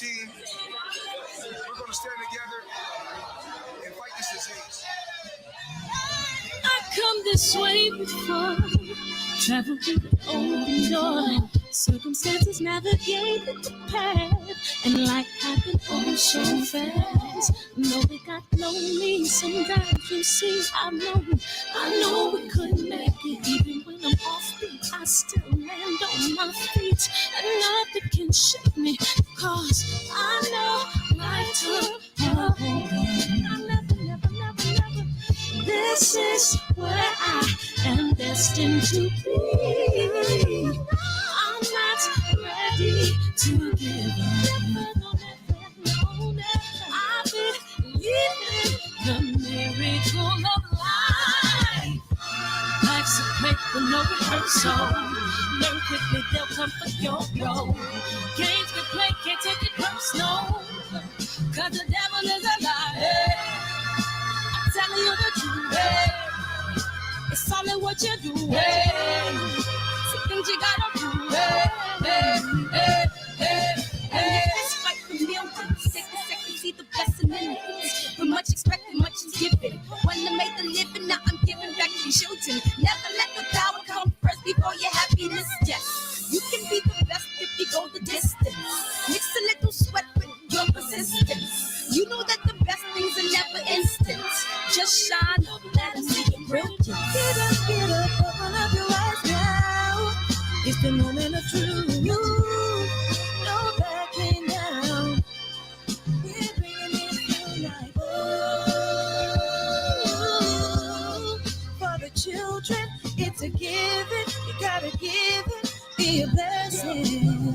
team. We're going to stand together and fight this disease. I come this way before, travel through the open door. Circumstances navigate the path, and life happened all so fast. No, they got lonely. Sometimes you see, I know we couldn't make it. Even when I'm off beat, I still land on my feet, and nothing can shake me, cause I know life took a hold. I never. This is where I am destined to be. I'm not ready to give up. I believe in the miracle of life. Life's a play for no rehearsal. Learn quickly, they'll come for your role. Games we play, can't take it personal, cause the devil is a liar. I'm telling you the truth, it's all in what you do, some things you gotta do, and it's fight for millions. Take a second, see the blessing in it. But much expected, much is given. When I made the living, now I'm giving back to children. Never let the power come first before your happiness. Yes, you can be the best if you go the distance. Mix a little sweat with your persistence. You know that the best things are never instant. Just shine up, let them see your brilliance. Get up, open up your eyes now. It's the moment of truth. No backing down. We're bringing it to life. Oh, for the children, it's a given. You gotta give it, be a blessing.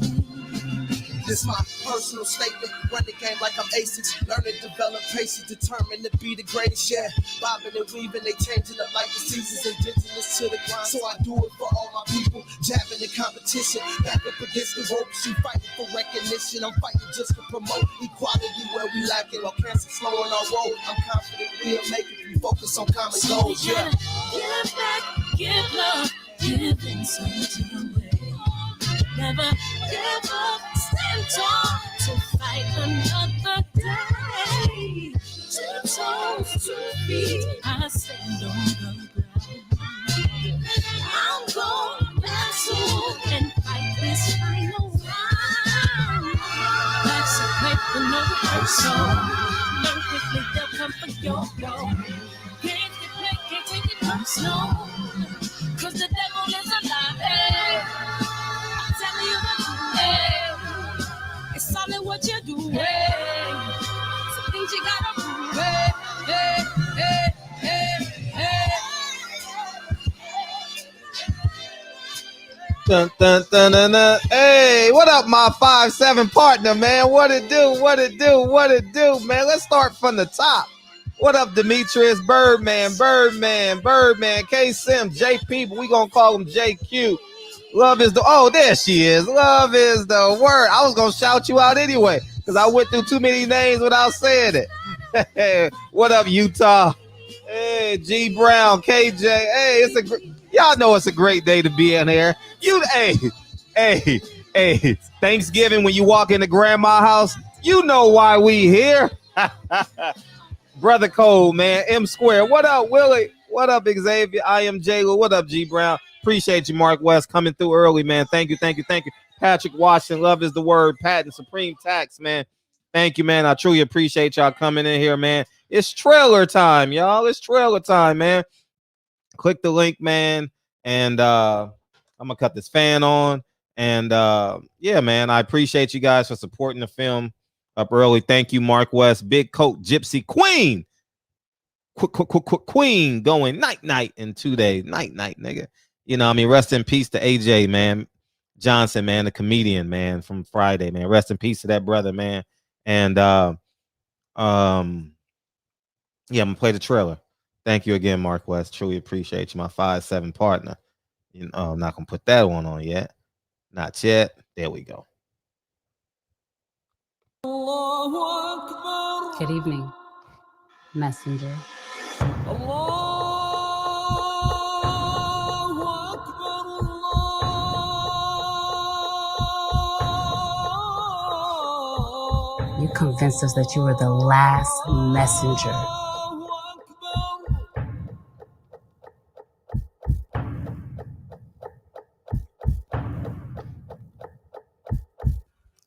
This my personal statement. Run the game like I'm aces. Learn to develop patience, determined to be the greatest. Yeah, bobbing and weaving, they changing up like the seasons. Indigenous to the grind, so I do it for all my people. Jabbing the competition, back up against the ropes. You fighting for recognition. I'm fighting just to promote equality where we lack it. While cancer slowing our road, I'm confident we'll make it. We focus on common goals. Yeah. Give back, give love, give something away. Never give up, stand tall to fight another day. 2 toes, 2 feet, I stand on the ground. I'm going past and fight this final round. Life's a play for no rehearsal. Learn quickly, they'll come for your goal. Games they play, can't take it personal, cause the devil is a liar. Tell you the truth, it's all in what you do, some things you gotta do, Dun, dun, dun, dun, dun. Hey, what up, my 5'7" partner, man? What it do, man? Let's start from the top. What up, Demetrius, Birdman, K-Sim, JP, but we gonna call him JQ. Love is the, oh, there she is. Love is the word. I was going to shout you out anyway because I went through too many names without saying it. What up, Utah? Hey, G Brown, KJ. Hey, y'all know it's a great day to be in here. Hey, Thanksgiving when you walk into grandma's house, you know why we here. Brother Cole, man, M Square. What up, Willie? What up, Xavier? I am Jayla. What up, G Brown? Appreciate you, Mark West, coming through early, man. Thank you. Patrick Washington, love is the word. Patton, Supreme Tax, man. Thank you, man. I truly appreciate y'all coming in here, man. It's trailer time, y'all. It's trailer time, man. Click the link, man. And I'm going to cut this fan on. And, yeah, man, I appreciate you guys for supporting the film up early. Thank you, Mark West. Big Coat Gypsy Queen. Queen going night in 2 days. Night, nigga. You know, I mean, rest in peace to AJ, man. Johnson, man, the comedian, man, from Friday, man. Rest in peace to that brother, man. And yeah, I'm gonna play the trailer. Thank you again, Mark West. Truly appreciate you, my 5'7" partner. You know, I'm not gonna put that one on yet. Not yet. There we go. Good evening, messenger. convinced us that you were the last messenger.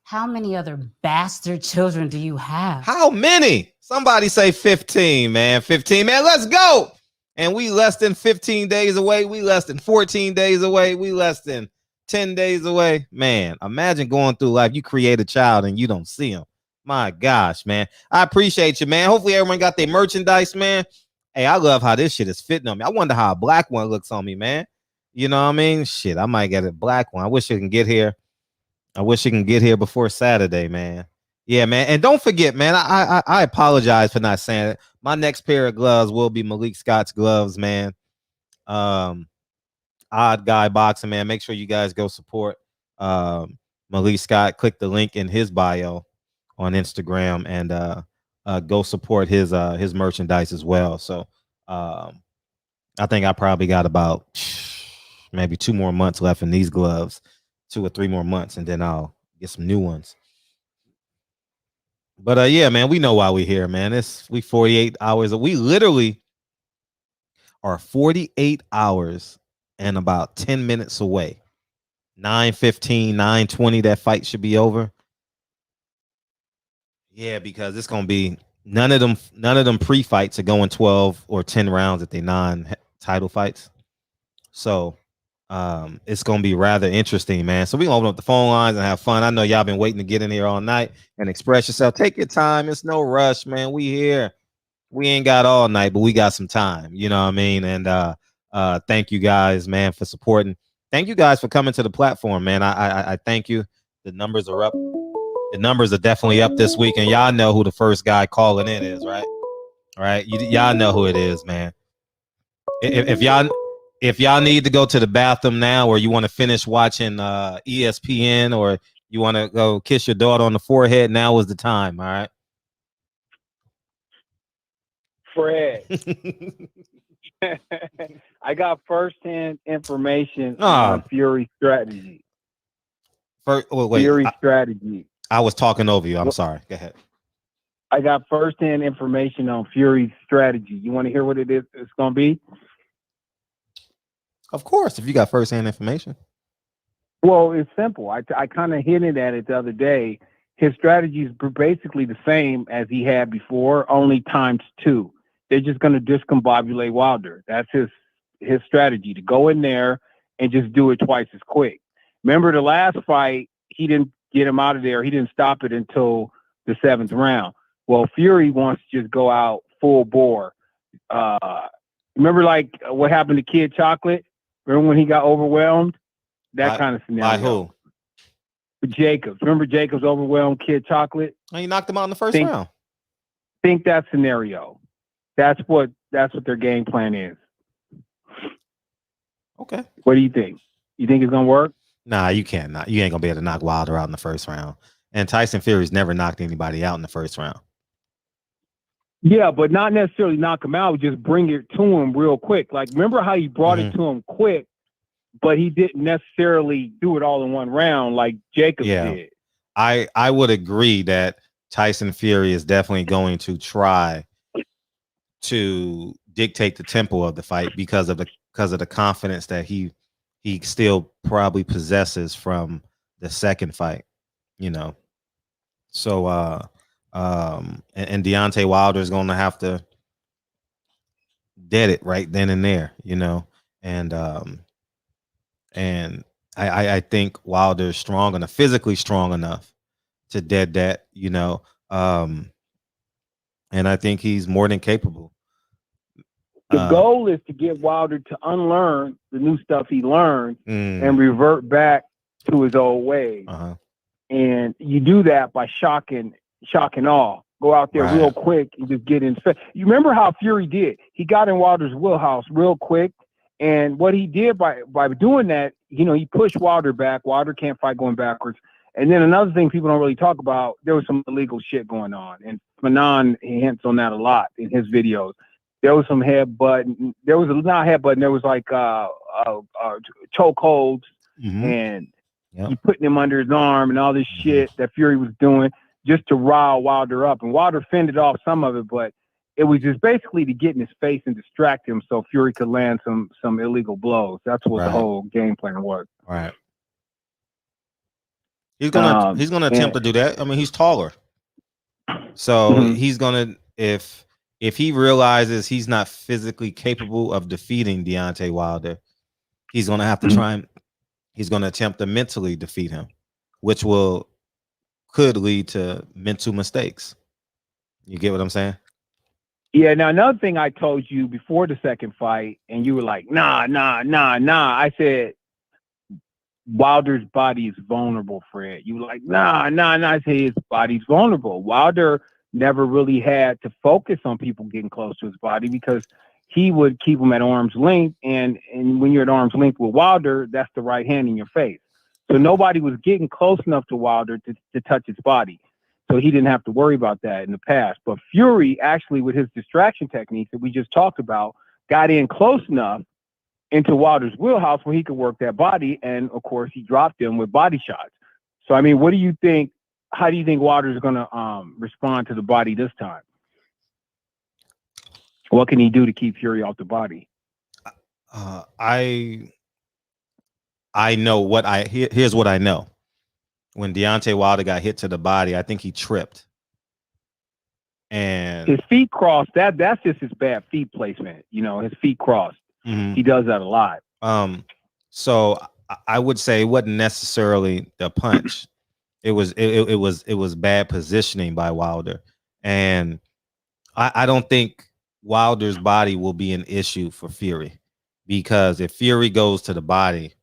How many other bastard children do you have? How many? Somebody say 15, man. 15, man. Let's go. And we less than 15 days away. We less than 14 days away. We less than 10 days away. Man, imagine going through life. You create a child and you don't see him. My gosh, man. I appreciate you, man. Hopefully everyone got their merchandise, man. Hey, I love how this shit is fitting on me. I wonder how a black one looks on me, man. You know what I mean? Shit, I might get a black one. I wish it can get here. I wish it can get here before Saturday, man. Yeah, man. And don't forget, man, I apologize for not saying it. My next pair of gloves will be Malik Scott's gloves, man. Odd Guy Boxing, man. Make sure you guys go support Malik Scott. Click the link in his bio on Instagram and go support his merchandise as well. So I think I probably got about maybe 2 more months left in these gloves, 2 or 3 more months, and then I'll get some new ones. But yeah, man, we know why we're here, man. We 48 hours. We literally are 48 hours and about 10 minutes away. 9:15, 9:20, that fight should be over. Yeah, because it's gonna be none of them pre-fights are going 12 or 10 rounds if they non-title fights. So it's gonna be rather interesting, man. So we gonna open up the phone lines and have fun. I know y'all been waiting to get in here all night and express yourself. Take your time. It's no rush, man. We here. We ain't got all night, but we got some time. You know what I mean? And thank you guys, man, for supporting. Thank you guys for coming to the platform, man. I thank you. The numbers are up. The numbers are definitely up this week, and y'all know who the first guy calling in is, right? All right, y'all know who it is, man. If y'all need to go to the bathroom now, or you want to finish watching ESPN, or you want to go kiss your daughter on the forehead, now is the time. All right, Fred. I got firsthand information on Fury strategy. Fury strategy. I was talking over you. I'm sorry. Go ahead. I got firsthand information on Fury's strategy. You want to hear what it is? It's going to be? Of course, if you got firsthand information. Well, it's simple. I kind of hinted at it the other day. His strategy is basically the same as he had before, only times 2. They're just going to discombobulate Wilder. That's his strategy, to go in there and just do it twice as quick. Remember the last fight, he didn't get him out of there. He didn't stop it until the 7th round. Well, Fury wants to just go out full bore. Remember like what happened to Kid Chocolate? Remember when he got overwhelmed? That kind of scenario. By who? Jacobs. Remember Jacobs overwhelmed Kid Chocolate? Oh, he knocked him out in the first round. Think that scenario. That's what their game plan is. Okay. What do you think? You think it's gonna work? Nah, you can't. You ain't gonna be able to knock Wilder out in the first round. And Tyson Fury's never knocked anybody out in the first round. Yeah, but not necessarily knock him out. Just bring it to him real quick. Like, remember how he brought it to him quick, but he didn't necessarily do it all in one round like Jacobs did. I would agree that Tyson Fury is definitely going to try to dictate the tempo of the fight because of the confidence that he still probably possesses from the second fight, you know. So and Deontay Wilder is going to have to dead it right then and there, you know. And I think Wilder is strong enough, physically strong enough to dead that, you know. And I think he's more than capable. The goal is to get Wilder to unlearn the new stuff he learned and revert back to his old ways. And you do that by shock and awe. Go out there real quick and just get in. You remember how Fury did? He got in Wilder's wheelhouse real quick. And what he did by doing that, you know, he pushed Wilder back. Wilder can't fight going backwards. And then another thing people don't really talk about, there was some illegal shit going on. And Manon hints on that a lot in his videos. There was some headbutt. There was not headbutt. There was like chokeholds and he putting him under his arm and all this shit that Fury was doing. just to rile Wilder up. And Wilder fended off some of it, but it was just basically to get in his face and distract him so Fury could land some illegal blows. That's what the whole game plan was. Right. He's gonna attempt to do that. I mean, he's taller, so he's gonna if he realizes he's not physically capable of defeating Deontay Wilder, he's gonna have to try and he's gonna attempt to mentally defeat him, which could lead to mental mistakes. You get what I'm saying? Yeah. Now, another thing I told you before the second fight, and you were like, nah. I said, Wilder's body is vulnerable, Fred. You were like, nah. I said, his body's vulnerable. Wilder never really had to focus on people getting close to his body because he would keep them at arm's length. And when you're at arm's length with Wilder, that's the right hand in your face. So nobody was getting close enough to Wilder to touch his body. So he didn't have to worry about that in the past. But Fury, actually, with his distraction techniques that we just talked about, got in close enough into Wilder's wheelhouse where he could work that body. And, of course, he dropped him with body shots. So, I mean, what do you think? How do you think Wilder's going to respond to the body this time? What can he do to keep Fury off the body? I know here's what I know. When Deontay Wilder got hit to the body, I think he tripped. And his feet crossed. That's just his bad feet placement. You know, his feet crossed. He does that a lot. So I would say it wasn't necessarily the punch. It was bad positioning by Wilder. And I don't think Wilder's body will be an issue for Fury, because if Fury goes to the body,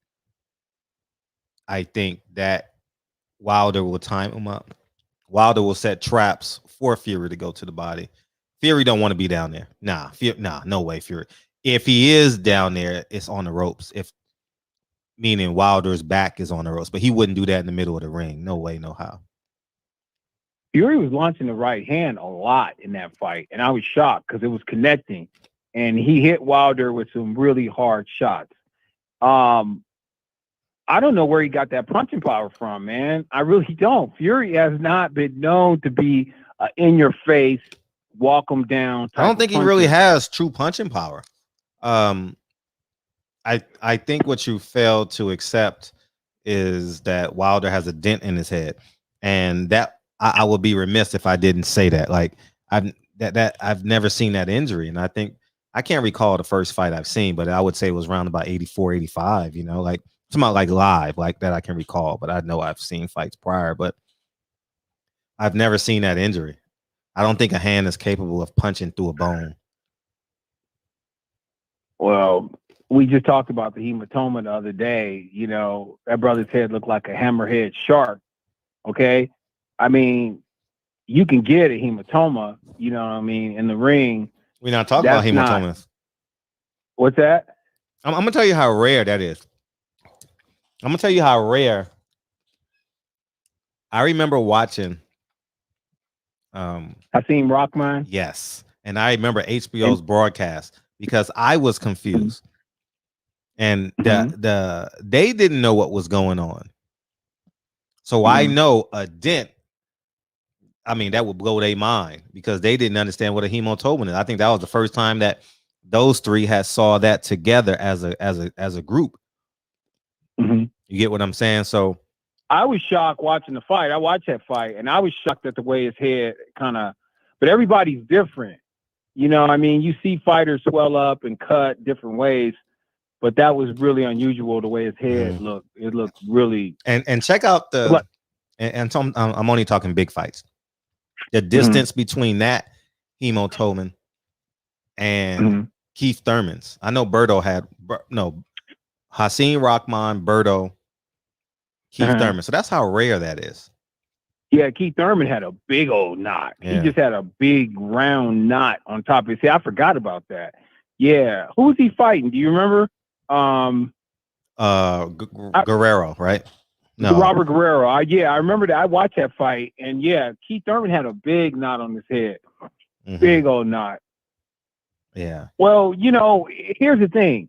I think that Wilder will time him up. Wilder will set traps for Fury to go to the body. Fury don't want to be down there. Nah, no way, Fury. If he is down there, it's on the ropes. Meaning Wilder's back is on the ropes, but he wouldn't do that in the middle of the ring. No way, no how. Fury was launching the right hand a lot in that fight, and I was shocked because it was connecting, and he hit Wilder with some really hard shots. I don't know where he got that punching power from, man. I really don't. Fury has not been known to be in your face, walk him down. I don't think he really has true punching power. I think what you fail to accept is that Wilder has a dent in his head, and that I would be remiss if I didn't say that. Like I've never seen that injury, and I think I can't recall the first fight I've seen, but I would say it was around about 84, 85. You know, like. It's about like live, like that I can recall, but I know I've seen fights prior, but I've never seen that injury. I don't think a hand is capable of punching through a bone. Well, we just talked about the hematoma the other day. You know, that brother's head looked like a hammerhead shark. Okay. I mean, you can get a hematoma, you know what I mean, in the ring. We're not talking about hematomas. What's that? I'm going to tell you how rare that is. I'm gonna tell you how rare. I remember watching. Hakeem Rahman. Yes, and I remember HBO's broadcast because I was confused, and they didn't know what was going on. So I know a dent. I mean, that would blow their mind because they didn't understand what a hematoma is. I think that was the first time that those three had saw that together as a group. You get what I'm saying? So I was shocked watching the fight. I watched that fight, and I was shocked at the way his head kind of. But everybody's different, you know. I mean, you see fighters swell up and cut different ways, but that was really unusual the way his head looked. It looked really. And check out the. And so I'm only talking big fights. The distance between that hematoma and Keith Thurman's. I know Berto had Hakeem Rahman, Berto, Keith Thurman. So that's how rare that is. Yeah, Keith Thurman had a big old knot. Yeah. He just had a big round knot on top of his head. I forgot about that. Yeah. Who was he fighting? Do you remember? Guerrero, right? No. Robert Guerrero. I remember that. I watched that fight, and yeah, Keith Thurman had a big knot on his head. Big old knot. Yeah. Well, you know, here's the thing.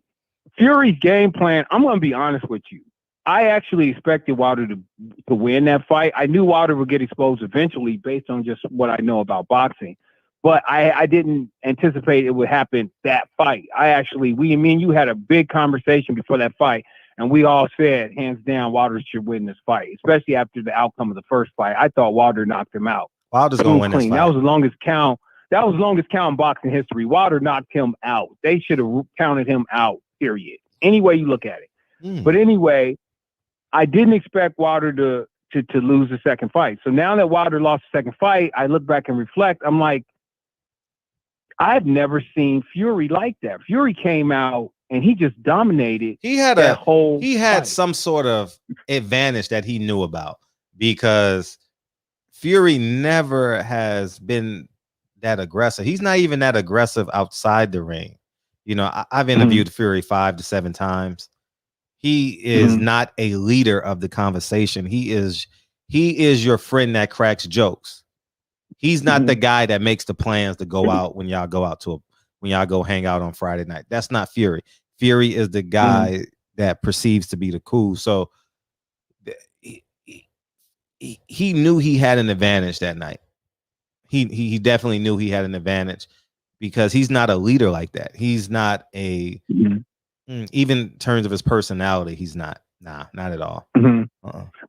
Fury's game plan, I'm going to be honest with you. I actually expected Wilder to win that fight. I knew Wilder would get exposed eventually based on just what I know about boxing. But I didn't anticipate it would happen that fight. Me and you had a big conversation before that fight, and we all said, hands down, Wilder should win this fight, especially after the outcome of the first fight. I thought Wilder knocked him out. Wilder's going to win this fight. That was the longest count. That was the longest count in boxing history. Wilder knocked him out. They should have counted him out, period. Any way you look at it. But anyway, I didn't expect Wilder to lose the second fight. So now that Wilder lost the second fight, I look back and reflect. I'm like, I've never seen Fury like that. Fury came out and he just dominated. He had fight. Some sort of advantage that he knew about, because Fury never has been that aggressive. He's not even that aggressive outside the ring. You know, I've interviewed Fury 5 to 7 times. He is not a leader of the conversation. He is your friend that cracks jokes. He's not the guy that makes the plans to go out when y'all go hang out on Friday night. That's not Fury. Fury is the guy that perceives to be the cool. So he knew he had an advantage that night. He definitely knew he had an advantage, because he's not a leader like that. He's not even in terms of his personality, he's not. Nah, not at all.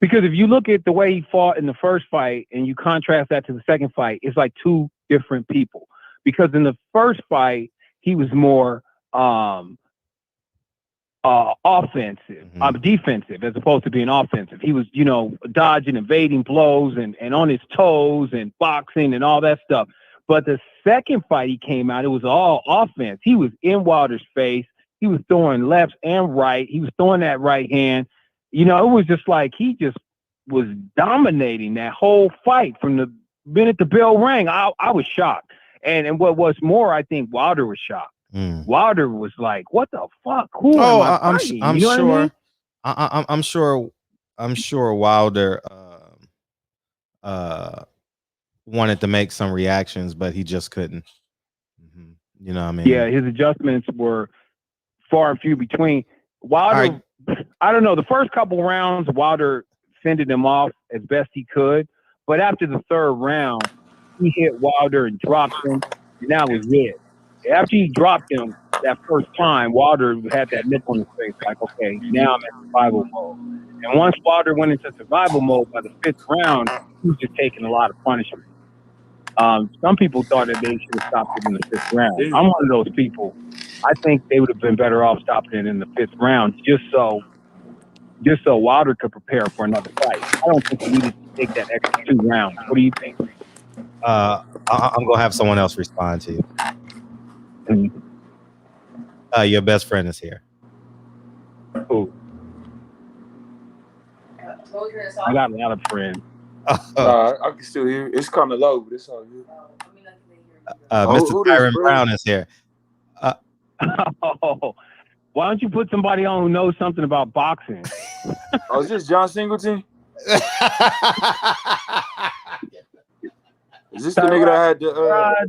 Because if you look at the way he fought in the first fight and you contrast that to the second fight, it's like two different people. Because in the first fight, he was more offensive, defensive, as opposed to being offensive. He was, dodging, evading blows and on his toes and boxing and all that stuff. But the second fight he came out, it was all offense. He was in Wilder's face. He was throwing left and right. He was throwing that right hand. It was just like he just was dominating that whole fight from the minute the bell rang. I was shocked. And what was more, I think Wilder was shocked. Wilder was like, "What the fuck? Who am I fighting?" I'm sure Wilder wanted to make some reactions, but he just couldn't. You know what I mean? Yeah, his adjustments were far and few between. Wilder, I don't know. The first couple rounds, Wilder fended him off as best he could. But after the third round, he hit Wilder and dropped him, and that was it. After he dropped him that first time, Wilder had that nip on his face, like, okay, now I'm in survival mode. And once Wilder went into survival mode by the 5th round, he was just taking a lot of punishment. Some people thought that they should have stopped it in the 5th round. I'm one of those people. I think they would have been better off stopping it in the 5th round, just so Wilder could prepare for another fight. I don't think he needed to take that extra 2 rounds. What do you think? I'm gonna have someone else respond to you. Your best friend is here. Who? I got a lot of friends. I can still hear. It's kind of low, but it's all good. Mr. Tyron Brown is here. Why don't you put somebody on who knows something about boxing? Is this John Singleton? Is this the nigga that had the?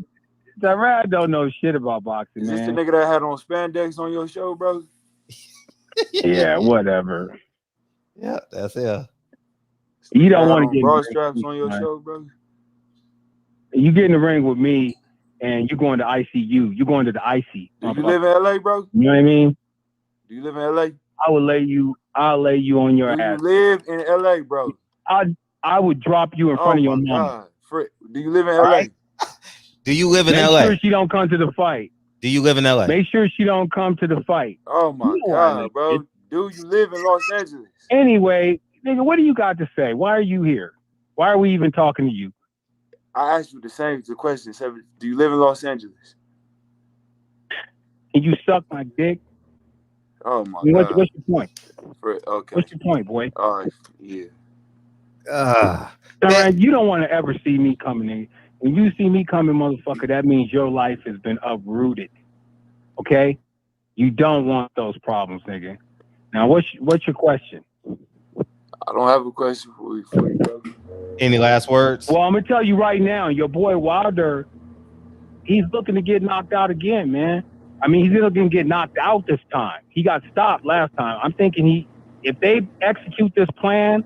Tyrod don't know shit about boxing, man. Is this the nigga that had on spandex on your show, bro? Yeah, whatever. Yeah, that's it. You don't want to get broad straps on your show, bro. You get in the ring with me, and you're going to ICU. You're going to the IC. Do you live in LA, bro? You know what I mean? Do you live in LA? I'll lay you on your ass. Do you live in LA, bro? I would drop you in front of your mom. Do you live in LA? Right? Do you live in LA? Make sure she don't come to the fight. Do you live in LA? Make sure she don't come to the fight. Oh my God, bro. Do you live in Los Angeles? Anyway, nigga, what do you got to say? Why are you here? Why are we even talking to you? I asked you the question. Do you live in Los Angeles? Can you suck my dick? Oh my God. What's your point? Okay. What's your point, boy? All right. Yeah. You don't want to ever see me coming in. When you see me coming, motherfucker, that means your life has been uprooted. Okay? You don't want those problems, nigga. Now, what's your question? I don't have a question for you, bro. Any last words? Well, I'm gonna tell you right now, your boy Wilder, he's looking to get knocked out again, man. I mean, he's looking to get knocked out this time. He got stopped last time. I'm thinking If they execute this plan,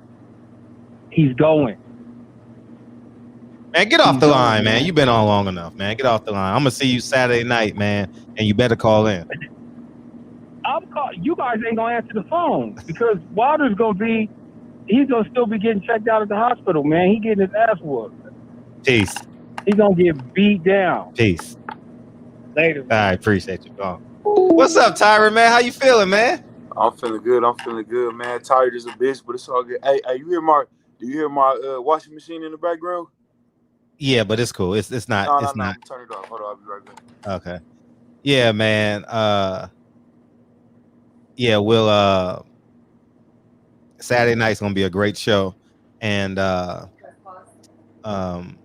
he's going. Man, get off the line, man. You've been on long enough, man. Get off the line. I'm gonna see you Saturday night, man, and you better call in. You guys ain't gonna answer the phone because Wilder's he's gonna still be getting checked out at the hospital, man. He getting his ass whooped. Peace. He's gonna get beat down. Peace. Later. I appreciate you, Gone. What's up, Tyron, man? How you feeling, man? I'm feeling good. Man. Tired as a bitch, but it's all good. Hey, do you hear my washing machine in the background? Yeah, but it's cool. It's not. No, it's not. I'm turn it off. Hold on, I'll be right back. Okay. Yeah, man. Yeah, we'll Saturday night's gonna be a great show. And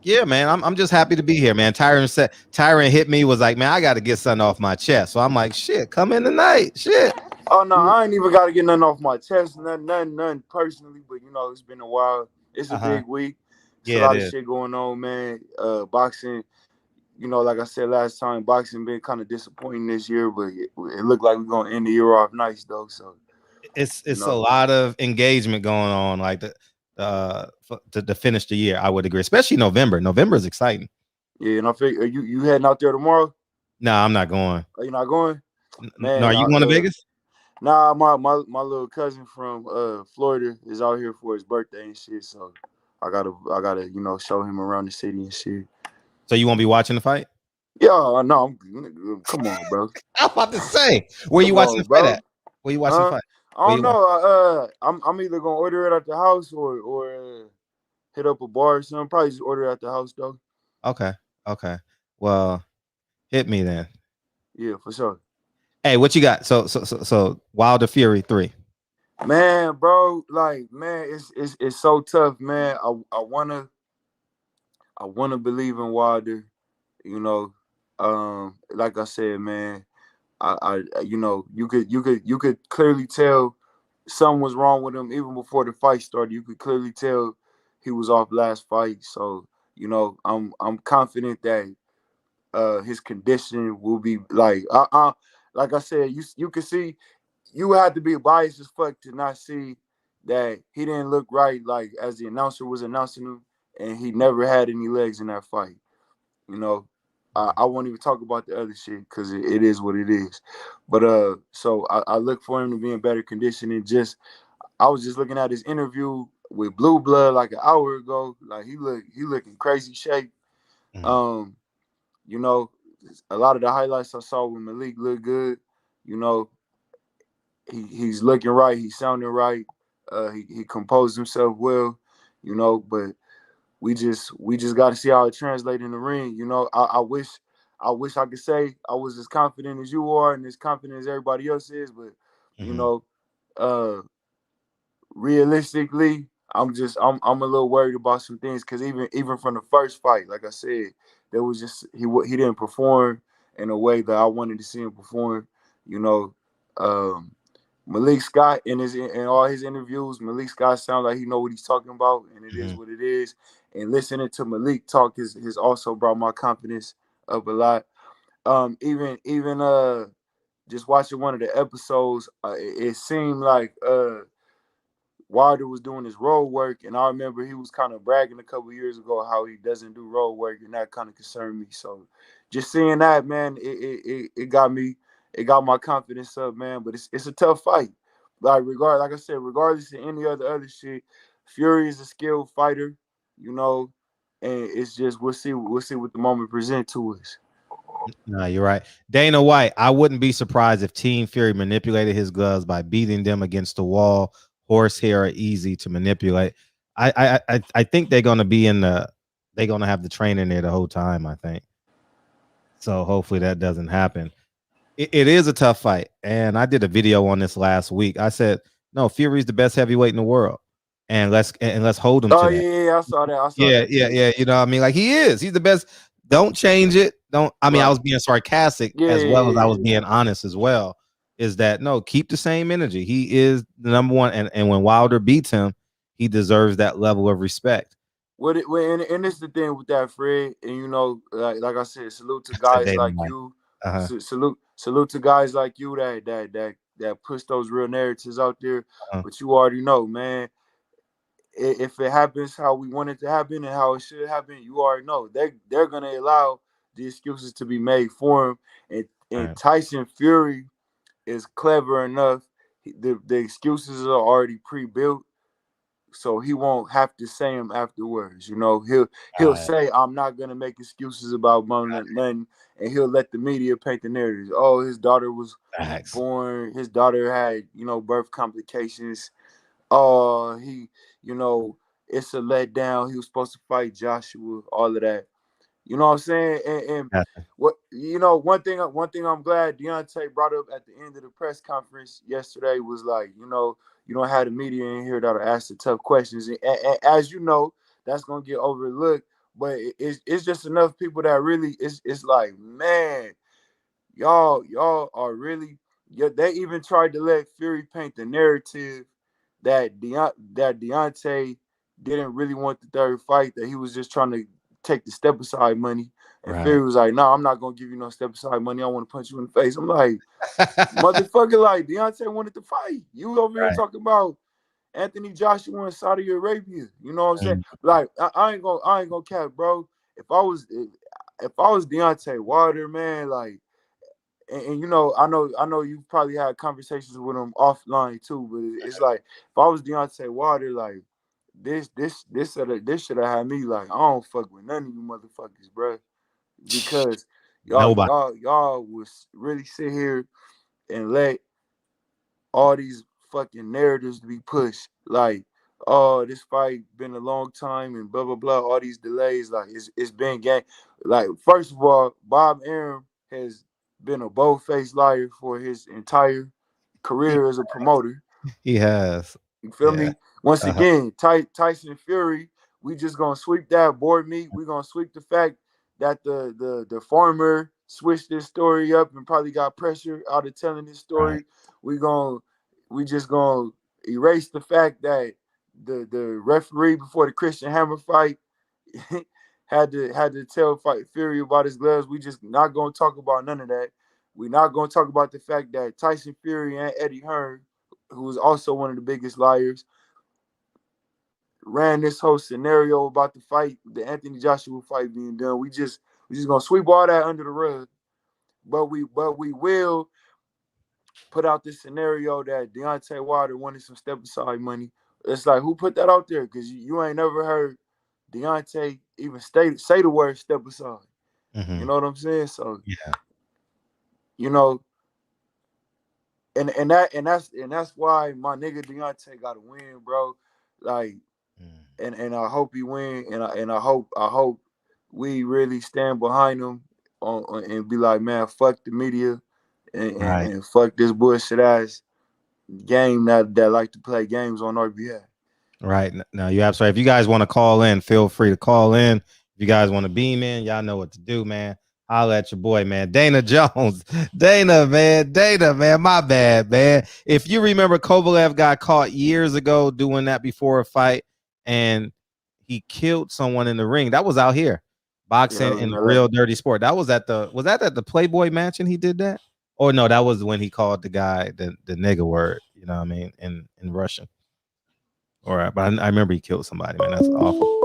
yeah, man, I'm just happy to be here, man. Tyron hit me, was like, man, I gotta get something off my chest. So I'm like, shit, come in tonight. Shit. Oh no, I ain't even gotta get nothing off my chest, nothing personally, but you know, it's been a while. It's a big week. It's a lot of shit going on, man. Boxing, you know, like I said last time, boxing been kind of disappointing this year, but it looked like we're gonna end the year off nice though. So it's a lot of engagement going on, like to finish the year. I would agree, especially November. November is exciting. Yeah, and I figure you heading out there tomorrow? No, I'm not going. Are you not going? Man, no, are you going to Vegas? Nah, my little cousin from Florida is out here for his birthday and shit. So I gotta you know, show him around the city and shit. So you won't be watching the fight? Yeah, no. Come on, bro. I'm about to say, where you watching the fight at? Where you watching the fight? I don't know. I'm either gonna order it at the house or hit up a bar or something. Probably just order it at the house though. Okay. Well, hit me then. Yeah, for sure. Hey, what you got? So Wilder Fury 3. Man, bro, like, man, it's so tough, man. I wanna believe in Wilder, you know. Like I said, man, I you know, you could clearly tell something was wrong with him even before the fight started. You could clearly tell he was off last fight. So, you know, I'm confident that his condition will be like I said, you can see, you had to be biased as fuck to not see that he didn't look right, like as the announcer was announcing him, and he never had any legs in that fight. You know, I won't even talk about the other shit because it is what it is. But so I look for him to be in better condition. And I was just looking at his interview with Blue Blood like an hour ago. Like he looked in crazy shape. Mm-hmm. You know, a lot of the highlights I saw with Malik look good. You know, he's looking right. He's sounding right. He composed himself well. You know, but we just got to see how it translates in the ring. You know, I wish I could say I was as confident as you are and as confident as everybody else is, but you know, realistically, I'm a little worried about some things because even from the first fight, like I said, there was just he didn't perform in a way that I wanted to see him perform. You know, Malik Scott in all his interviews, Malik Scott sounds like he know what he's talking about, and it is what it is. And listening to Malik talk has also brought my confidence up a lot. Even just watching one of the episodes, it seemed like Wilder was doing his road work, and I remember he was kind of bragging a couple years ago how he doesn't do road work, and that kind of concerned me. So just seeing that, man, it got my confidence up, man. But it's a tough fight. Like I said, regardless of any other shit, Fury is a skilled fighter, you know, and it's just we'll see what the moment present to us. No, you're right. Dana White, I wouldn't be surprised if Team Fury manipulated his gloves by beating them against the wall. Horsehair are easy to manipulate. I think they're gonna have the trainer there the whole time, I think. So hopefully that doesn't happen. It is a tough fight. And I did a video on this last week. I said, no, Fury's the best heavyweight in the world. And let's hold him to that. Yeah, I saw that. Yeah. You know what I mean? Like he's the best. Don't change it. I was being sarcastic as well as I was being honest as well. Is that no, keep the same energy. He is the number one. And when Wilder beats him, he deserves that level of respect. And it's the thing with that, Fred. And you know, like I said, salute to guys like you. Salute to guys like you that that push those real narratives out there. But you already know, man. If it happens how we want it to happen and how it should happen, you already know they're gonna allow the excuses to be made for him. And Tyson Fury is clever enough. The excuses are already pre-built, so he won't have to say them afterwards. You know, he'll say, "I'm not gonna make excuses about nothing," and he'll let the media paint the narrative. Oh, his daughter was born. His daughter had, birth complications. Oh, it's a letdown. He was supposed to fight Joshua. All of that. You know what I'm saying? And what one thing I'm glad Deontay brought up at the end of the press conference yesterday was like, you don't have the media in here that'll ask the tough questions, and as you know, that's gonna get overlooked. But it's just enough people that really it's like, man, y'all are really. Yeah, they even tried to let Fury paint the narrative that Deontay didn't really want the third fight, that he was just trying to take the step aside money. And Fury was like, "No, I'm not gonna give you no step aside money. I want to punch you in the face." I'm like, motherfucker, like Deontay wanted to fight. You over here talking about Anthony Joshua in Saudi Arabia. You know what I'm saying? Like, I ain't gonna cap, bro. If I was Deontay Wilder, man, like, and I know you probably had conversations with him offline too, but it's like, if I was Deontay Wilder, like, this should have had me like, I don't fuck with none of you motherfuckers, bro, because y'all was really sit here and let all these fucking narratives be pushed, like, oh, this fight been a long time and blah blah blah, all these delays, like it's been game. Like, first of all, Bob Arum has been a bold-faced liar for his entire career as a promoter. He has. You feel me? Once again, Tyson Fury, we just gonna sweep that board meat. We gonna sweep the fact that the farmer switched this story up and probably got pressure out of telling this story. We just gonna erase the fact that the referee before the Christian Hammer fight had to tell Fury about his gloves. We just not gonna talk about none of that. We're not gonna talk about the fact that Tyson Fury and Eddie Hearn, who was also one of the biggest liars, ran this whole scenario about the fight, the Anthony Joshua fight being done. We just gonna sweep all that under the rug, but we will put out this scenario that Deontay Wilder wanted some step aside money. It's like, who put that out there? Because you ain't never heard Deontay even say the word step aside. You know what I'm saying? So and that's why my nigga Deontay got to win, bro. Like, and I hope he win, and I hope we really stand behind him and be like, man, fuck the media and fuck this bullshit ass game that like to play games on our behalf. Right. Now, you absolutely. If you guys want to call in, feel free to call in. If you guys want to beam in, y'all know what to do, man. Holla at your boy, man. Dana Jones. Dana, man. My bad, man. If you remember, Kovalev got caught years ago doing that before a fight, and he killed someone in the ring. That was out here. Boxing in Real Dirty Sport. That was at the Playboy Mansion he did that? Or no, that was when he called the guy the nigga word, you know what I mean, in Russian. All right, but I remember he killed somebody, man. That's awful.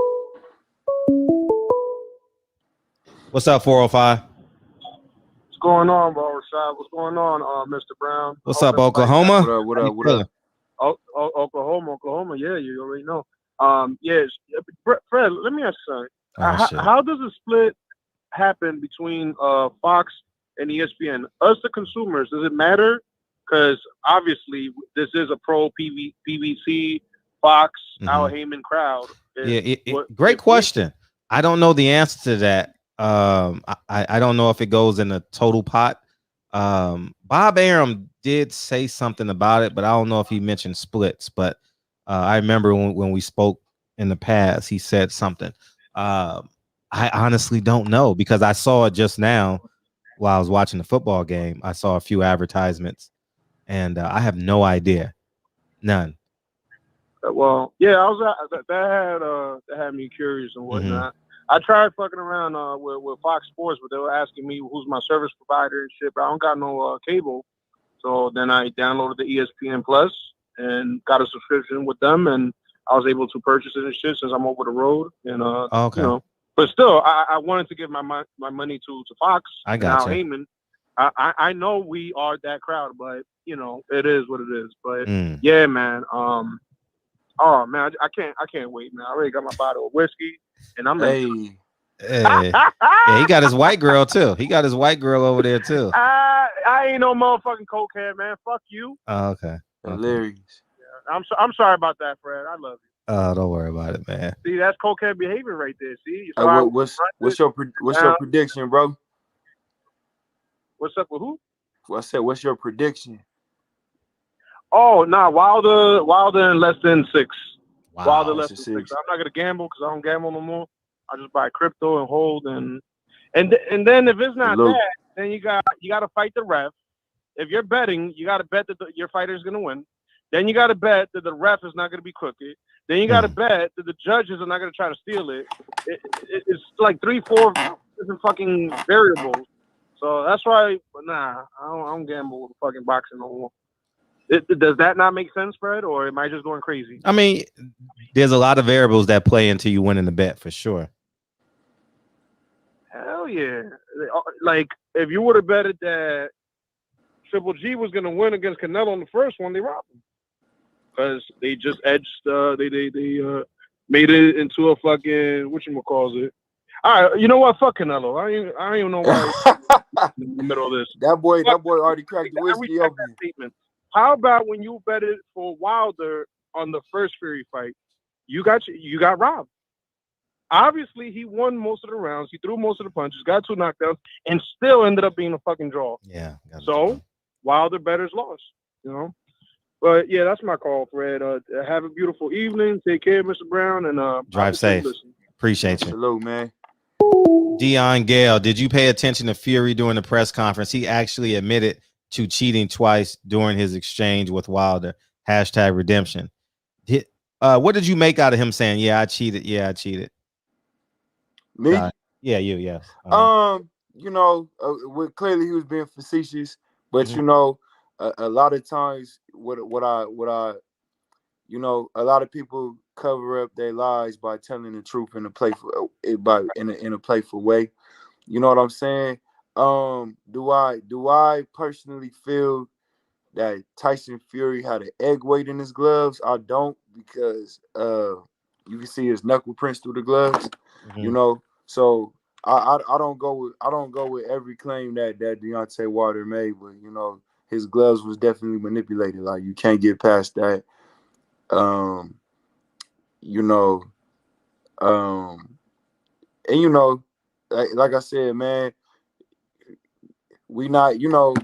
What's up, 405? What's going on, bro, Rashad? What's going on, Mr. Brown? What's up, Oklahoma? What up? Oklahoma, yeah, you already know. Yes, Fred, let me ask you something. How does a split happen between Fox and ESPN? Us, the consumers, does it matter? Because obviously this is a pro PBC Fox Al Heyman crowd. Great question. I don't know the answer to that. I don't know if it goes in a total pot. Bob Arum did say something about it, but I don't know if he mentioned splits. But I remember when we spoke in the past, he said something. I honestly don't know, because I saw it just now while I was watching the football game. I saw a few advertisements, and I have no idea. None. Well, yeah, that had me curious and whatnot. I tried fucking around with Fox Sports, but they were asking me who's my service provider and shit. But I don't got no cable, So then I downloaded the ESPN Plus and got a subscription with them, and I was able to purchase it and shit since I'm over the road. And okay. You know, but still, I wanted to give my money to Fox. I got you. Heyman. I know we are that crowd, but you know, it is what it is. But yeah, man. Oh man, I can't wait, man. I already got my bottle of whiskey, and I'm Hey. Yeah, he got his white girl too. He got his white girl over there too. I ain't no motherfucking cokehead, man. Fuck you. Oh, okay. Hilarious. Yeah, I'm sorry about that, Fred. I love you. Oh, don't worry about it, man. See, that's cokehead behavior right there. See, so what's your prediction, bro? What's up with who? I said, what's your prediction? Oh, nah, Wilder in less than 6. Wow, Wilder less than 6. I'm not gonna gamble because I don't gamble no more. I just buy crypto and hold, and then if it's not that, then you got to fight the ref. If you're betting, you got to bet that your fighter is gonna win. Then you got to bet that the ref is not gonna be crooked. Then you got to bet that the judges are not gonna try to steal it. It's like 3-4 different fucking variables. So that's why, nah, I don't gamble with fucking boxing no more. Does that not make sense, Fred, or am I just going crazy? I mean, there's a lot of variables that play into you winning the bet for sure. Hell yeah! Like if you would have betted that Triple G was going to win against Canelo in the first one, they robbed him because they just edged. They made it into a fucking whatchamacallit. All right, you know what? Fuck Canelo. I don't even know why in the middle of this. That boy already cracked the whiskey open. How about when you betted for Wilder on the first Fury fight? You got robbed. Obviously, he won most of the rounds. He threw most of the punches, got 2 knockdowns, and still ended up being a fucking draw. Yeah. So Wilder bettors lost, you know. But yeah, that's my call, Fred. Have a beautiful evening. Take care, Mr. Brown, and drive safe. Appreciate you. Hello, man. Dion Gale, did you pay attention to Fury during the press conference? He actually admitted to cheating twice during his exchange with Wilder. #redemption. What did you make out of him saying, "Yeah, I cheated. Yeah, I cheated"? Me? Yeah, you. Yes. You know, clearly he was being facetious, but you know, a lot of times, what I, you know, a lot of people cover up their lies by telling the truth in a playful, in a playful way. You know what I'm saying? Do I personally feel that Tyson Fury had an egg weight in his gloves? I don't, because you can see his knuckle prints through the gloves. You know, so I don't go with every claim that Deontay Wilder made, but you know, his gloves was definitely manipulated. Like, you can't get past that. You know, and you know, like I said, man, we not, you know,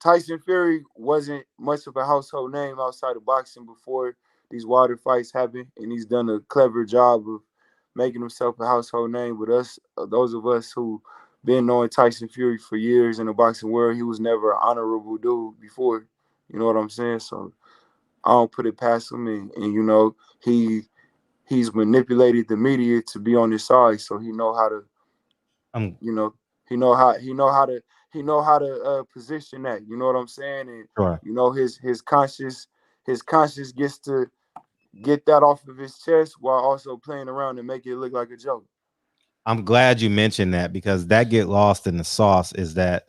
Tyson Fury wasn't much of a household name outside of boxing before these Wilder fights happened, and he's done a clever job of making himself a household name. But those of us who been knowing Tyson Fury for years in the boxing world, he was never an honorable dude before. You know what I'm saying? So I don't put it past him, and you know, he's manipulated the media to be on his side, so he know how to, you know, he know how to position that. You know what I'm saying? And you know, his conscience gets to get that off of his chest while also playing around and make it look like a joke. I'm glad you mentioned that, because that get lost in the sauce is that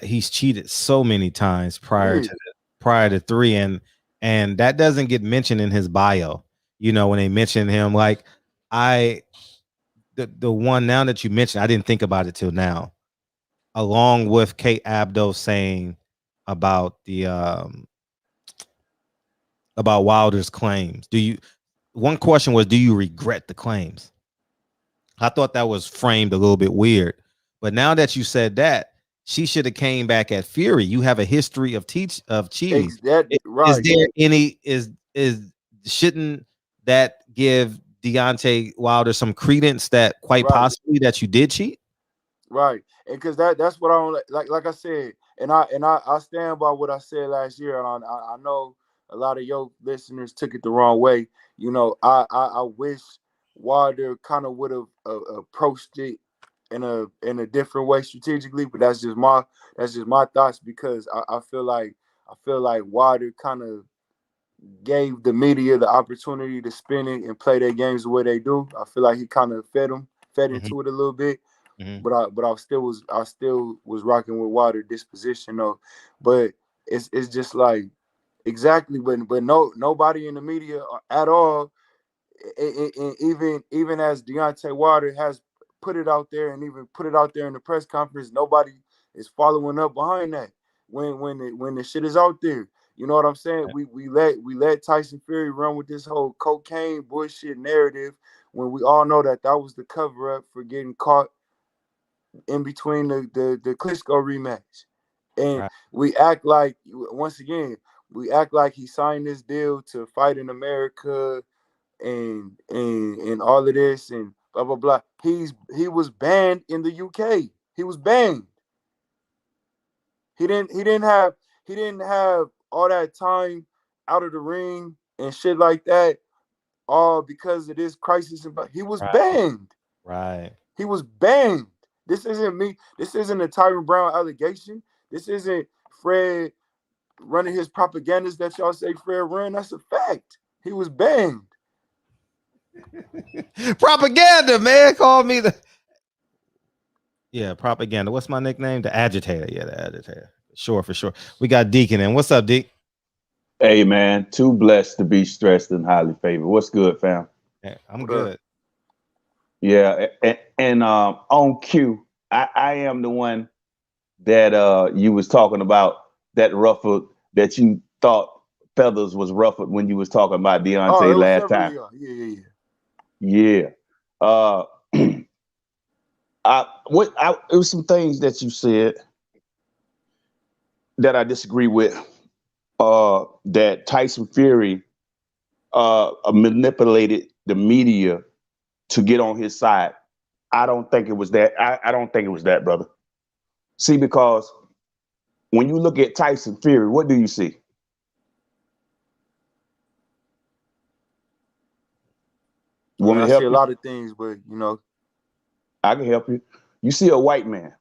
he's cheated so many times prior to 3, and that doesn't get mentioned in his bio. You know, when they mention him, like the one now that you mentioned, I didn't think about it till now, along with Kate Abdo saying about the about Wilder's claims. One question was, do you regret the claims? I thought that was framed a little bit weird, but now that you said that, she should have came back at Fury. You have a history of cheating. Right. Is there any shouldn't that give Deontay Wilder some credence that quite possibly that you did cheat? Right. And because that's what I don't like I said, and I stand by what I said last year, and I know a lot of your listeners took it the wrong way. You know, I wish Wilder kind of would have approached it in a different way strategically, but that's just my thoughts, because I feel like Wilder kind of gave the media the opportunity to spin it and play their games the way they do. I feel like he kind of fed into it a little bit. But I still was rocking with Wilder disposition though. But it's just like exactly, but nobody in the media at all, and even as Deontay Wilder has put it out there and even put it out there in the press conference, nobody is following up behind that when the shit is out there. You know what I'm saying? We let Tyson Fury run with this whole cocaine bullshit narrative when we all know that was the cover up for getting caught in between the Klitschko rematch. And we act like, once again, he signed this deal to fight in America and all of this and blah blah blah. He was banned in the UK. He was banned. He didn't have all that time out of the ring and shit like that, all because of this crisis. He was banned. Right. He was banned. This isn't me. This isn't a Tyron Brown allegation. This isn't Fred running his propagandas that y'all say Fred run. That's a fact. He was banned. Propaganda, man. Call me propaganda. What's my nickname? The agitator. Yeah, the agitator. Sure, for sure. We got Deacon in. What's up, Deek? Hey, man. Too blessed to be stressed and highly favored. What's good, fam? Hey, I'm good. Yeah, and on cue, I am the one that you was talking about that ruffled, that you thought feathers was ruffled when you was talking about Deontay last time. Yeah. It was some things that you said that I disagree with. That Tyson Fury manipulated the media to get on his side. I don't think it was that. I don't think it was that, brother. See, because when you look at Tyson Fury, what do you see? I see a lot of things, but I can help you. You see a white man,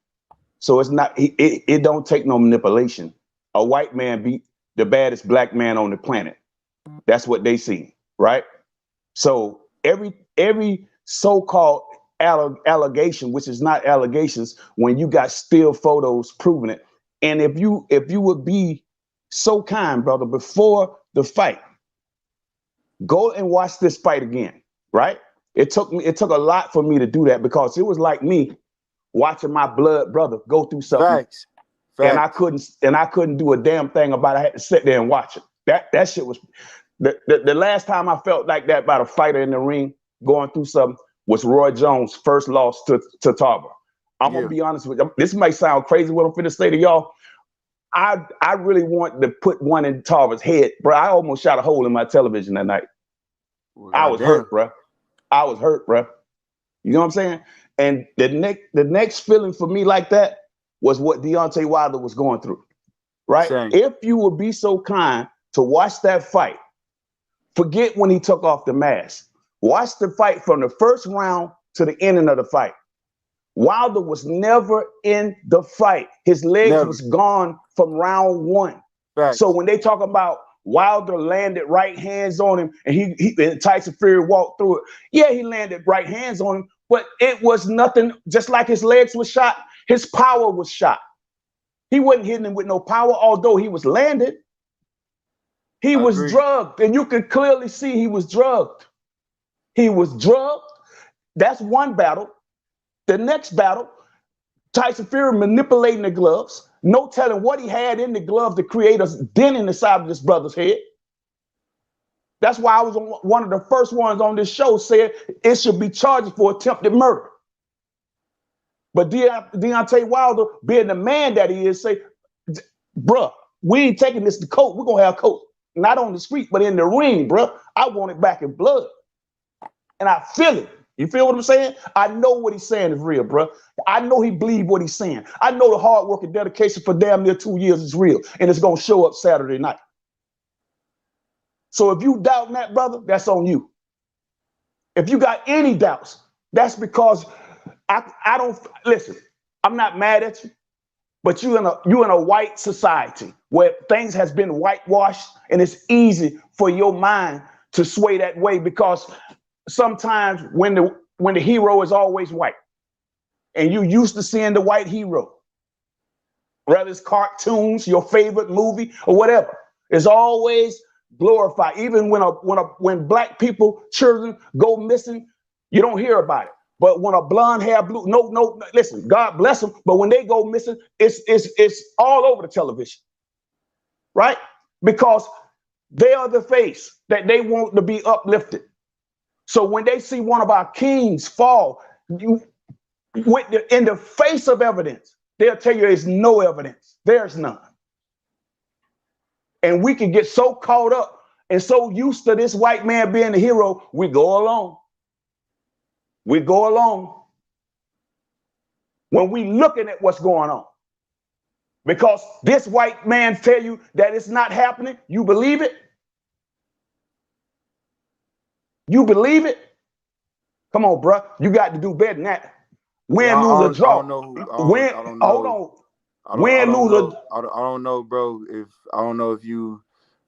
so it's not. It don't take no manipulation. A white man beat the baddest black man on the planet. That's what they see, right? So every so-called allegation, which is not allegations, when you got still photos proving it. And if you would be so kind, brother, before the fight, go and watch this fight again, right? It took a lot for me to do that, because it was like me watching my blood brother go through something. Facts. And I couldn't do a damn thing about it. I had to sit there and watch it. That shit was the last time I felt like that about a fighter in the ring going through something was Roy Jones' first loss to Tarver. I'm gonna be honest with you. This might sound crazy what I'm finna say to y'all. I really want to put one in Tarver's head, bro. I almost shot a hole in my television that night. I was hurt, bro. You know what I'm saying? And the next feeling for me like that was what Deontay Wilder was going through, right? Same. If you would be so kind to watch that fight, forget when he took off the mask. Watch the fight from the first round to the ending of the fight. Wilder was never in the fight. His legs was gone from round one. Right. So when they talk about Wilder landed right hands on him and Tyson Fury walked through it, yeah, he landed right hands on him, but it was nothing. Just like his legs was shot, his power was shot. He wasn't hitting him with no power, although he was landed. He was drugged, and you could clearly see he was drugged. He was drugged. That's one battle. The next battle, Tyson Fury manipulating the gloves, no telling what he had in the glove to create a dent in the side of this brother's head. That's why I was one of the first ones on this show said it should be charged for attempted murder. But Deontay Wilder, being the man that he is, say, bruh, we ain't taking this to court. We're going to have court, not on the street, but in the ring, bruh. I want it back in blood. And I feel it. You feel what I'm saying? I know what he's saying is real, bruh. I know he believes what he's saying. I know the hard work and dedication for damn near 2 years is real, and it's going to show up Saturday night. So if you doubt that, brother, that's on you. If you got any doubts, that's because I don't listen. I'm not mad at you, but you in a white society where things has been whitewashed, and it's easy for your mind to sway that way because sometimes when the hero is always white, and you used to seeing the white hero, whether it's cartoons, your favorite movie, or whatever, it's always glorified. Even when black people, children go missing, you don't hear about it. But when a blonde hair, no, listen, God bless them. But when they go missing, it's all over the television, right? Because they are the face that they want to be uplifted. So when they see one of our kings fall, in the face of evidence, they'll tell you there's no evidence. There's none. And we can get so caught up and so used to this white man being the hero, we go along. We go along when we looking at what's going on. Because this white man tell you that it's not happening, you believe it? You believe it? Come on, bro. You got to do better than that. Win, lose, or draw. I don't know, bro. I don't know if you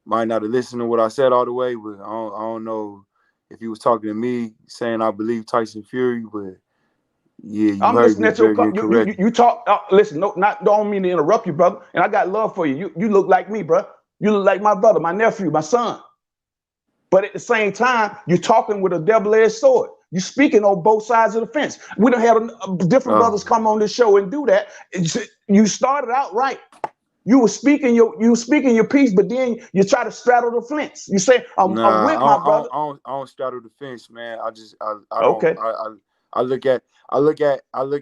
might not have listened to what I said all the way, but I don't know if you was talking to me saying I believe Tyson Fury, but yeah, you heard me very correct. You talk. Listen, don't mean to interrupt you, brother. And I got love for you. You look like me, bro. You look like my brother, my nephew, my son. But at the same time, you're talking with a double-edged sword. You're speaking on both sides of the fence. We don't have different brothers come on this show and do that. You started out right. You were speaking your piece, but then you try to straddle the fence. You say, I'm with my brother. I don't straddle the fence, man. I look at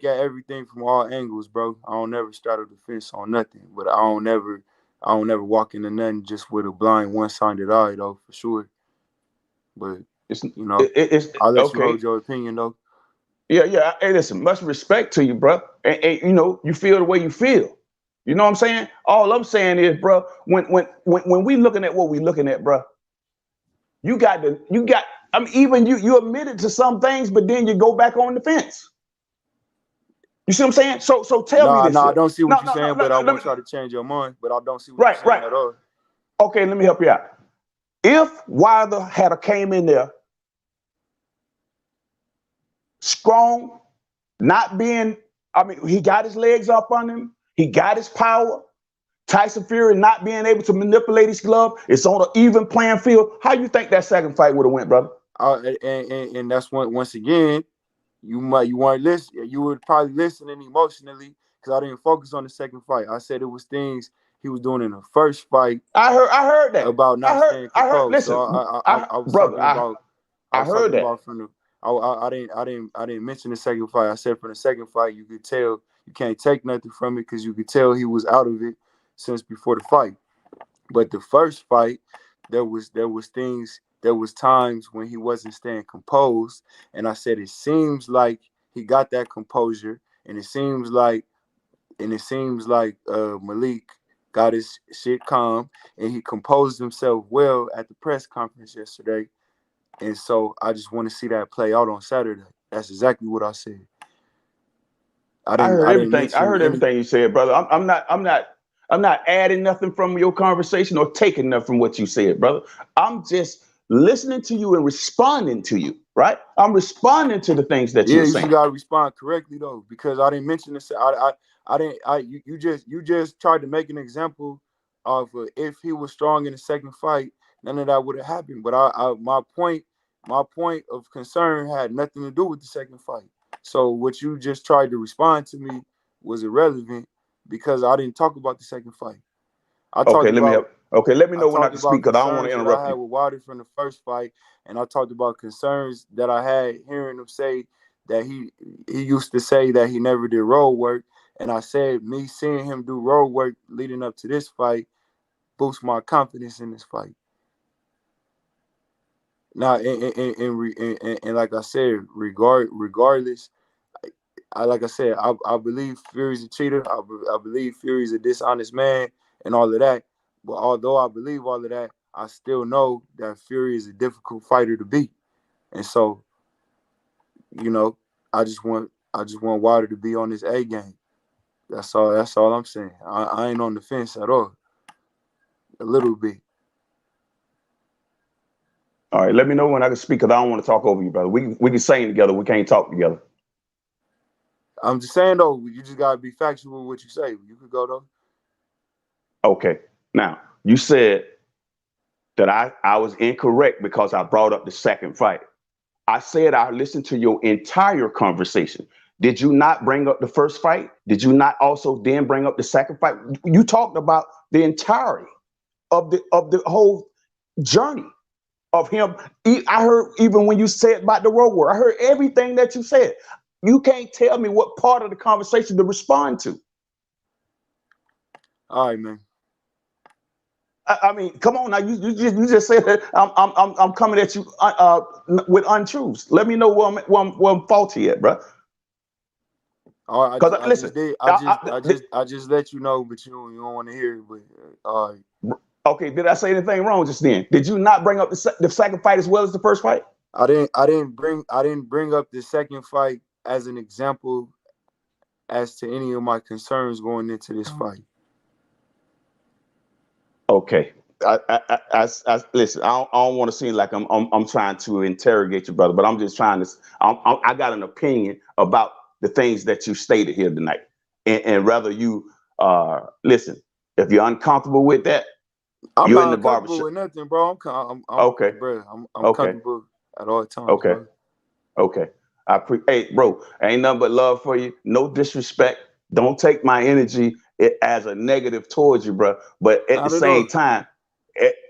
everything from all angles, bro. I don't never straddle the fence on nothing, but I don't never walk into nothing just with a blind one-sided eye, though, for sure. But I'll let you hold your opinion, though. Yeah. Hey, listen, much respect to you, bro. And you feel the way you feel. You know what I'm saying? All I'm saying is, bro, when we looking at what we looking at, bro, I mean, even you admitted to some things, but then you go back on the fence. You see what I'm saying? So tell me this. I don't see what you're saying, but I won't try to change your mind. But I don't see what you're saying at all. Okay, let me help you out. If Wilder had came in there strong, he got his legs up on him, he got his power. Tyson Fury not being able to manipulate his glove, it's on an even playing field. How you think that second fight would have went, brother? And that's once again, you weren't listening. You were probably listening emotionally because I didn't focus on the second fight. I said it was things he was doing in the first fight. I heard that about not staying composed. Listen, so I heard that. I didn't mention the second fight. I said from the second fight, you could tell you can't take nothing from it because you could tell he was out of it since before the fight. But the first fight, there was times when he wasn't staying composed, and I said it seems like he got that composure, and it seems like Malik got his shit calm, and he composed himself well at the press conference yesterday. And so I just want to see that play out on Saturday. That's exactly what I said. I heard everything you said, brother. I'm not adding nothing from your conversation or taking nothing from what you said, brother. I'm just listening to you and responding to you, right? I'm responding to the things that you're saying. You gotta respond correctly though, because I didn't mention this. You just tried to make an example of if he was strong in the second fight, none of that would have happened. But my point of concern had nothing to do with the second fight. So what you just tried to respond to me was irrelevant because I didn't talk about the second fight. Let me know when I can speak because I don't want to interrupt you. I had with Wilder from the first fight, and I talked about concerns that I had hearing him say that he used to say that he never did road work, and I said me seeing him do road work leading up to this fight boosts my confidence in this fight. Now, and like I said, regardless, I believe Fury's a cheater. I believe Fury's a dishonest man and all of that. But although I believe all of that, I still know that Fury is a difficult fighter to beat. And so, I just want I just want Wilder to be on his A game. That's all I'm saying. I ain't on the fence at all. A little bit. All right, let me know when I can speak, because I don't want to talk over you, brother. We can sing together. We can't talk together. I'm just saying, though, you just got to be factual with what you say. You could go, though. Okay. Now, you said that I was incorrect because I brought up the second fight. I said I listened to your entire conversation. Did you not bring up the first fight? Did you not also then bring up the second fight? You talked about the entirety of the whole journey of him. I heard even when you said about the road war, I heard everything that you said. You can't tell me what part of the conversation to respond to. All right, man. I mean, come on now. You just said that I'm coming at you with untruths. Let me know where I'm faulty at, bro. All right, I just let you know, but you don't want to hear it. But all right. Okay, did I say anything wrong just then? Did you not bring up the second fight as well as the first fight? I didn't bring up the second fight as an example as to any of my concerns going into this fight. Okay. I listen. I don't want to seem like I'm trying to interrogate you, brother, but I'm just trying to. I got an opinion about the things that you stated here tonight, and rather you listen. If you're uncomfortable with that, I'm you're not in the uncomfortable barbershop. with nothing, bro. I'm okay, bro. I'm okay, comfortable at all times. okay, bro. okay. Hey, bro, ain't nothing but love for you. No disrespect. Don't take my energy as a negative towards you, bro. But at the same time,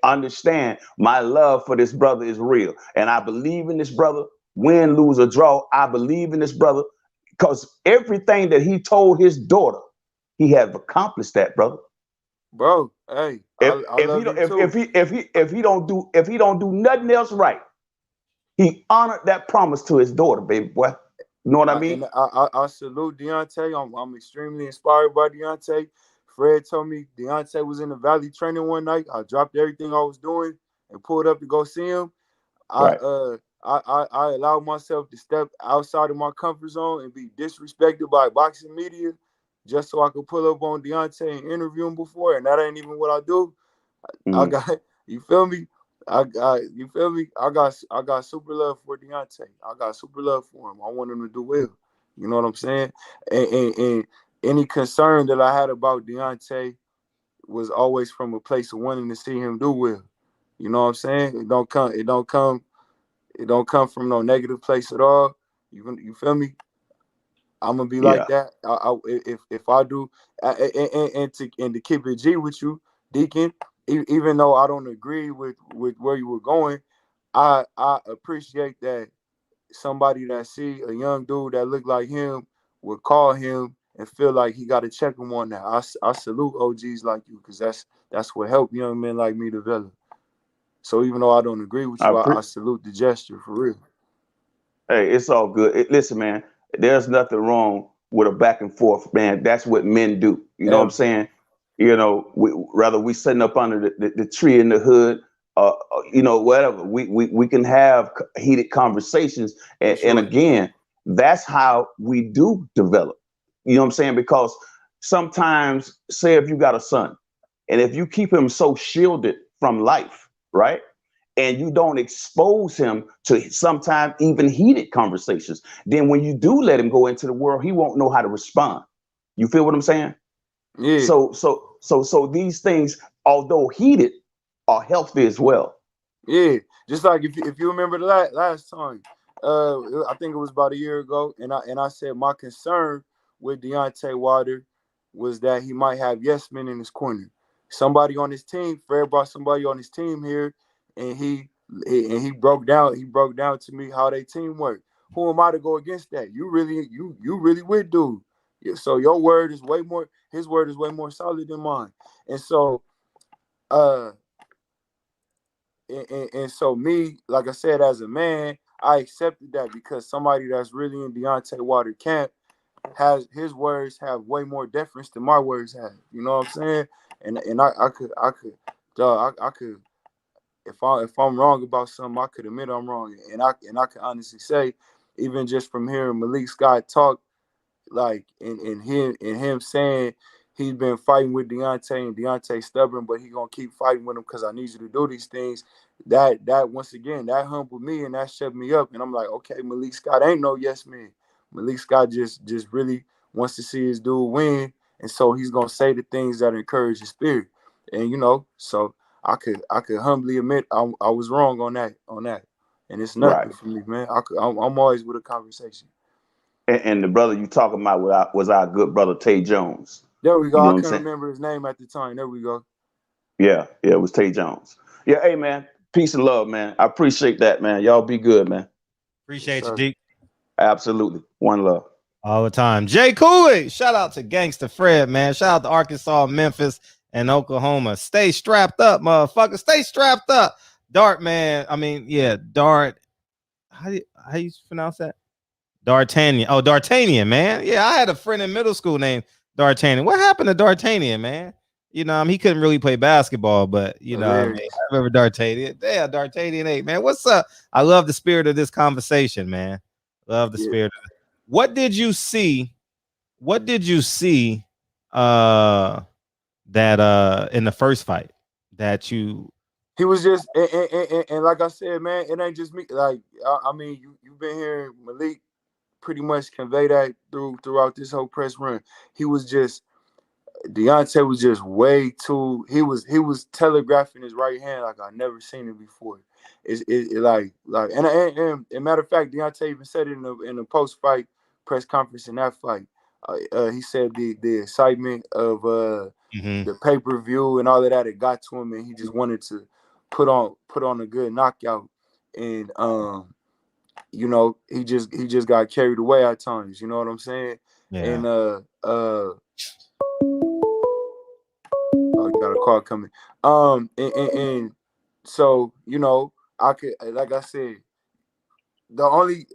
understand my love for this brother is real, and I believe in this brother. Win, lose, or draw, I believe in this brother because everything that he told his daughter, he have accomplished that, brother. Bro, hey, I love you too. If he don't do nothing else right, he honored that promise to his daughter, baby boy. You know what I mean? And I salute Deontay. I'm extremely inspired by Deontay. Fred told me Deontay was in the Valley training one night. I dropped everything I was doing and pulled up to go see him. Right. I allowed myself to step outside of my comfort zone and be disrespected by boxing media just so I could pull up on Deontay and interview him before, and that ain't even what I do. I got, you feel me? You feel me? I got super love for Deontay. I got super love for him. I want him to do well. You know what I'm saying? And any concern that I had about Deontay was always from a place of wanting to see him do well. You know what I'm saying? It don't come from no negative place at all. You feel me? I'm gonna be like that. If I do, and to keep it G with you, Deacon. Even though I don't agree with where you were going, I appreciate that somebody that see a young dude that look like him would call him and feel like he got to check him on that. I salute OGs like you because that's what helped young men like me develop. So even though I don't agree with you, I salute the gesture for real. Hey, it's all good. Listen, man, there's nothing wrong with a back and forth, man. That's what men do. You know what I'm saying? You know, whether we sitting up under the tree in the hood, you know, whatever, we can have heated conversations. And again, that's how we do develop. You know what I'm saying? Because sometimes, say if you got a son, and if you keep him so shielded from life, right? And you don't expose him to sometimes even heated conversations, then when you do let him go into the world, he won't know how to respond. You feel what I'm saying? Yeah. So these things, although heated, are healthy as well. Yeah. Just like if you remember the last time, I think it was about a year ago, and I said my concern with Deontay Wilder was that he might have yes men in his corner. Somebody on his team, Fred brought somebody on his team here, and he broke down to me how they team work. Who am I to go against that? You really with dude. So your word is way more, his word is way more solid than mine. And so and so me, like I said, as a man, I accepted that because somebody that's really in Deontay Wilder camp has his words have way more deference than my words have. You know what I'm saying? And I could if I'm wrong about something, I could admit I'm wrong, and I can honestly say, even just from hearing Malik Scott talk like in him saying he's been fighting with Deontay and Deontay's stubborn, but he gonna keep fighting with him because I need you to do these things. That once again, that humbled me and that shut me up. And I'm like, okay, Malik Scott ain't no yes man. Malik Scott just really wants to see his dude win, and so he's gonna say the things that encourage his spirit. And so I could humbly admit I was wrong on that. And it's nothing for me, man. I'm always with a conversation. And the brother you talking about was our good brother Tay Jones. There we go. I couldn't remember his name at the time. There we go. Yeah, it was Tay Jones. Yeah, hey man, peace and love, man. I appreciate that, man. Y'all be good, man. Appreciate you, Deke. Absolutely. One love. All the time. Jay Cooley. Shout out to Gangsta Fred, man. Shout out to Arkansas, Memphis, and Oklahoma. Stay strapped up, motherfucker. Stay strapped up. Dart, man. I mean, yeah, Dart. How you pronounce that? D'Artagnan. Oh, D'Artagnan, man. Yeah, I had a friend in middle school named D'Artagnan. What happened to D'Artagnan, man? He couldn't really play basketball, but I remember D'Artagnan. Yeah, D'Artagnan 8, man. What's up? I love the spirit of this conversation, man. Love the spirit of it. What did you see? That in the first fight that you? He was just and like I said, man, it ain't just me. Like I mean, you've been hearing Malik pretty much convey that throughout this whole press run. Deontay was just way too. He was telegraphing his right hand like I never seen it before. And matter of fact, Deontay even said it in the post fight press conference in that fight. He said the excitement of the pay-per-view and all of that, it got to him, and he just wanted to put on a good knockout. And he just got carried away at times. You know what I'm saying? Yeah. And you got a call coming. And so I could, like I said, the only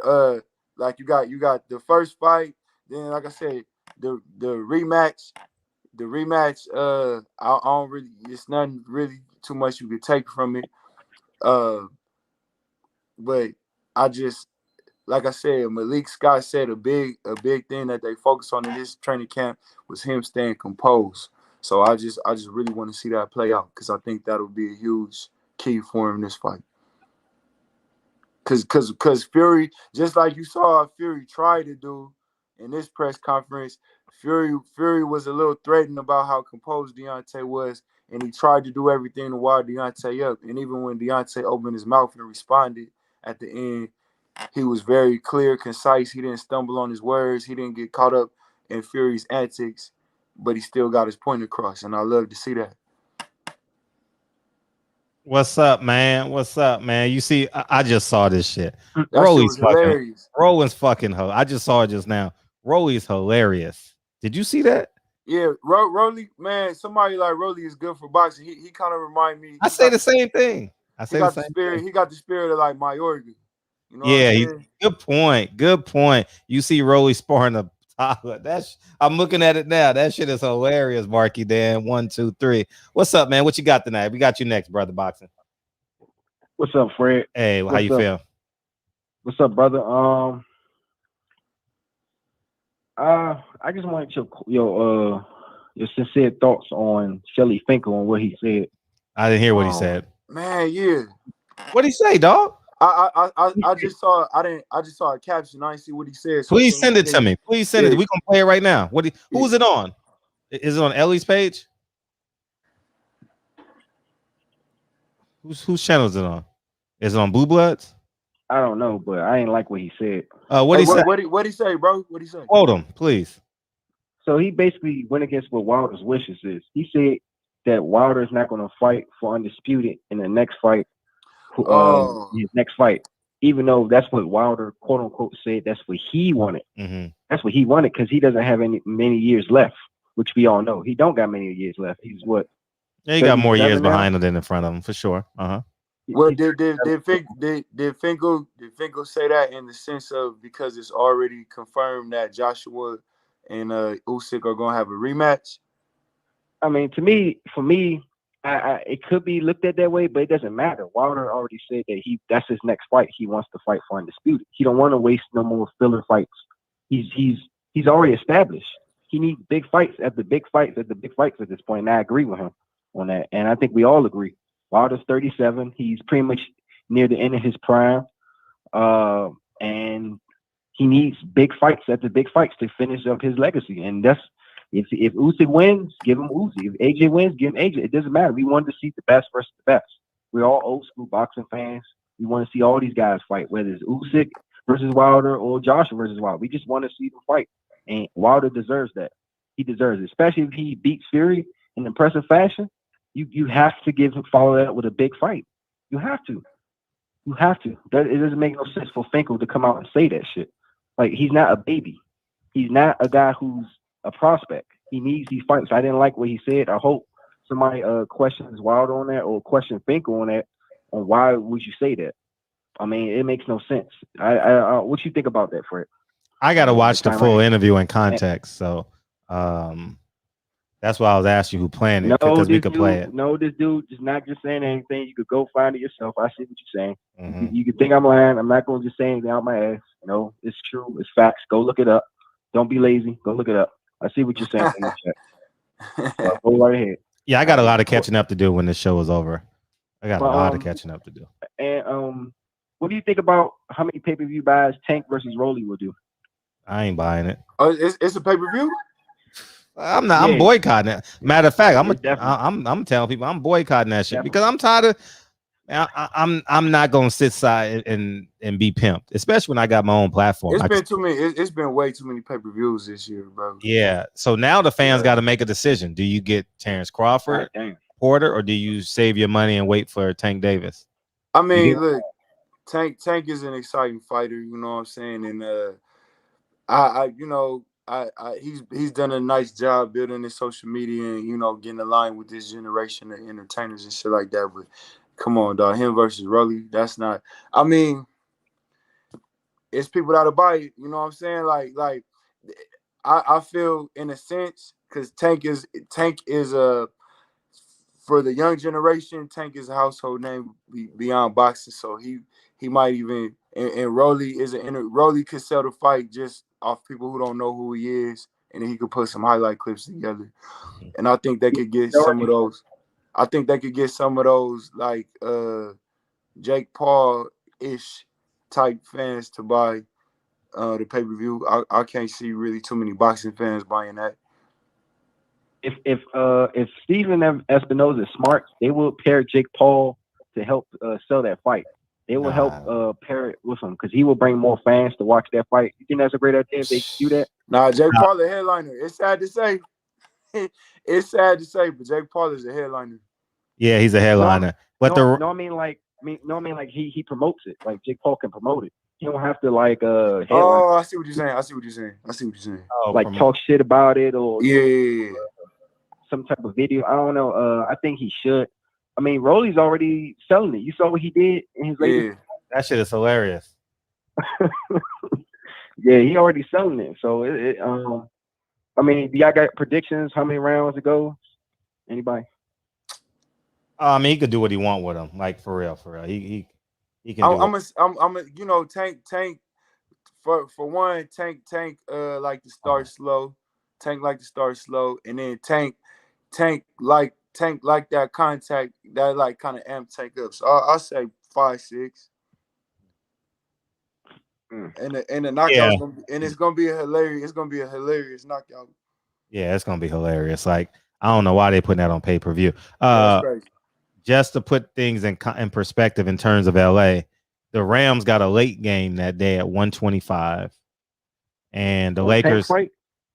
like you got the first fight, then like I said, the rematch. I don't really. It's nothing really too much you could take from it. But I just, like I said, Malik Scott said a big thing that they focused on in this training camp was him staying composed. So I just really want to see that play out because I think that'll be a huge key for him in this fight. Because Fury, just like you saw Fury try to do in this press conference, Fury was a little threatened about how composed Deontay was, and he tried to do everything to wire Deontay up. And even when Deontay opened his mouth and responded at the end, he was very clear, concise. He didn't stumble on his words. He didn't get caught up in Fury's antics, but he still got his point across, and I love to see that. What's up, man? You see, I just saw this shit. Rolly's hilarious. Roland's fucking I just saw it just now. Rolly's hilarious. Did you see that? Yeah, Rolly, man, somebody like Rolly is good for boxing. He kind of remind me. I say the same thing. He got the spirit of like Mayorga. You know yeah, good point. You see Rolly sparring a I'm looking at it now. That shit is hilarious, Marky Dan. 1, 2, 3. What's up, man? What you got tonight? We got you next, brother. Boxing. What's up, Fred? Hey, how you feel? What's up, brother? I just wanted your sincere thoughts on Shelly Finkel and what he said. I didn't hear what he said. Man, yeah. What'd he say, dog? I just saw a caption. I didn't see what he said. So please send it to me. Please send it. We gonna play it right now. Who's it on? Is it on Ellie's page? Whose channel is it on? Is it on Blue Bloods? I don't know, but I ain't like what he said. What he say, bro? What he say? Quote him, please. So he basically went against what Wilder's wishes is. He said that Wilder is not going to fight for undisputed in the next fight. His next fight, even though that's what Wilder quote unquote said, that's what he wanted. Mm-hmm. That's what he wanted because he doesn't have many years left, which we all know. He don't got many years left. He's what? Yeah, he got more years behind him than in front of him for sure. Well, did Finkel say that in the sense of because it's already confirmed that Joshua and Usyk are gonna have a rematch? I mean, for me. It could be looked at that way, but it doesn't matter. Wilder already said that that's his next fight. He wants to fight for undisputed. He don't want to waste no more filler fights. He's He's already established. He needs big fights at the big fights at this point. And I agree with him on that. And I think we all agree. Wilder's 37. He's pretty much near the end of his prime. And he needs big fights at the big fights to finish up his legacy. And that's if Usyk wins, give him Usyk. If AJ wins, give him AJ. It doesn't matter. We wanted to see the best versus the best. We're all old school boxing fans. We want to see all these guys fight, whether it's Usyk versus Wilder or Joshua versus Wilder. We just want to see them fight. And Wilder deserves that. He deserves it, especially if he beats Fury in impressive fashion. You have to follow that with a big fight. You have to. You have to. It doesn't make no sense for Finkel to come out and say that shit. Like, he's not a baby. He's not a guy who's a prospect. He needs these fights. I didn't like what he said. I hope somebody questions Wilder on that or question Finkel on that. On why would you say that? I mean, it makes no sense. What you think about that, Fred? I got to watch the full interview in context. So that's why I was asking who planned it, because we could play it. No, this dude is not just saying anything. You could go find it yourself. I see what you're saying. Mm-hmm. You can think I'm lying. I'm not going to just say anything out my ass. No, it's true. It's facts. Go look it up. Don't be lazy. Go look it up. I see what you're saying in the chat. Go right ahead. Yeah, I got a lot of catching up to do when the show is over. I got a lot of catching up to do. And what do you think about how many pay-per-view buys Tank versus Rolly will do? I ain't buying it. Oh, it's a pay-per-view? I'm not. Yeah. I'm boycotting it. Matter of fact, I'm telling people I'm boycotting that shit because I'm tired of. I'm not gonna sit side and be pimped, especially when I got my own platform. It's been too many. It's been way too many pay-per-views this year, bro. Yeah. So now the fans got to make a decision. Do you get Terrence Crawford, Porter, or do you save your money and wait for Tank Davis? I mean, look, Tank is an exciting fighter. You know what I'm saying? And he's done a nice job building his social media and getting aligned with this generation of entertainers and shit like that. But come on, dog, him versus Rolly, that's not. I mean, it's people that'll buy it. You know what I'm saying? Like I feel in a sense because Tank is for the young generation. Tank is a household name beyond boxing, so he might even and Rolly Rolly could sell the fight just off people who don't know who he is, and then he could put some highlight clips together. And I think they could get some of those. I think they could get some of those like Jake Paul-ish type fans to buy the pay-per-view. I can't see really too many boxing fans buying that. If Steven Espinoza is smart, they will pair Jake Paul to help sell that fight. They will help pair it with him because he will bring more fans to watch that fight. You think that's a great idea if they do that? Nah, Jake Paul the headliner. It's sad to say. It's sad to say, but Jake Paul is a headliner. Yeah, he's a headliner. I mean he promotes it. Like Jake Paul can promote it. He don't have to like headline. Oh, I see what you're saying. Oh, like talk shit about it or some type of video. I don't know. I think he should. I mean, Rolly's already selling it. You saw what he did in his latest. That shit is hilarious. Yeah, he already selling it. So I mean, do y'all got predictions? How many rounds it goes? Anybody? I mean, he could do what he want with him. Like for real. He can. Tank. For one, Tank like to start slow. Tank like to start slow, and then Tank like that contact that like kind of amp Tank up. So I'll say 5-6. And the knockout it's gonna be a hilarious knockout. Yeah, it's gonna be hilarious. Like I don't know why they putting that on pay-per-view. Just to put things in perspective in terms of LA, the Rams got a late game that day at 1:25, and the Lakers.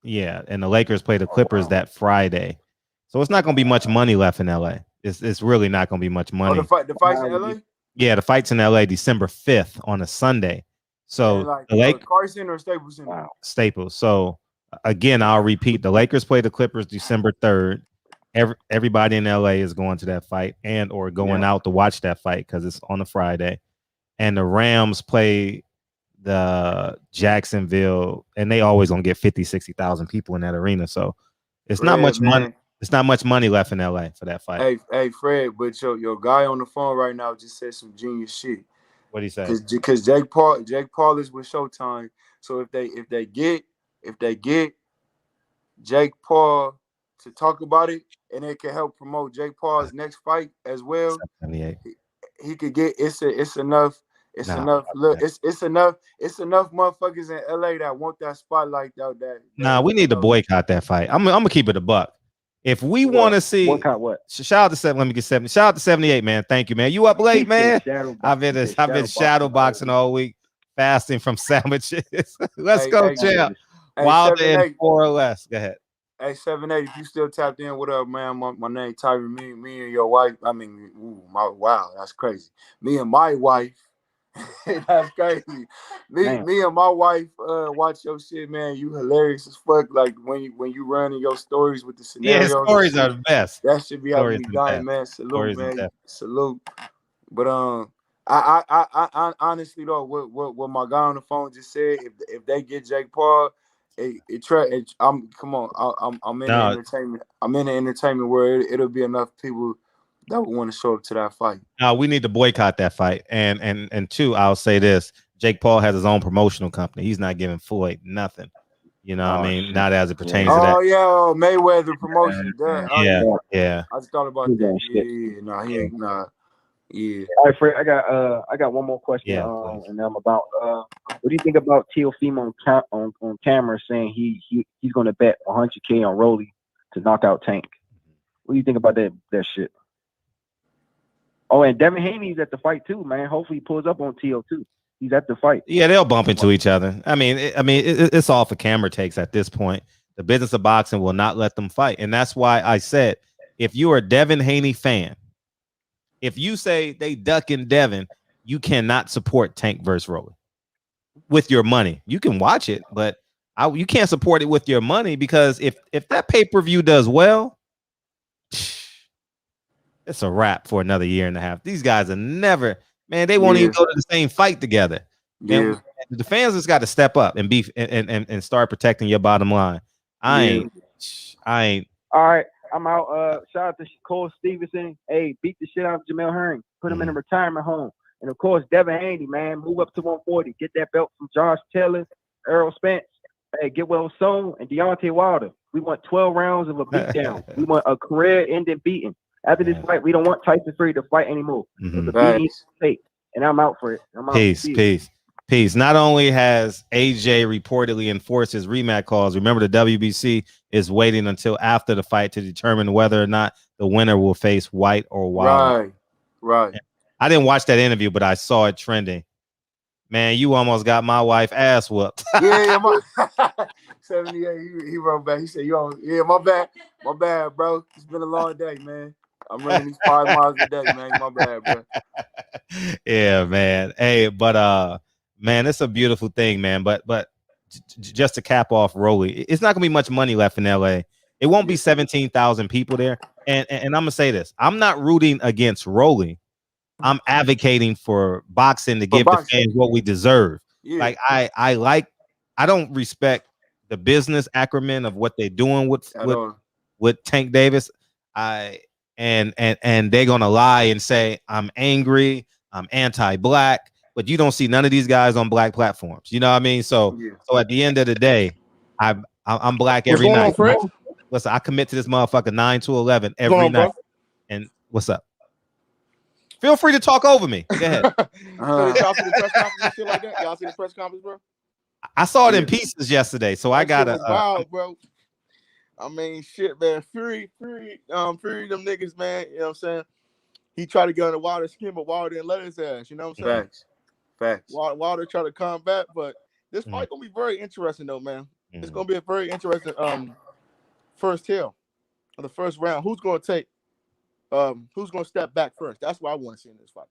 Yeah, and the Lakers play the Clippers that Friday. So it's not going to be much money left in LA. It's really not going to be much money. Oh, the fight's in LA? Yeah, the fight's in LA December 5th on a Sunday. So Carson or Staples Center? Wow. Staples. So again, I'll repeat. The Lakers play the Clippers December 3rd. Everybody in LA is going to that fight or going out to watch that fight because it's on a Friday. And the Rams play the Jacksonville, and they always gonna get 50,000-60,000 people in that arena. So it's not much money. It's not much money left in LA for that fight. Hey, Fred, but your guy on the phone right now just said some genius shit. What he say? Because Jake Paul is with Showtime. So if they get if they get Jake Paul to talk about it, and it can help promote Jake Paul's next fight as well. He could get it's enough. It's enough. Look, it's enough motherfuckers in LA that want that spotlight though. We need to boycott that fight. I'm gonna keep it a buck. If we want to see what? Shout out to 7. Let me get 70. Shout out to 78, man. Thank you, man. You up late, man? I've been shadow boxing all week, fasting from sandwiches. Let's go, champ. Wilder in 4 or less. Go ahead. Hey, 780, if you still tapped in, what up, man? My name Tyree. Me and your wife. I mean, wow, that's crazy. Me and my wife. That's crazy. Me and my wife watch your shit, man. You hilarious as fuck. Like when you running your stories with the scenarios. Yeah, stories are the best. That should be having me dying, man. Salute, man. Salute. But I honestly though, what my guy on the phone just said, if they get Jake Paul, I'm in the entertainment. I'm in the entertainment where it'll be enough people that would want to show up to that fight. No, we need to boycott that fight. And two, I'll say this: Jake Paul has his own promotional company. He's not giving Floyd nothing. You know what I mean? Not as it pertains to that. Oh yeah, Mayweather promotion. Yeah. I just thought about that. He ain't. Yeah. All right, Fred. I got one more question. And I'm about. What do you think about Teofimo on camera saying he's going to bet 100K on Rolly to knock out Tank? What do you think about that shit? Oh, and Devin Haney's at the fight too, man. Hopefully he pulls up on T.O. too. He's at the fight. Yeah, they'll bump into each other. I mean, it's all for camera takes at this point. The business of boxing will not let them fight, and that's why I said, if you are a Devin Haney fan, if you say they ducking Devin, you cannot support Tank versus Rolly with your money. You can watch it, but you can't support it with your money, because if that pay-per-view does well, it's a wrap for another year and a half. These guys are never, man, they won't even go to the same fight together. And the fans just got to step up and be and start protecting your bottom line. I ain't. All right, I'm out. Shout out to Cole Stevenson. Hey, beat the shit out of Jamel Herring. Put him in a retirement home. And of course, Devin Haney, man, move up to 140. Get that belt from Josh Taylor, Errol Spence. Hey, get well soon. And Deontay Wilder. We want 12 rounds of a beatdown. We want a career-ending beating. After this fight, we don't want Tyson Fury to fight anymore. It's a beating take, and I'm out for it. I'm out. Peace. Not only has AJ reportedly enforced his rematch clause, remember the WBC is waiting until after the fight to determine whether or not the winner will face White or Wilder. Right. I didn't watch that interview, but I saw it trending. Man, you almost got my wife ass whooped. Yeah, 78. He wrote back. He said, my bad, bro. It's been a long day, man. I'm running these 5 miles a day, man. My bad, bro. Yeah, man. Hey, but man, it's a beautiful thing, man. But just to cap off Rolly, it's not gonna be much money left in LA. It won't be 17,000 people there. And I'm gonna say this: I'm not rooting against Rolly. I'm advocating for boxing to give the fans what we deserve. Yeah. Like I don't respect the business acumen of what they're doing with Tank Davis. And they're gonna lie and say I'm angry, I'm anti-black, but you don't see none of these guys on black platforms. You know what I mean? So at the end of the day, I'm black every night. Listen, I commit to this motherfucker 9 to 11 every night. Bro? And what's up? Feel free to talk over me. Go ahead. So did y'all see the press conference and shit like that? Y'all see the press conference, bro? I saw it in pieces yesterday, so I gotta. Wild, bro. I mean, shit, man. Fury, them niggas, man. You know what I'm saying? He tried to get on the Wilder skin, but Wilder didn't let his ass. You know what I'm saying? Facts. Wilder tried to come back, but this fight gonna be very interesting, though, man. It's gonna be a very interesting first hill of the first round. Who's gonna step back first? That's what I want to see in this fight.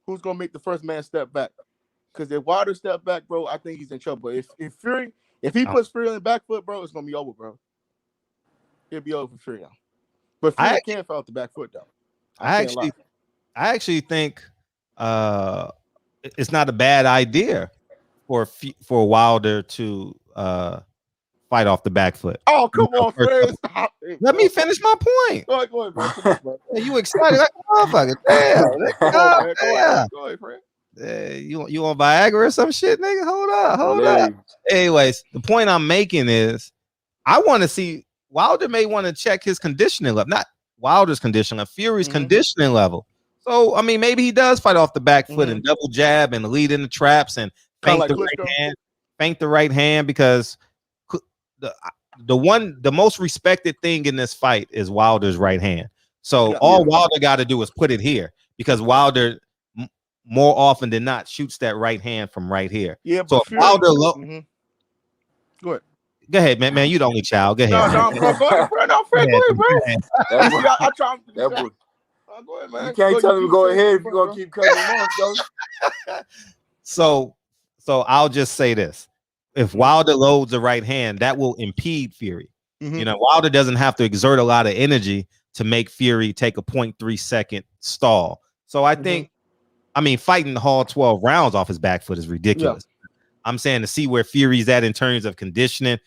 Who's gonna make the first man step back? Because if Wilder step back, bro, I think he's in trouble. If he puts Fury on the back foot, bro, it's gonna be over, bro. It'll be over for Fury now. But Fury can't fall off the back foot, though. I actually think it's not a bad idea for Wilder to fight off the back foot. Oh, come on, Fred. Let me finish my point. Go ahead, bro. You excited like a motherfucker. Damn. Go ahead, Fred. You on Viagra or some shit, nigga? Hold up. Anyways, the point I'm making is, I want to see Wilder may want to check his conditioning level, not Wilder's conditioning, Fury's conditioning level. So I mean, maybe he does fight off the back foot and double jab and lead in the traps and feint the right hand, feint the right hand, because the most respected thing in this fight is Wilder's right hand. So all Wilder got to do is put it here, because Wilder more often than not shoots that right hand from right here. Yeah, so but Wilder Go ahead. Go ahead, man. Man, you the only child. Go ahead. No, bro. Go ahead, bro. No, Fred, go ahead, bro. I try. That boy. Go ahead, man. You can't tell him to go ahead if you're gonna keep cutting him off, though. So I'll just say this: if Wilder loads the right hand, that will impede Fury. You know, Wilder doesn't have to exert a lot of energy to make Fury take a 0.3 second stall. So I think, I mean, fighting the whole 12 rounds off his back foot is ridiculous. Yeah. I'm saying to see where Fury's at in terms of conditioning.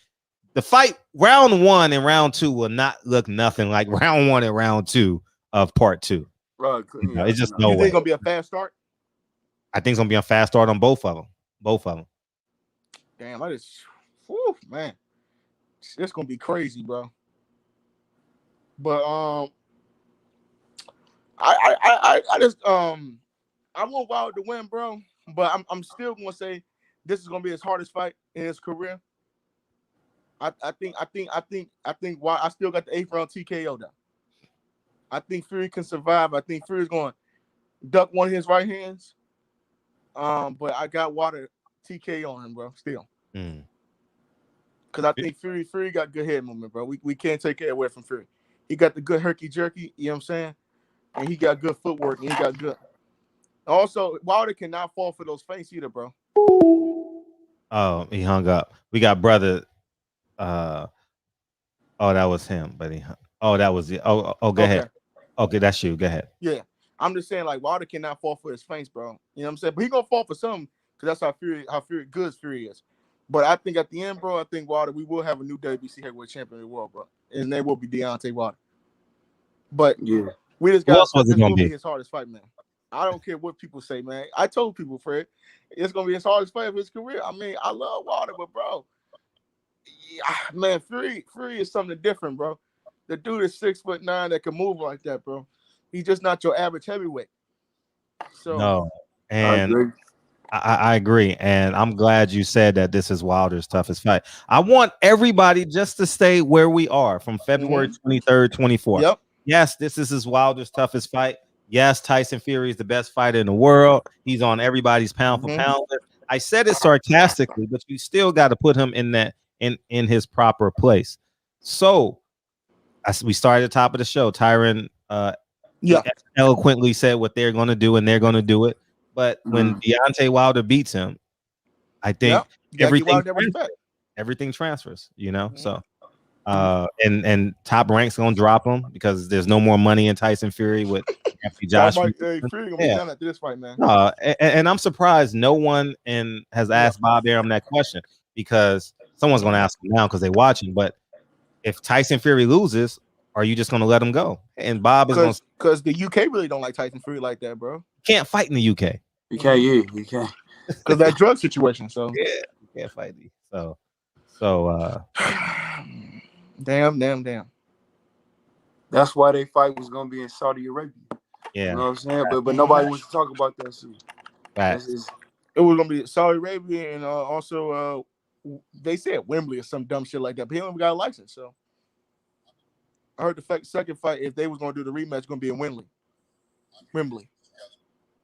The fight round 1 and round 2 will not look nothing like round 1 and round 2 of part 2. Right. You know, it's just no way. You think it's gonna be a fast start? I think it's gonna be a fast start on both of them. Damn, man, it's gonna be crazy, bro. But I just I want Wilder to win, bro. But I'm still gonna say this is gonna be his hardest fight in his career. I think why I still got the 8th round TKO though. I think Fury can survive. I think Fury's going to duck one of his right hands. But I got Wilder TKO on him, bro. Still, because I think Fury got good head movement, bro. We can't take it away from Fury. He got the good herky jerky. You know what I'm saying? And he got good footwork. And he got good. Also, Wilder cannot fall for those feints either, bro. Oh, he hung up. We got brother. Oh, that was him, but that was it. Oh, go ahead. Okay, that's you. Go ahead. Yeah, I'm just saying, like, Wilder cannot fall for his feints, bro. You know what I'm saying? But he gonna fall for something, because that's how good Fury is. But I think at the end, bro, I think Wilder, we will have a new WBC heavyweight champion in the world, bro. His name will be Deontay Wilder. But we just got this will be his hardest fight, man. I don't care what people say, man. I told people, Fred, it's gonna be his hardest fight of his career. I mean, I love Wilder, but bro, man, Fury is something different, bro. The dude is 6'9" that can move like that, bro. He's just not your average heavyweight. So no, and I agree, and I'm glad you said that this is Wilder's toughest fight. I want everybody just to stay where we are from February 23rd, 24th. Yep. Yes, this is his Wilder's toughest fight. Yes, Tyson Fury is the best fighter in the world. He's on everybody's pound for pound list. I said it sarcastically, but you still got to put him in that in his proper place. So, as we started at the top of the show, Tyron eloquently said what they're going to do, and they're going to do it. But when Deontay Wilder beats him, I think everything transfers, you know. So and Top Rank's gonna drop him because there's no more money in Tyson Fury with Josh. Fury gonna be done after this fight, man. And I'm surprised no one has asked Bob Arum that question, because someone's gonna ask him now because they're watching. But if Tyson Fury loses, are you just gonna let him go? And Bob is because the UK really don't like Tyson Fury like that, bro. Can't fight in the UK. You can't, you can't. Because that drug situation. So yeah, you can't fight these. So damn. That's why they fight was gonna be in Saudi Arabia. Yeah, you know what I'm saying. But nobody wants to talk about that shit. It was gonna be Saudi Arabia, and also they said Wembley or some dumb shit like that. But he don't even got a license, so I heard the second fight, if they was gonna do the rematch, gonna be in Wembley.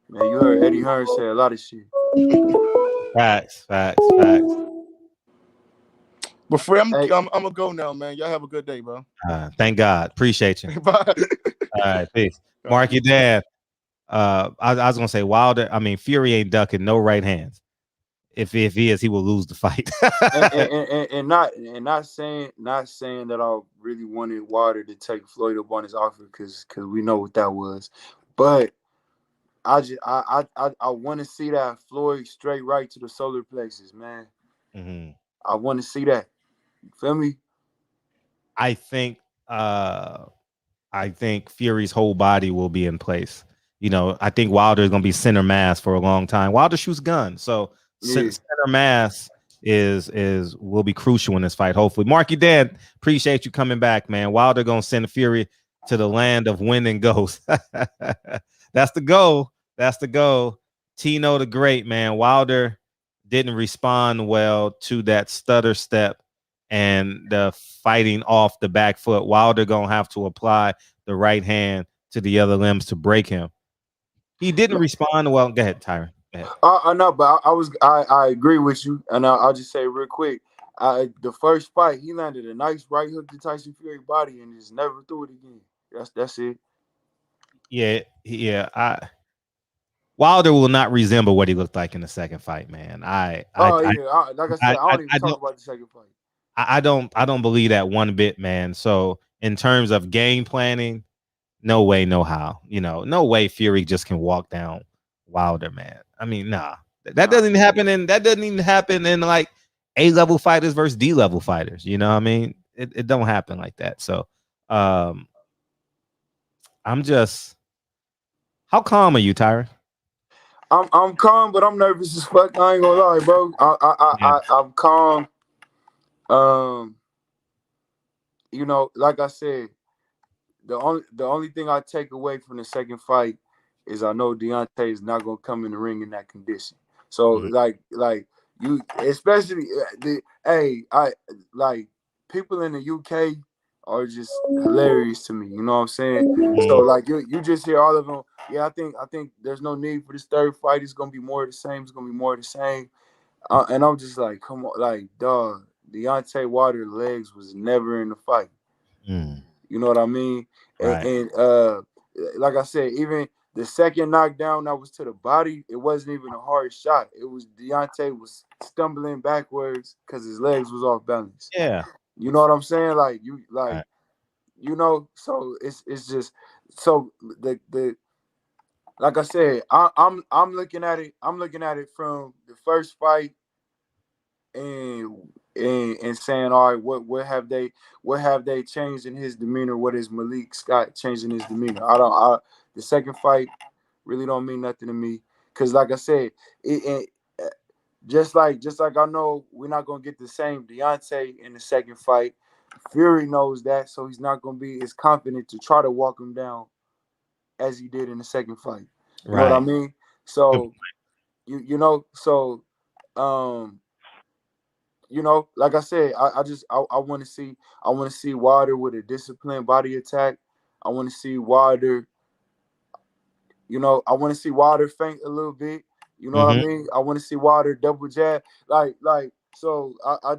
Man, you heard Eddie Hearn say a lot of shit. Facts. But Fred, I'm gonna go now, man. Y'all have a good day, bro. Thank God. Appreciate you. Bye. All right, peace. Mark your dad. I was gonna say Wilder. I mean, Fury ain't ducking no right hands. If he is, he will lose the fight. and not saying that I really wanted Wilder to take Floyd up on his offer, because we know what that was. But I want to see that Floyd straight right to the solar plexus, man. I want to see that. You feel me? I think Fury's whole body will be in place. you know, I think Wilder is going to be center mass for a long time. Wilder shoots guns, so center mass will be crucial in this fight. Hopefully, Marky Dan, appreciate you coming back, man. Wilder gonna send Fury to the land of wind and ghosts. That's the goal. That's the goal. Tino the Great, man. Wilder didn't respond well to that stutter step and the fighting off the back foot. Wilder gonna have to apply the right hand to the other limbs to break him. He didn't respond well. Go ahead, Tyron. I know, but I agree with you, and I'll just say real quick. The first fight, he landed a nice right hook to Tyson Fury body and just never threw it again. That's it. Yeah. Wilder will not resemble what he looked like in the second fight, man. Like I said, I don't even talk about the second fight. I don't believe that one bit, man. So in terms of game planning, no way, no how. You know, no way Fury just can walk down Wilder, man. I mean, nah. That doesn't even happen in like A-level fighters versus D-level fighters. You know what I mean? It don't happen like that. So I'm just, how calm are you, Tyron? I'm calm, but I'm nervous as fuck. I ain't gonna lie, bro. I'm calm. You know, like I said, the only thing I take away from the second fight is I know Deontay is not gonna come in the ring in that condition. So like you, especially people in the UK are just hilarious to me. You know what I'm saying? So like you just hear all of them. Yeah, I think there's no need for this third fight. It's gonna be more of the same. It's gonna be more of the same. And I'm just like, come on, like, dog. Deontay Wilder's legs was never in the fight. You know what I mean? Right. And like I said, even the second knockdown that was to the body, it wasn't even a hard shot. It was Deontay was stumbling backwards because his legs was off balance. Yeah. You know what I'm saying? Like you, like, right. You know. So it's just so the like I said, I'm looking at it. I'm looking at it from the first fight and saying, all right, what have they changed in his demeanor? What is Malik Scott changing his demeanor? The second fight really don't mean nothing to me because, like I said, just like I know we're not gonna get the same Deontay in the second fight. Fury knows that, so he's not gonna be as confident to try to walk him down as he did in the second fight. You know what I mean? So you know, so you know, like I said, I want to see Wilder with a disciplined body attack. I want to see Wilder, you know, I want to see Wilder faint a little bit. You know what I mean? I want to see Wilder double jab. Like so I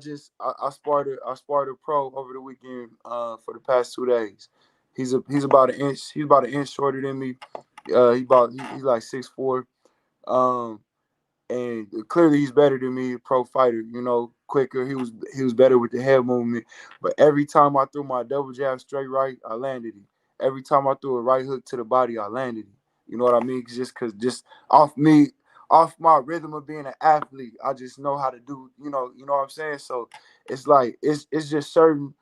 sparred a pro over the weekend for the past 2 days. He's about an inch shorter than me. He's like 6'4". And clearly he's better than me, a pro fighter, you know, quicker. He was better with the head movement. But every time I threw my double jab straight right, I landed it. Every time I threw a right hook to the body, I landed it. You know what I mean? Just off my rhythm of being an athlete, I just know how to do, you know what I'm saying? So it's like it's just certain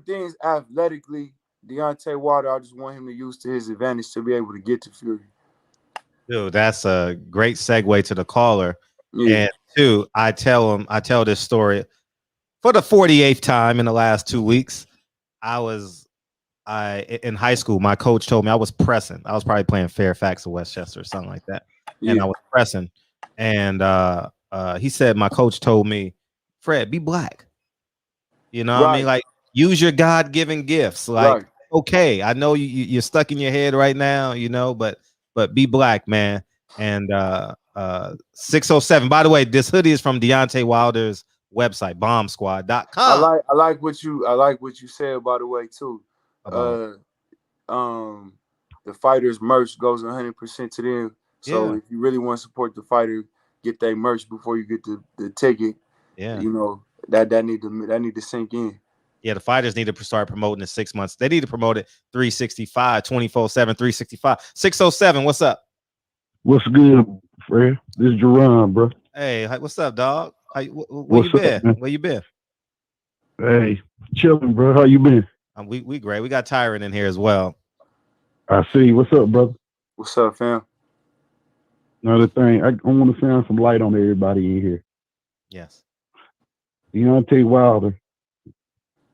things athletically, Deontay Wilder, I just want him to use to his advantage to be able to get to Fury. Dude, that's a great segue to the caller. Yeah. And two, I tell this story for the 48th time in the last 2 weeks. In high school, my coach told me I was pressing. I was probably playing Fairfax or Westchester or something like that. Yeah. And I was pressing. And he said, my coach told me, Fred, be black. You know what I mean? Like, use your God-given gifts. Like, okay, I know you're stuck in your head right now, you know, but be black, man. And 607. By the way, this hoodie is from Deontay Wilder's website, bombsquad.com. I like what you said, by the way, too. The fighters' merch goes 100% to them. So if you really want to support the fighter, get their merch before you get the ticket. Yeah, you know that need to sink in. Yeah, the fighters need to start promoting in 6 months. They need to promote it 365, 24/7, 365. 607, what's up? What's good, Fred? This is Jerron, bro. Hey, what's up, dog? Where you been? Man? Where you been? Hey, chilling, bro. How you been? We great. We got Tyron in here as well. I see. What's up, brother? What's up, fam? Another thing, I want to shine some light on everybody in here. Yes. Deontay Wilder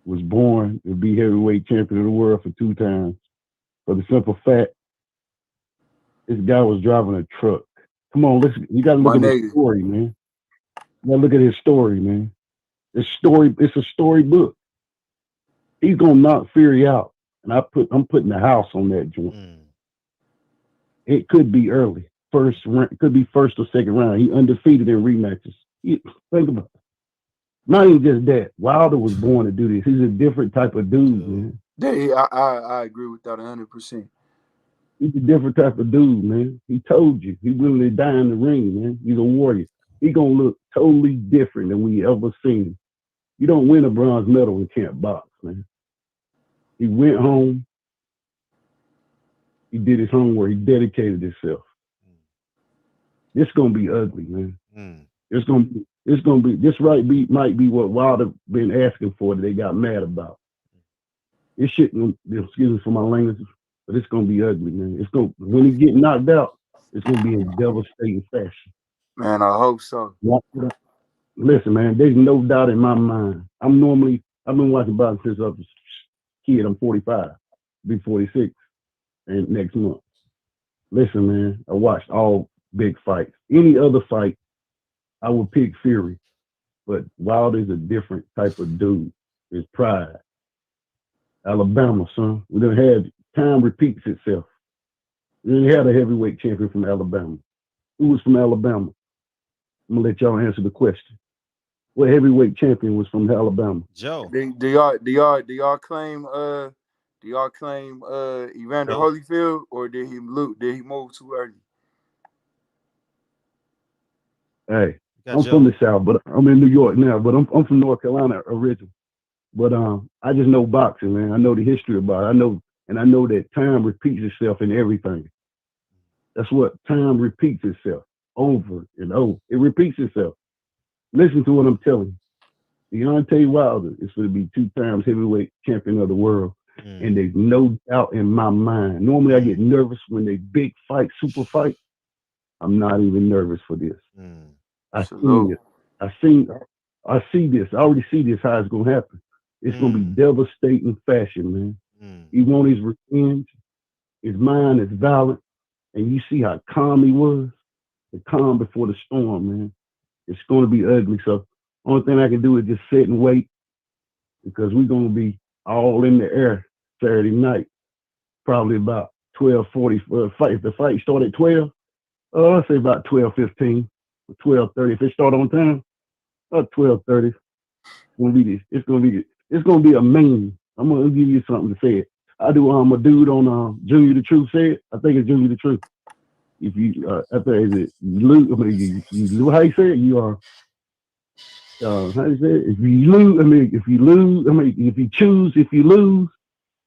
was born to be heavyweight champion of the world for 2 times. For the simple fact, this guy was driving a truck. Come on, listen. You got to look at his story, man. You got to look at his story, man. It's a storybook. He's gonna knock Fury out, and I'm putting the house on that joint. It could be early, could be first or second round. He undefeated in rematches. Think about it. Not even just that. Wilder was born to do this. He's a different type of dude, man. Yeah, I agree with that 100%. He's a different type of dude, man. He told you. He's willing to die in the ring, man. He's a warrior. He's gonna look totally different than we ever seen. You don't win a bronze medal and can't box, man. He went home. He did his homework. He dedicated himself. This gonna be ugly, man. It's gonna be. This might be what Wilder been asking for that they got mad about. It shouldn't. Excuse me for my language, but it's gonna be ugly, man. When he get knocked out, it's gonna be in devastating fashion. Man, I hope so. Listen, man, there's no doubt in my mind. I've been watching boxing since I was a kid. I'm 45, be 46, and next month. Listen, man, I watched all big fights. Any other fight, I would pick Fury, but Wilder's a different type of dude. His pride. Alabama, son. We done had time repeats itself. We done had a heavyweight champion from Alabama. Who was from Alabama? I'm gonna let y'all answer the question. What heavyweight champion was from Alabama? Joe. Do y'all claim Evander Holyfield, or did he move too early? Hey, I'm from the South, but I'm in New York now. But I'm from North Carolina originally. But I just know boxing, man. I know the history about it. I know that time repeats itself in everything. That's what time repeats itself over and over. It repeats itself. Listen to what I'm telling you. Deontay Wilder is going to be 2 times heavyweight champion of the world. And there's no doubt in my mind. Normally I get nervous when they big fight, super fight. I'm not even nervous for this. I see this. I already see this, how it's going to happen. It's going to be devastating fashion, man. He want his revenge. His mind is violent. And you see how calm he was. The calm before the storm, man. It's going to be ugly. So only thing I can do is just sit and wait, because we're going to be all in the air Saturday night, probably about 12:40. If the fight start at 12, I'll say about 12:15 or 12:30. If it start on time, about 12:30. It's gonna be a meme. I'm gonna give you something to say it. I do. A dude on Junior the Truth said. I think it's Junior the Truth. If you, I think is it lose. I mean, you how you say it? You are. How you say it? If you lose,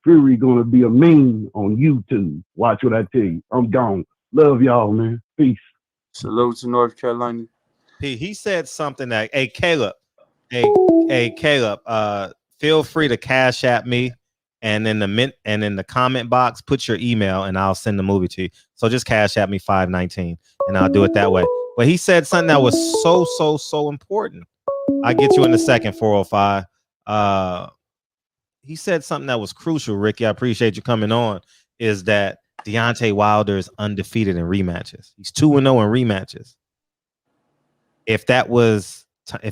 Fury gonna be a meme on YouTube. Watch what I tell you. I'm gone. Love y'all, man. Peace. Salute to North Carolina. He said something that, hey Caleb, feel free to cash at me, and in the comment box, put your email, and I'll send the movie to you. So just cash at me $5.19, and I'll do it that way. But he said something that was so important. I'll get you in a second, 405. He said something that was crucial, Ricky. I appreciate you coming on. Is that Deontay Wilder is undefeated in rematches. He's 2-0 in rematches. If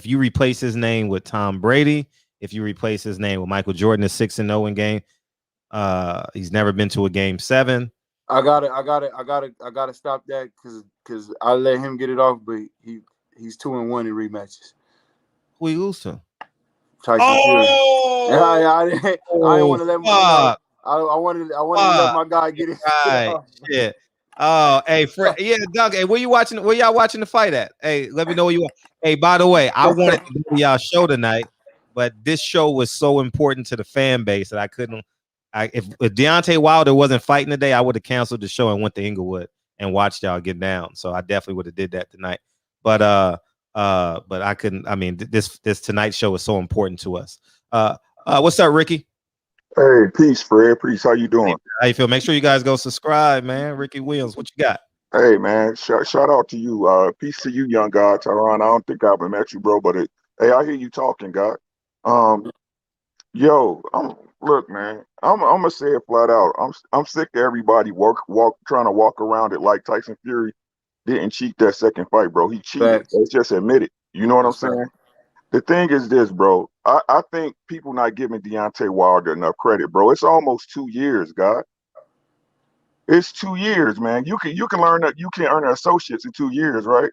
you replace his name with Tom Brady, if you replace his name with Michael Jordan, is 6-0 in game. He's never been to a game 7. I gotta stop that because I let him get it off, but he's 2-1 in rematches. Who he lose to? Tyson Fury. I didn't want to let him. I wanted to let my guy get it. Right. Shit. Oh, hey, yeah, Doug. Hey, where y'all watching the fight at? Hey, let me know where you are. Hey, by the way, I wanted to go to y'all show tonight, but this show was so important to the fan base that I couldn't. If Deontay Wilder wasn't fighting today, I would have canceled the show and went to Inglewood and watched y'all get down. So I definitely would have did that tonight. But I couldn't. I mean, this Tonight show is so important to us. What's up, Ricky? Hey, peace, Fred. Peace. How you doing? How you feel? Make sure you guys go subscribe, man. Ricky Williams, what you got? Hey, man. Shout out to you. Peace to you, young guy, Tyron. I don't think I ever met you, bro, but hey, I hear you talking, God. Yo, look, man. I'm gonna say it flat out. I'm sick of everybody trying to walk around it like Tyson Fury didn't cheat that second fight, bro. He cheated. Facts. Let's just admit it. You know what I'm saying? Right. The thing is this, bro. I think people not giving Deontay Wilder enough credit, bro. It's almost 2 years, God. It's 2 years, man. You can learn that you can earn an associate's in 2 years, right?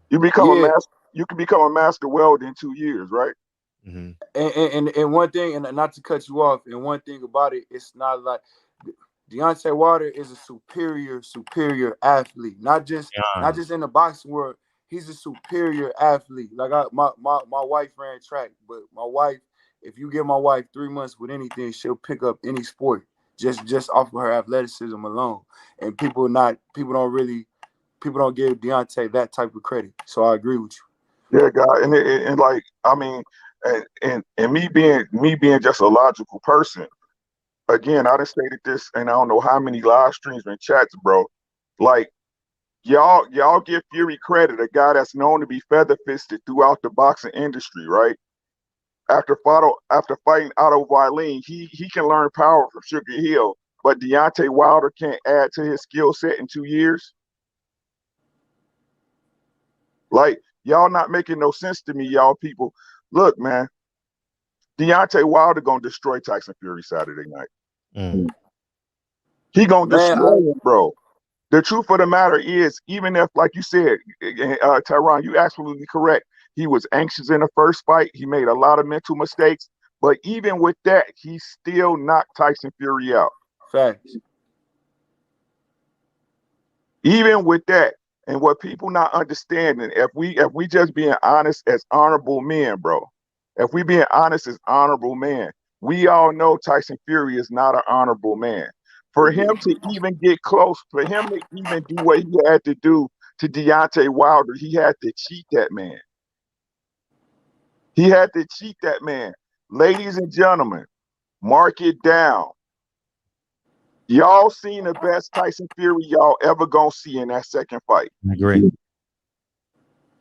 You become a master. You can become a master welder in 2 years, right? Mm-hmm. And one thing, and not to cut you off, and one thing about it, it's not like Deontay Wilder is a superior athlete. Not just in the boxing world. He's a superior athlete. Like my wife ran track, but my wife, if you give my wife 3 months with anything, she'll pick up any sport just off of her athleticism alone. And people don't give Deontay that type of credit. So I agree with you. Yeah, God, and like I mean, and me being just a logical person. Again, I done stated this, and I don't know how many live streams and chats, bro. Like y'all give Fury credit, a guy that's known to be feather fisted throughout the boxing industry, right? After fighting Otto Wallin, he can learn power from Sugarhill, but Deontay Wilder can't add to his skill set in 2 years. Like, y'all not making no sense to me, y'all people. Look, man, Deontay Wilder gonna destroy Tyson Fury Saturday night. He gonna destroy him, bro. The truth of the matter is, even if, like you said, Tyron, you absolutely correct. He was anxious in the first fight. He made a lot of mental mistakes. But even with that, he still knocked Tyson Fury out. Facts. Even with that. And what people not understanding, if we just being honest as honorable men, bro, if we being honest as honorable men, we all know Tyson Fury is not an honorable man. For him to even get close, for him to even do what he had to do to Deontay Wilder, he had to cheat that man. He had to cheat that man. Ladies and gentlemen, mark it down. Y'all seen the best Tyson Fury y'all ever gonna see in that second fight. I agree.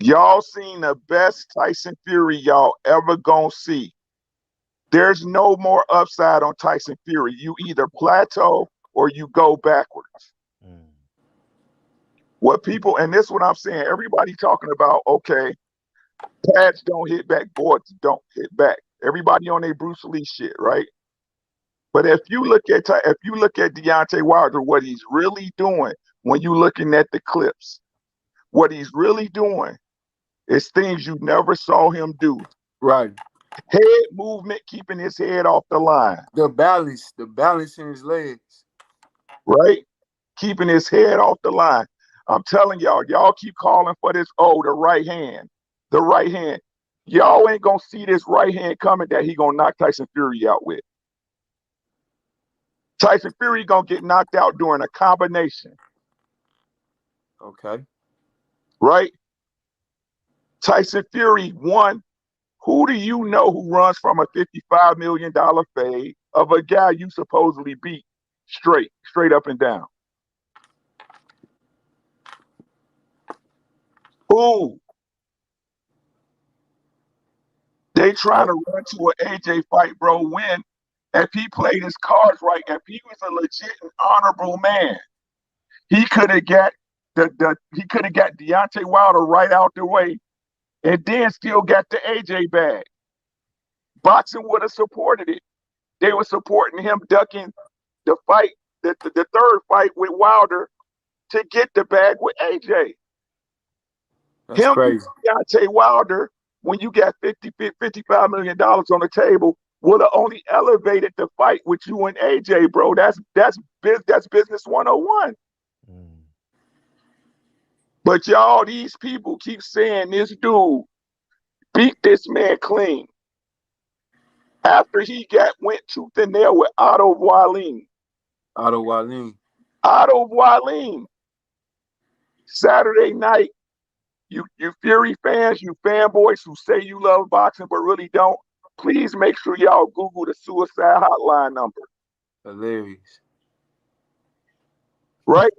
Y'all seen the best Tyson Fury y'all ever gonna see. There's no more upside on Tyson Fury. You either plateau or you go backwards. What people, and this is what I'm saying, everybody talking about, okay, pads don't hit back, boards don't hit back. Everybody on their Bruce Lee shit, right? But if you look at Deontay Wilder, what he's really doing when you're looking at the clips, what he's really doing is things you never saw him do. Right. Head movement, keeping his head off the line. The balance in his legs. Right? Keeping his head off the line. I'm telling y'all keep calling for this, the right hand. The right hand. Y'all ain't gonna see this right hand coming that he gonna knock Tyson Fury out with. Tyson Fury gonna get knocked out during a combination. Okay. Right? Tyson Fury won. Who do you know who runs from a $55 million fade of a guy you supposedly beat straight up and down? Who? They trying to run to an AJ fight, bro. When, if he played his cards right, if he was a legit and honorable man, he could have got Deontay Wilder right out the way, and then still got the AJ bag. Boxing would have supported it. They were supporting him ducking the fight, the third fight with Wilder to get the bag with AJ. That's crazy. Deontay Wilder, when you got $55 million on the table, would have only elevated the fight with you and AJ, bro. That's business 101. But y'all, these people keep saying this dude beat this man clean after he went tooth and nail with Otto Wallin. Saturday night, you Fury fans, you fanboys who say you love boxing but really don't, Please make sure y'all Google the suicide hotline number. Hilarious. Right?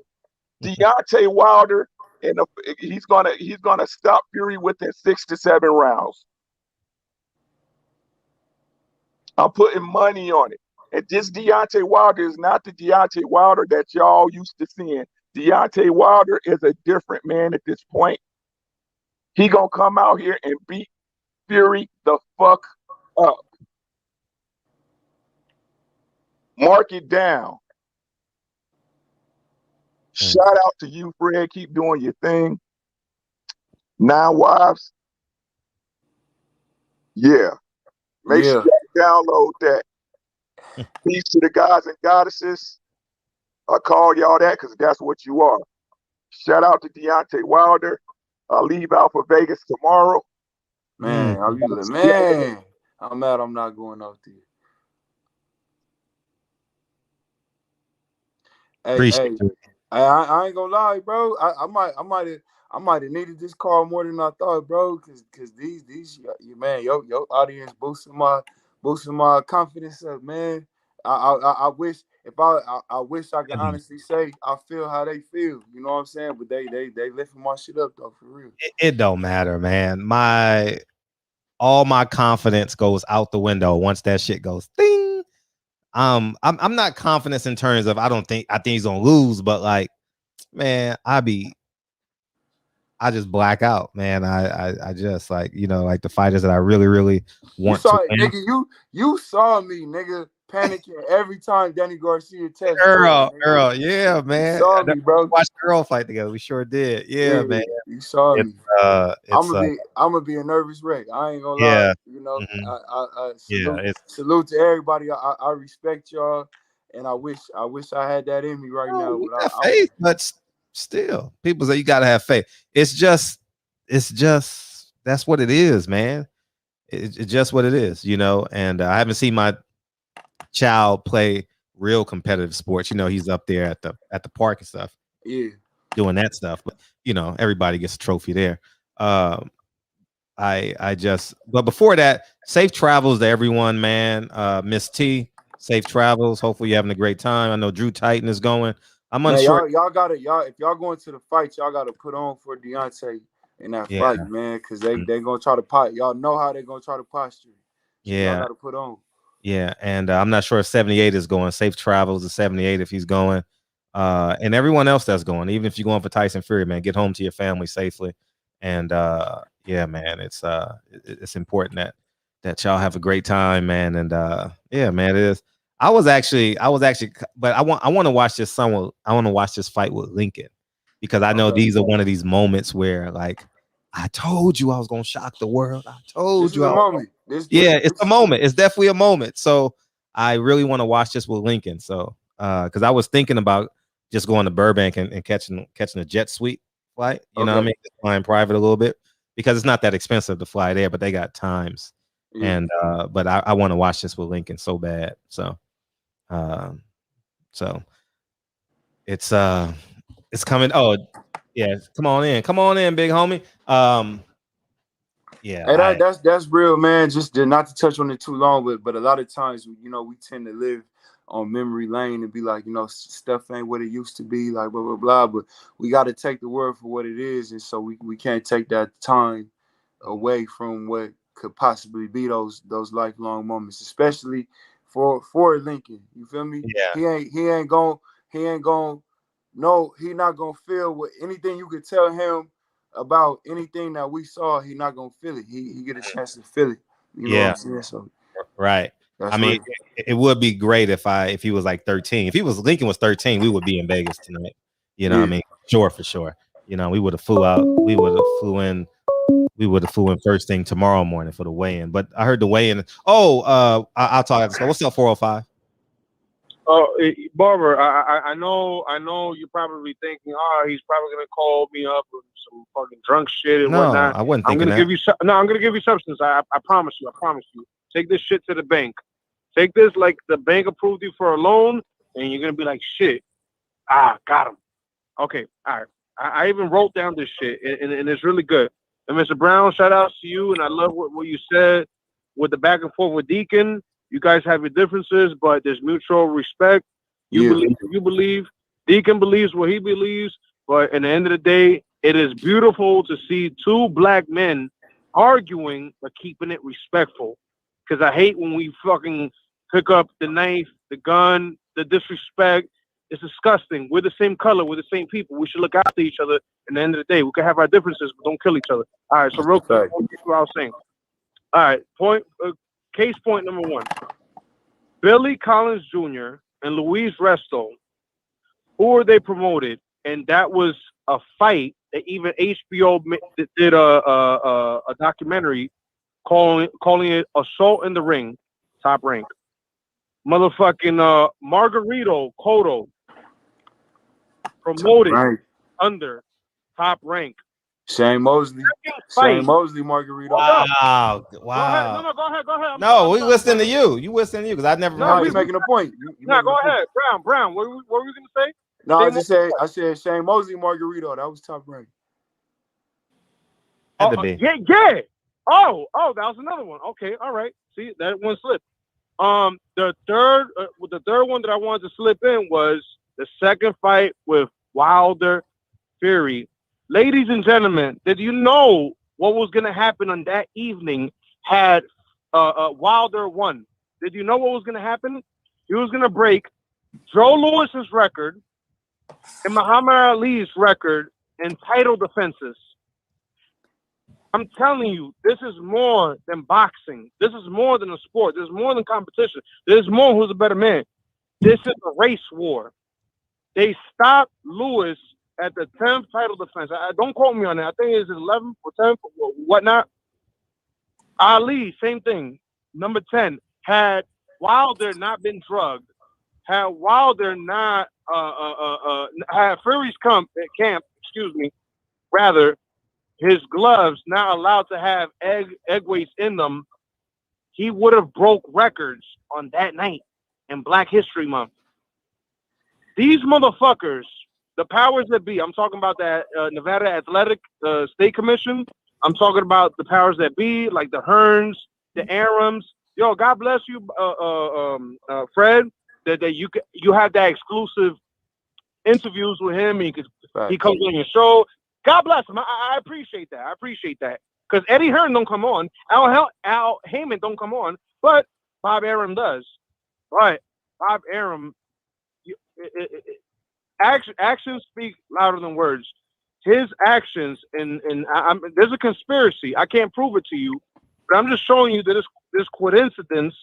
Deontay Wilder, and he's gonna stop Fury within 6 to 7 rounds. I'm putting money on it. And this Deontay Wilder is not the Deontay Wilder that y'all used to seeing. Deontay Wilder is a different man at this point. He gonna come out here and beat Fury the fuck up. Mark it down. Shout out to you, Fred. Keep doing your thing. 9 Wives. Yeah. Make sure you download that. Peace to the gods and goddesses. I call y'all that because that's what you are. Shout out to Deontay Wilder. I'll leave out for Vegas tomorrow. Man, man, I'm mad I'm not going out there. Hey, I ain't gonna lie, bro. I might have needed this call more than I thought, bro. Cause these man, your audience boosting my confidence up, man. I wish I wish I could honestly say I feel how they feel. You know what I'm saying? But they lifting my shit up though, for real. It don't matter, man. All my confidence goes out the window once that shit goes ding. I'm not confident in terms of I think he's gonna lose, but like, man, I just black out, man. I just like, like the fighters that I really, really want to win. Nigga, you saw me, nigga, panicking every time Danny Garcia tested. Earl, yeah, man. You saw me, bro. We watched Earl fight together. We sure did. Yeah, man. You saw me. I'm gonna be a nervous wreck. I ain't gonna lie. You know, I salute to everybody. I respect y'all, and I wish I had that in me right now. But still, people say you gotta have faith. It's just that's what it is, man. It's just what it is, and I haven't seen my child play real competitive sports. He's up there at the park and stuff, doing that stuff, but everybody gets a trophy there. But before that, safe travels to everyone, man. Miss T, safe travels. Hopefully you're having a great time. I know Drew Titan is going. I'm unsure. Y'all if y'all going to the fight, y'all gotta put on for Deontay in that fight, man, because they gonna try to pot. Y'all know how they gonna try to posture. So y'all gotta put on. Yeah, and I'm not sure if 78 is going. Safe travels to 78 if he's going, and everyone else that's going. Even if you're going for Tyson Fury, man, get home to your family safely. And yeah, man, it's important that y'all have a great time, man. And yeah, man, it is. I was actually, but I want to watch this I want to watch this fight with Lincoln, because I know these are one of these moments where, like, I told you I was gonna shock the world. I told you. It's a moment. It's definitely a moment. So I really want to watch this with Lincoln. So because I was thinking about just going to Burbank and catching a jet suite flight. You know what I mean? Just flying private a little bit, because it's not that expensive to fly there, but they got times. And but I want to watch this with Lincoln so bad. So it's coming. Oh yeah, come on in, big homie. Yeah, hey, that's real, man. Just not to touch on it too long, but a lot of times, we tend to live on memory lane and be like, stuff ain't what it used to be, like blah blah blah. But we got to take the word for what it is, and so we can't take that time away from what could possibly be those lifelong moments, especially for Lincoln. You feel me? Yeah. He ain't gonna no, he not gonna feel what anything you could tell him about anything that we saw. He not gonna feel it. He get a chance to feel it. You know what I'm saying? So right. I mean, it would be great if he was like 13. If Lincoln was 13, we would be in Vegas tonight. You know what I mean? Sure, for sure. We would have flew out. We would have flew in first thing tomorrow morning for the weigh-in. But I heard the weigh-in. I'll talk after. What's up, 405? Barber, I know you're probably thinking, he's probably gonna call me up with some fucking drunk shit and whatnot. I wasn't thinking that. I'm gonna give you substance. I promise you. Take this shit to the bank. Take this like the bank approved you for a loan, and you're gonna be like, shit. Got him. Okay, all right. I even wrote down this shit, and it's really good. And Mr. Brown, shout outs to you, and I love what you said. with the back and forth with Deacon. You guys have your differences, but there's mutual respect. You believe what you believe. Deacon believes what he believes. But at the end of the day, it is beautiful to see two black men arguing but keeping it respectful. Because I hate when we fucking pick up the knife, the gun, the disrespect. It's disgusting. We're the same color. We're the same people. We should look after each other. At the end of the day, we can have our differences, but don't kill each other. All right. So real quick, what I was saying. All right. Case point number 1. Billy Collins Jr. and Luis Resto. Who were they promoted? And that was a fight that even HBO did a documentary calling it Assault in the Ring, Top Rank. Motherfucking Margarito Cotto promoted under Top Rank. Shane Mosley, Margarito. Wow. Go ahead. No, we listening to you. You listening to you because I never. No, he's making a point. Go ahead, Brown. What were you gonna say? No, I said Shane Mosley, Margarito. That was Top Rank. Had to be. Yeah. Oh, that was another one. Okay, all right. See, that one slipped. The third one that I wanted to slip in was the second fight with Wilder Fury. Ladies and gentlemen, did you know what was going to happen on that evening had Wilder won? Did you know what was going to happen? He was going to break Joe Louis's record and Muhammad Ali's record in title defenses. I'm telling you, this is more than boxing. This is more than a sport. This is more than competition. There's more who's a better man. This is a race war. They stopped Lewis at the 10th title defense. Don't quote me on that. I think it's 11th or 10th or whatnot. Ali, same thing. Number 10. Had Wilder not been drugged, had Wilder not had Fury's camp, rather, his gloves not allowed to have egg weights in them, he would have broke records on that night in Black History Month. These motherfuckers, the powers that be, I'm talking about that Nevada Athletic State Commission. I'm talking about the powers that be, like the Hearns, the Arams. Yo, God bless you, Fred, that you have that exclusive interviews with him. He comes on your show. God bless him. I appreciate that. Because Eddie Hearn don't come on. Al Heyman don't come on. But Bob Arum does. Right. Bob Arum, actions speak louder than words. His actions, and there's a conspiracy. I can't prove it to you, but I'm just showing you that this coincidence,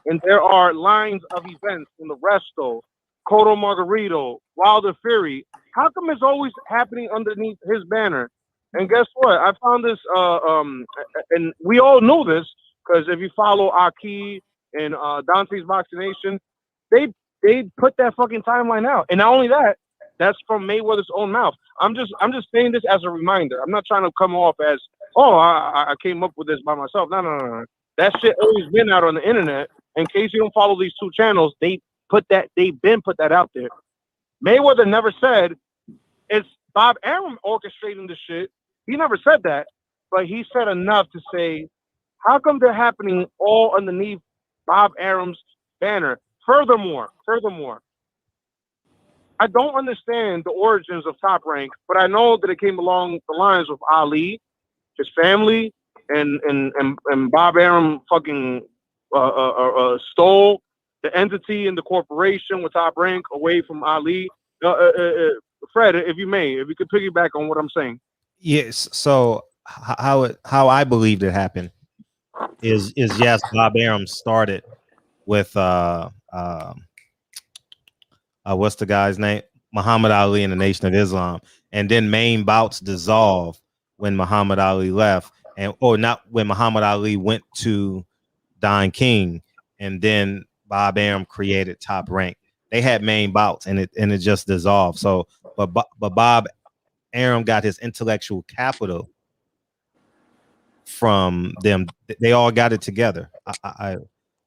and there are lines of events in the Resto, Cotto Margarito, Wilder Fury. How come it's always happening underneath his banner? And guess what? I found this, and we all know this, because if you follow Aki and Dante's Boxing Nation, they put that fucking timeline out. And not only that, that's from Mayweather's own mouth. I'm just saying this as a reminder. I'm not trying to come off as, I came up with this by myself. No. That shit always been out on the internet. In case you don't follow these two channels, they've put that out there. Mayweather never said it's Bob Arum orchestrating the shit. He never said that, but he said enough to say, how come they're happening all underneath Bob Arum's banner? Furthermore, I don't understand the origins of Top Rank, but I know that it came along the lines with Ali, his family, and Bob Arum fucking stole the entity and the corporation with Top Rank away from Ali. Fred, if you could piggyback on what I'm saying. Yes. So how I believed it happened is yes, Bob Arum started with what's the guy's name? Muhammad Ali and the Nation of Islam, and then main bouts dissolved when Muhammad Ali left, or not when Muhammad Ali went to Don King, and then Bob Arum created Top Rank. They had main bouts, and it just dissolved. So, but Bob Arum got his intellectual capital from them. They all got it together.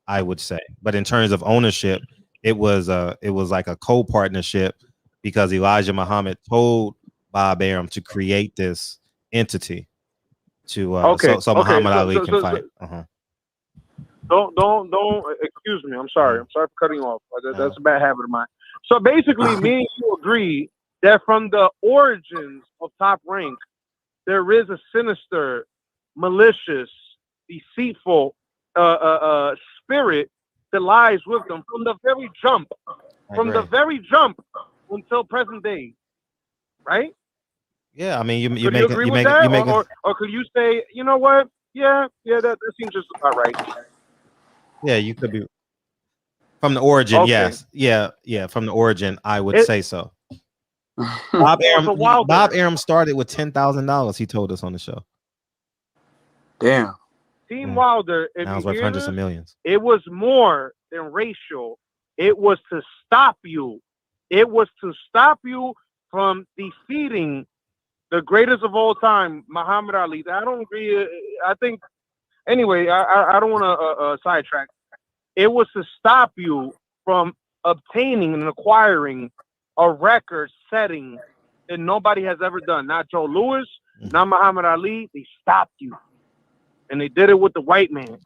I would say, but in terms of ownership, it was like a co-partnership, because Elijah Muhammad told Bob Arum to create this entity so Muhammad Ali can fight. Don't. Excuse me. I'm sorry. I'm sorry for cutting you off. That's a bad habit of mine. So basically, me and you agree that from the origins of Top Rank, there is a sinister, malicious, deceitful spirit that lies with them from the very jump. From the very jump until present day, right? Yeah, I mean, you Could you agree with that, or could you say, you know what? Yeah, that seems just about right. Yeah, you could be from the origin. Okay. Yes, yeah, from the origin, I would say so. Bob Arum started with $10,000. He told us on the show. Damn. Team Wilder, if now you it's worth hear hundreds this, of millions. it was more than racial. It was to stop you. It was to stop you from defeating the greatest of all time, Muhammad Ali. I don't agree. I think, anyway, I don't want to sidetrack. It was to stop you from obtaining and acquiring a record setting that nobody has ever done. Not Joe Louis, not Muhammad Ali. They stopped you. And they did it with the white man.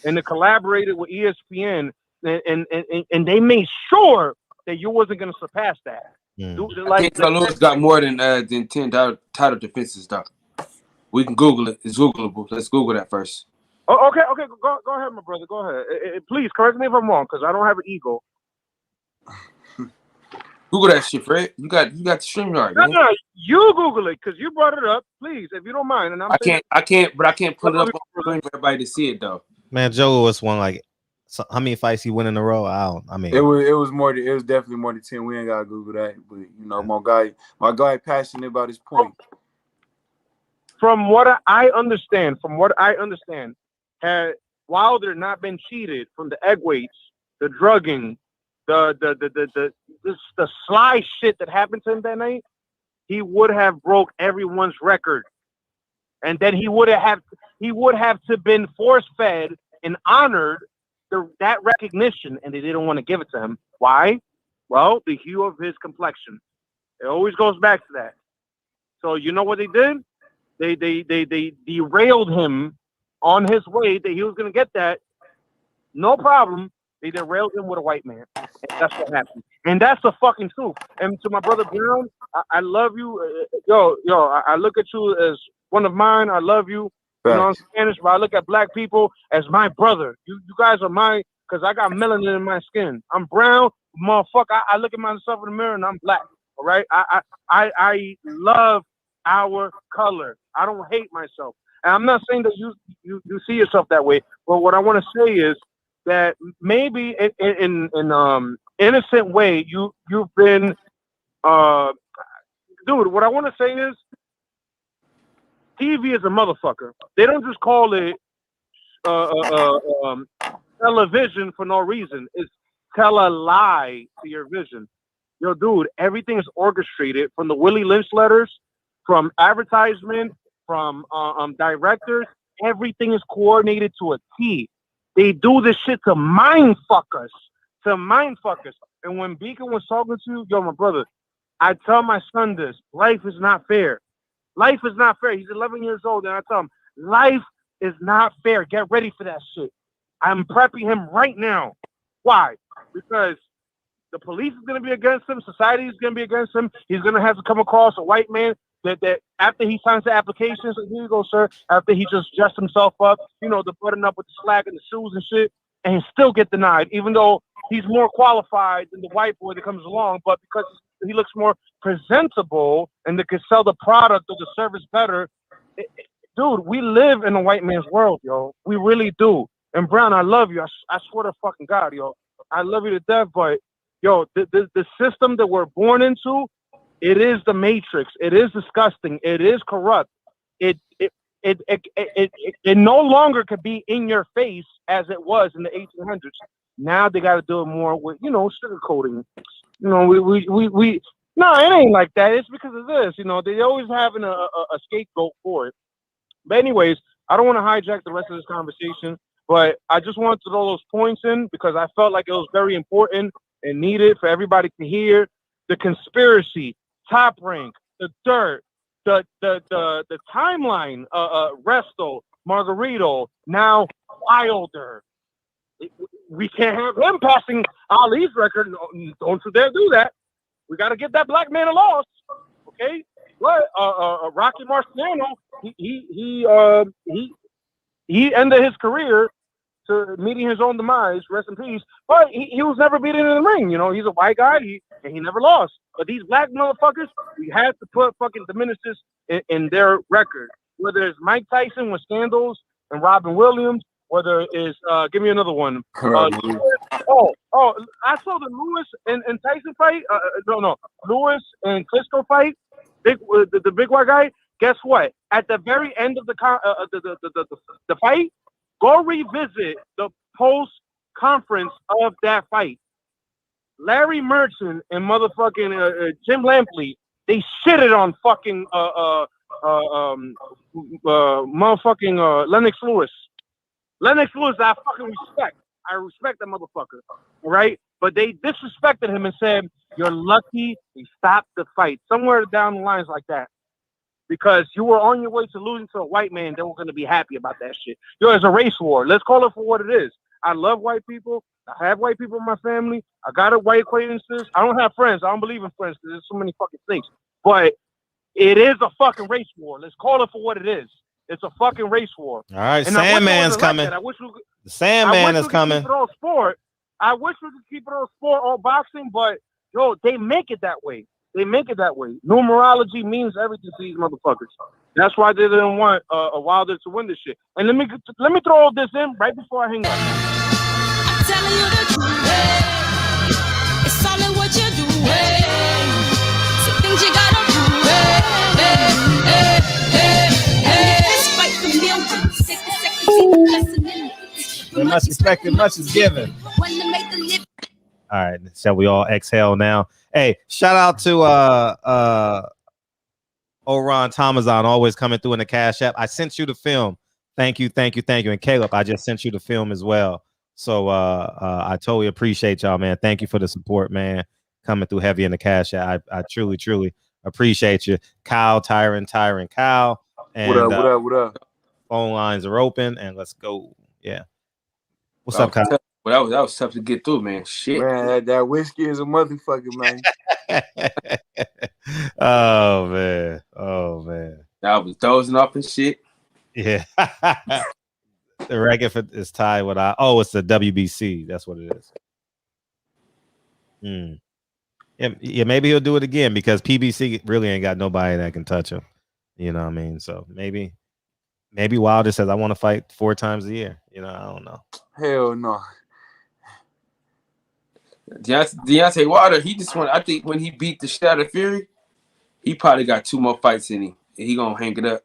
And they collaborated with ESPN. And they made sure that you wasn't going to surpass that. I think Joe Louis got more than 10 title defenses, though. We can Google it. It's Googleable. Let's Google that first. Oh, okay. Go ahead, my brother. Go ahead. Please correct me if I'm wrong, because I don't have an ego. Google that shit, Fred. You got the StreamYard, man. No, you Google it, because you brought it up. Please, if you don't mind. And I can't pull it up on screen for everybody to see it, though. Man, Joe Louis won like how many fights he win in a row? I mean, it was more than, it was definitely more than 10. We ain't gotta Google that, but you know, my guy passionate about his point. From what I understand, had Wilder not been cheated from the egg weights, the drugging, the sly shit that happened to him that night, he would have broke everyone's record, and then he would have to been force fed and honored that recognition, and they didn't want to give it to him. Why? Well, the hue of his complexion. It always goes back to that. So you know what they did? They derailed him on his way that he was going to get that. No problem. They derailed him with a white man. And that's what happened. And that's the fucking truth. And to my brother Brown, I love you. Yo, I look at you as one of mine. I love you. You know, I'm Spanish, but I look at black people as my brother. You guys are mine because I got melanin in my skin. I'm brown, motherfucker. I look at myself in the mirror and I'm black. All right. I love our color. I don't hate myself. And I'm not saying that you see yourself that way. But what I want to say is that maybe in innocent way you've been dude, what I want to say is TV is a motherfucker. They don't just call it television for no reason. It's tell a lie to your vision. Yo, dude, everything is orchestrated from the Willie Lynch letters, from advertisement, from directors. Everything is coordinated to a T. They do this shit to mind fuck us. And when Beacon was talking to you, yo, my brother, I tell my son this: life is not fair. Life is not fair. He's 11 years old, and I tell him, life is not fair. Get ready for that shit. I'm prepping him right now. Why? Because the police is going to be against him. Society is going to be against him. He's going to have to come across a white man that after he signs the applications, like, here you go, sir, after he just dressed himself up, you know, the button up with the slack and the shoes and shit, and he still get denied, even though he's more qualified than the white boy that comes along, but because he looks more presentable and they can sell the product or the service better. Dude, we live in a white man's world, yo. We really do. And Brown, I love you. I swear to fucking God, yo. I love you to death, but yo, the system that we're born into, it is the matrix. It is disgusting. It is corrupt. It no longer could be in your face as it was in the 1800s. Now they got to do it more with, you know, sugarcoating. You know, we no, it ain't like that. It's because of this. You know, they always having a scapegoat for it. But anyways, I don't want to hijack the rest of this conversation, but I just wanted to throw those points in because I felt like it was very important and needed for everybody to hear. The conspiracy, Top Rank, the dirt, the timeline, Resto, Margarito, now Wilder. we can't have him passing Ali's record. Don't you dare do that. We got to get that black man a loss, okay? But Rocky Marciano, he ended his career to meeting his own demise. Rest in peace. But he was never beaten in the ring. You know, he's a white guy, and he never lost. But these black motherfuckers, we have to put fucking diminishes in their record. Whether it's Mike Tyson with scandals and Robin Williams, whether it's give me another one. I saw the Lewis and Tyson fight. Lewis and Klitschko fight. The big white guy. Guess what? At the very end of the fight, go revisit the post conference of that fight. Larry Merchant and motherfucking Jim Lampley, they shitted on fucking motherfucking Lennox Lewis. Lennox Lewis, I fucking respect. I respect that motherfucker. All right? But they disrespected him and said, "You're lucky he stopped the fight." Somewhere down the lines like that. Because you were on your way to losing to a white man, they were going to be happy about that shit. Yo, it's a race war. Let's call it for what it is. I love white people. I have white people in my family. I got a white acquaintances. I don't have friends. I don't believe in friends because there's so many fucking things. But it is a fucking race war. Let's call it for what it is. It's a fucking race war. All right, and Sandman's coming. The Sandman is coming. Keep it all sport. I wish we could keep it all sport, all boxing, but yo, they make it that way. They make it that way. Numerology means everything to these motherfuckers. That's why they didn't want a Wilder to win this shit. And let me throw all this in right before I hang up. I'm telling you the truth. It's all in what you do. So things you gotta do. Despite the millions, take a second, see the lesson in it. When much expected, much is given. All right, shall we all exhale now? Hey, shout out to Oron Tomazon, always coming through in the Cash App. I sent you the film. Thank you. And Caleb, I just sent you the film as well. So I totally appreciate y'all, man. Thank you for the support, man. Coming through heavy in the Cash App. I truly appreciate you. Kyle, Tyron, Kyle. And, what up? Phone lines are open, and let's go. Yeah. What's up, Kyle? Well, that was tough to get through, man. Shit. Man, that whiskey is a motherfucker, man. Oh man. I was dozing off and shit. Yeah. The record is tied with it's the WBC. That's what it is. Yeah, maybe he'll do it again because PBC really ain't got nobody that can touch him. You know what I mean? So maybe Wilder says I want to fight 4 times a year. You know, I don't know. Hell no. Deontay Wilder, he just won. I think when he beat the shit out of Fury, he probably got 2 more fights in him, and he gonna hang it up.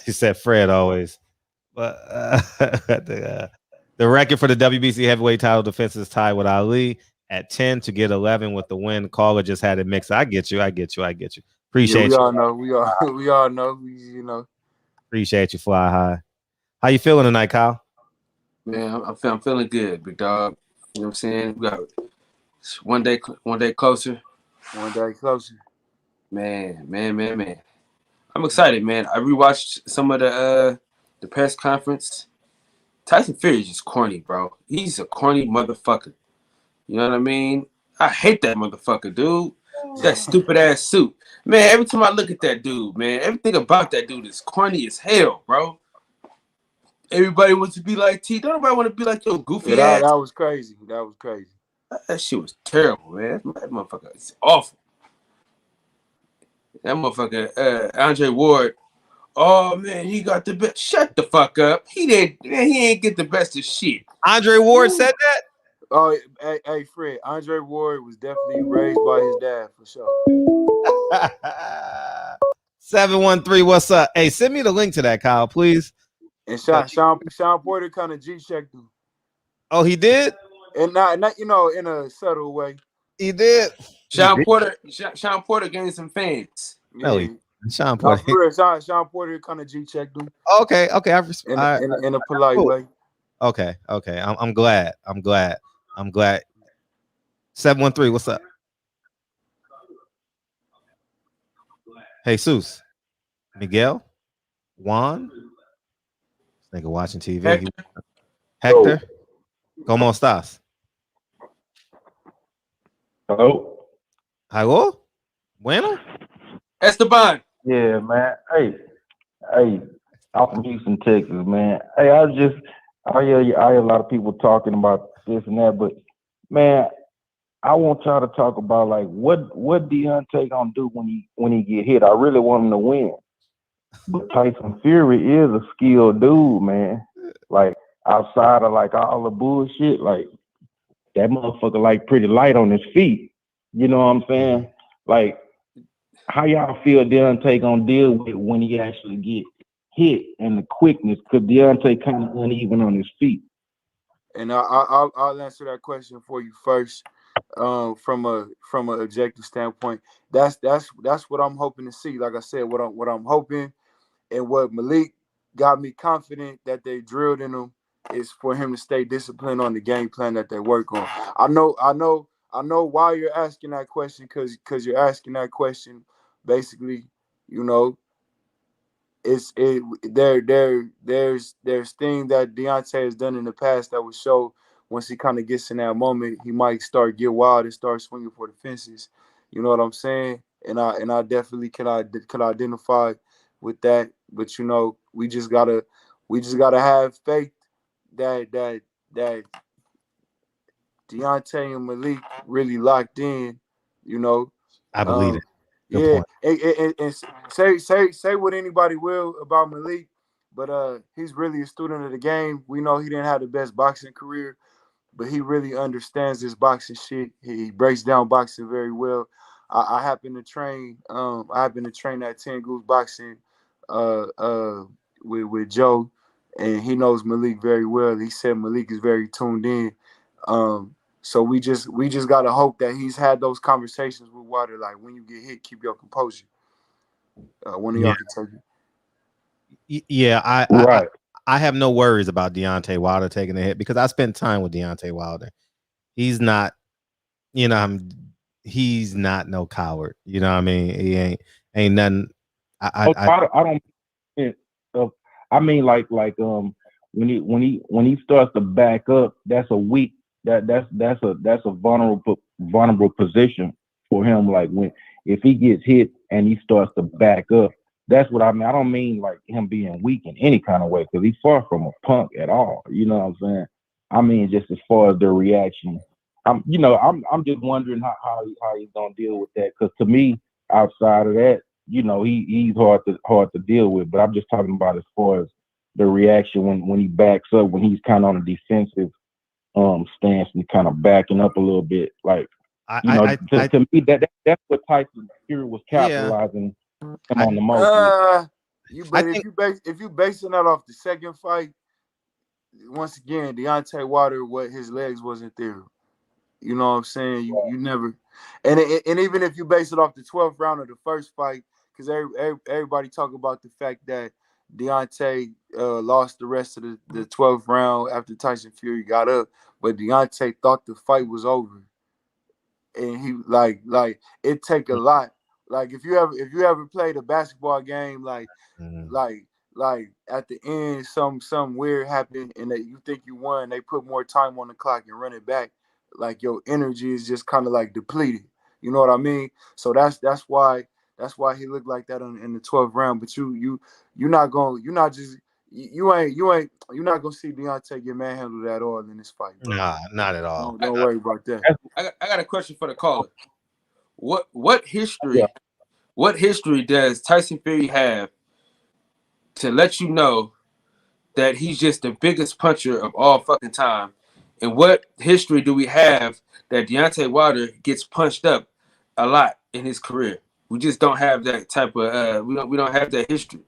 He said Fred always, but the record for the WBC heavyweight title defense is tied with Ali at 10 to get 11 with the win. Caller just had it mixed. I get you. Appreciate you. We all know. You know. Appreciate you, Fly High. How you feeling tonight, Kyle? Man, I'm feeling good, big dog. You know what I'm saying? We got one day closer. One day closer. Man. I'm excited, man. I rewatched some of the press conference. Tyson Fury is just corny, bro. He's a corny motherfucker. You know what I mean? I hate that motherfucker, dude. That stupid ass suit. Man, every time I look at that dude, man, everything about that dude is corny as hell, bro. Everybody wants to be like T. Don't nobody want to be like your goofy ass. That was crazy. That shit was terrible, man. That motherfucker is awful. That motherfucker, Andre Ward. Oh man, he got the best. Shut the fuck up. He ain't get the best of shit. Andre Ward said that? Oh, hey, Fred. Andre Ward was definitely raised by his dad for sure. 713, what's up? Hey, send me the link to that, Kyle, please. And Sean Porter kind of G-checked him. Oh, he did? And not in a subtle way. He did. Sean Porter gained some fans. No, Sean Porter. Sean Porter kind of G-checked him. Okay. In a polite way. Okay. I'm glad. 713, what's up? Hey, Seuss. Miguel, Juan. This nigga watching TV. Hector. ¿Cómo estás? Hello. ¿Algo? Bueno. Esteban. Yeah, man. Hey, I'm from Houston, Texas, man. Hey, I hear a lot of people talking about this and that, but man, I want y'all to talk about like what Deontay gonna do when he get hit. I really want him to win, but Tyson Fury is a skilled dude, man. Like outside of like all the bullshit, like that motherfucker like pretty light on his feet. You know what I'm saying? Like, how y'all feel Deontay gonna deal with when he actually get hit and the quickness? Cause Deontay kind of uneven on his feet. And I'll answer that question for you first. From a objective standpoint, that's what I'm hoping to see. Like I said, what I'm hoping and what Malik got me confident that they drilled in him is for him to stay disciplined on the game plan that they work on. I know why you're asking that question, because you're asking that question basically, you know, there's things that Deontay has done in the past that would show once he kind of gets in that moment, he might start get wild and start swinging for the fences. You know what I'm saying? And I definitely can identify with that. But you know, we just gotta have faith that Deontay and Malik really locked in. You know, I believe it. Yeah, and say what anybody will about Malik, but he's really a student of the game. We know he didn't have the best boxing career, but he really understands this boxing shit. He breaks down boxing very well. I happen to train. At 10 Goose Boxing with Joe, and he knows Malik very well. He said Malik is very tuned in. So we just gotta hope that he's had those conversations with Wilder, like when you get hit, keep your composure. One of y'all can tell you. Yeah, I have no worries about Deontay Wilder taking a hit because I spent time with Deontay Wilder. He's not, he's not no coward. You know what I mean? He ain't nothing. I don't. I mean, like when he starts to back up, that's a weak. That's a vulnerable position for him. Like if he gets hit and he starts to back up, that's what I mean. I don't mean like him being weak in any kind of way, because he's far from a punk at all. You know what I'm saying? I mean, just as far as the reaction, I'm just wondering how he's gonna deal with that. Because to me, outside of that, he's hard to deal with. But I'm just talking about as far as the reaction when he backs up, when he's kind of on a defensive stance and kind of backing up a little bit, like to me that's what Tyson Fury was capitalizing on the most. If you basing that off the second fight, once again, Deontay Wilder, what his legs wasn't there. You know what I'm saying? You never, and even if you base it off the 12th round of the first fight, because everybody talk about the fact that Deontay lost the rest of the 12th round after Tyson Fury got up, but Deontay thought the fight was over, and he like it take a lot. Like if you ever played a basketball game, like at the end some weird happened and that you think you won, they put more time on the clock and run it back, like your energy is just kind of like depleted. You know what I mean? So that's why he looked like that in the 12th round. But you're not gonna see Deontay get manhandled at all in this fight, bro. Nah, not at all. Don't worry about that. I got a question for the caller. What history does Tyson Fury have to let you know that he's just the biggest puncher of all fucking time? And what history do we have that Deontay Wilder gets punched up a lot in his career? We just don't have that type of we don't have that history.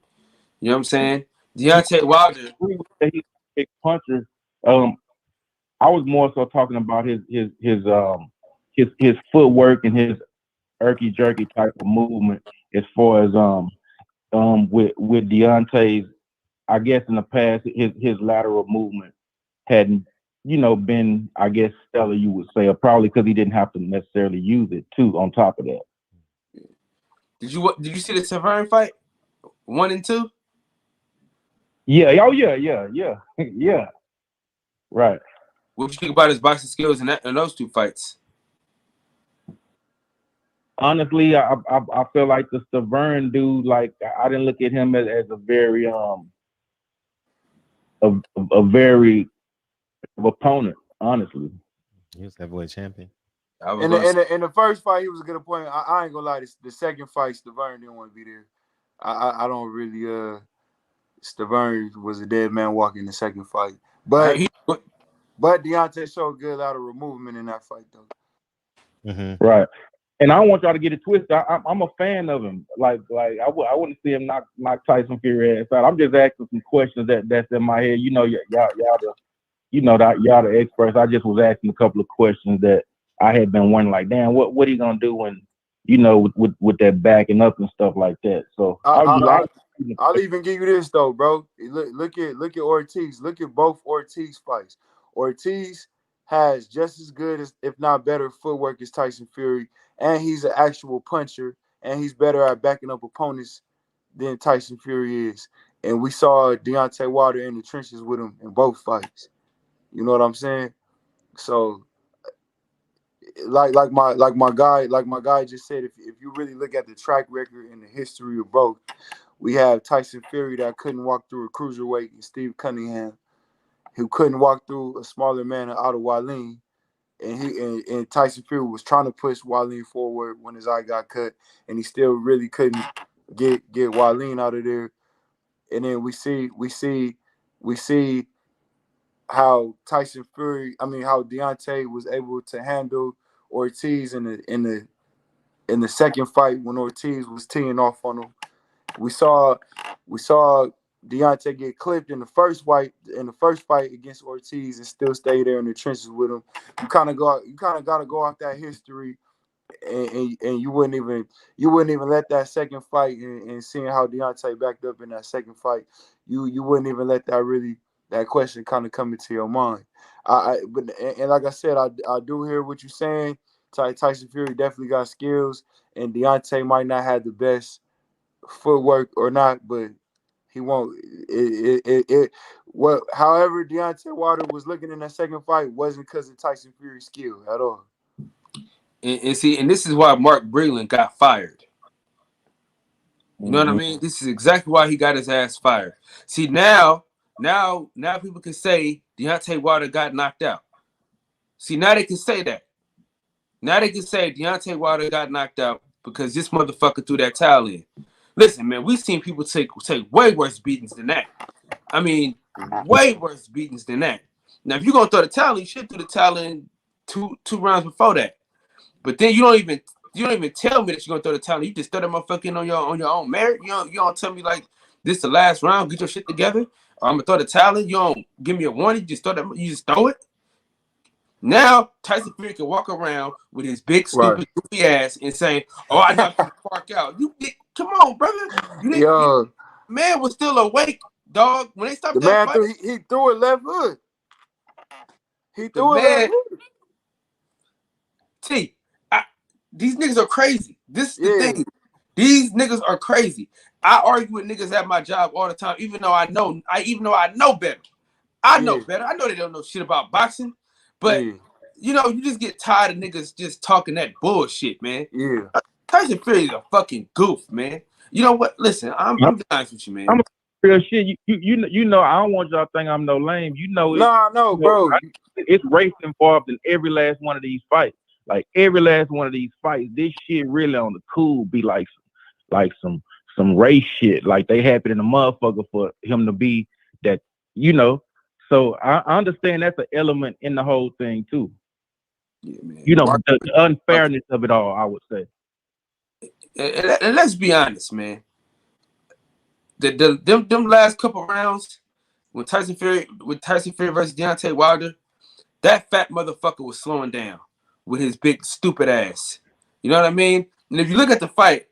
You know what I'm saying? Deontay Wilder, he's a big puncher. I was more so talking about his footwork and his erky jerky type of movement, as far as with Deontay's. I guess in the past his lateral movement hadn't been, I guess, stellar, you would say, or probably because he didn't have to necessarily use it too. On top of that, did you see the Severn fight 1 and 2? Yeah. Oh yeah. Yeah. Right. What you think about his boxing skills in those 2 fights? Honestly, I feel like the Stavern dude, like I didn't look at him as a very a very opponent. Honestly, he was heavyweight champion. In the first fight, he was a good opponent. I ain't gonna lie. The second fight, Stavern didn't want to be there. I don't really. Stavern was a dead man walking the second fight, but Deontay showed good out of movement in that fight though. Mm-hmm. Right. And I don't want y'all to get it twisted. I'm a fan of him. Like I wouldn't see him knock Tyson Fury ass out. I'm just asking some questions that's in my head. You know, y'all the experts. I just was asking a couple of questions that I had been wondering. Like, damn, what are you gonna do when with that backing up and stuff like that? So I'll even give you this though, bro. Look at Ortiz. Look at both Ortiz fights. Ortiz has just as good as, if not better, footwork as Tyson Fury, and he's an actual puncher, and he's better at backing up opponents than Tyson Fury is. And we saw Deontay Wilder in the trenches with him in both fights. You know what I'm saying? So, like my guy just said, if you really look at the track record and the history of both, we have Tyson Fury that couldn't walk through a cruiserweight, and Steve Cunningham, who couldn't walk through a smaller man out of Wallin. And Tyson Fury was trying to push Wallin forward when his eye got cut, and he still really couldn't get Wallin out of there. And then we see how how Deontay was able to handle Ortiz in the second fight when Ortiz was teeing off on him. We saw Deontay get clipped in the first fight against Ortiz and still stay there in the trenches with him. You kind of gotta go off that history, and you wouldn't even let that second fight and seeing how Deontay backed up in that second fight, you wouldn't even let that question kind of come into your mind. But like I said, I do hear what you're saying. Tyson Fury definitely got skills, and Deontay might not have the best footwork or not, but he won't. However, Deontay Wilder was looking in that second fight wasn't because of Tyson Fury's skill at all. And see, and this is why Mark Breland got fired. You know what I mean? This is exactly why he got his ass fired. See, now people can say Deontay Wilder got knocked out. See, now they can say that. Now they can say Deontay Wilder got knocked out because this motherfucker threw that towel in. Listen, man, we've seen people take way worse beatings than that. I mean, way worse beatings than that. Now, if you're gonna throw the towel in, you should throw the towel in two rounds before that. But then you don't even tell me that you're gonna throw the towel in. You just throw that motherfucker in on your own merit. You don't tell me like this is the last round. Get your shit together. Or I'm gonna throw the towel in. You don't give me a warning. You just throw it. Now Tyson Fury can walk around with his big stupid goofy ass and saying, "Oh, I knocked the park out." Come on, brother. Man was still awake, dog. When they stopped that fight, he threw a left hook. He threw a left hook. These niggas are crazy. This is the thing. These niggas are crazy. I argue with niggas at my job all the time, even though I know better. I know better. I know they don't know shit about boxing. But you just get tired of niggas just talking that bullshit, man. Yeah. Tyson Fury is a fucking goof, man. You know what? Listen, I'm being honest with you, man. I'm real shit. You know, I don't want y'all to think I'm no lame. You know it. No, bro. It's race involved in every last one of these fights. Like every last one of these fights, this shit really on the cool be like some race shit. Like they happen in the motherfucker for him to be that, So I understand that's an element in the whole thing too. Yeah, man. The unfairness of it all, I would say. And let's be honest, man. Them last couple rounds with Tyson Fury versus Deontay Wilder, that fat motherfucker was slowing down with his big stupid ass. You know what I mean? And if you look at the fight,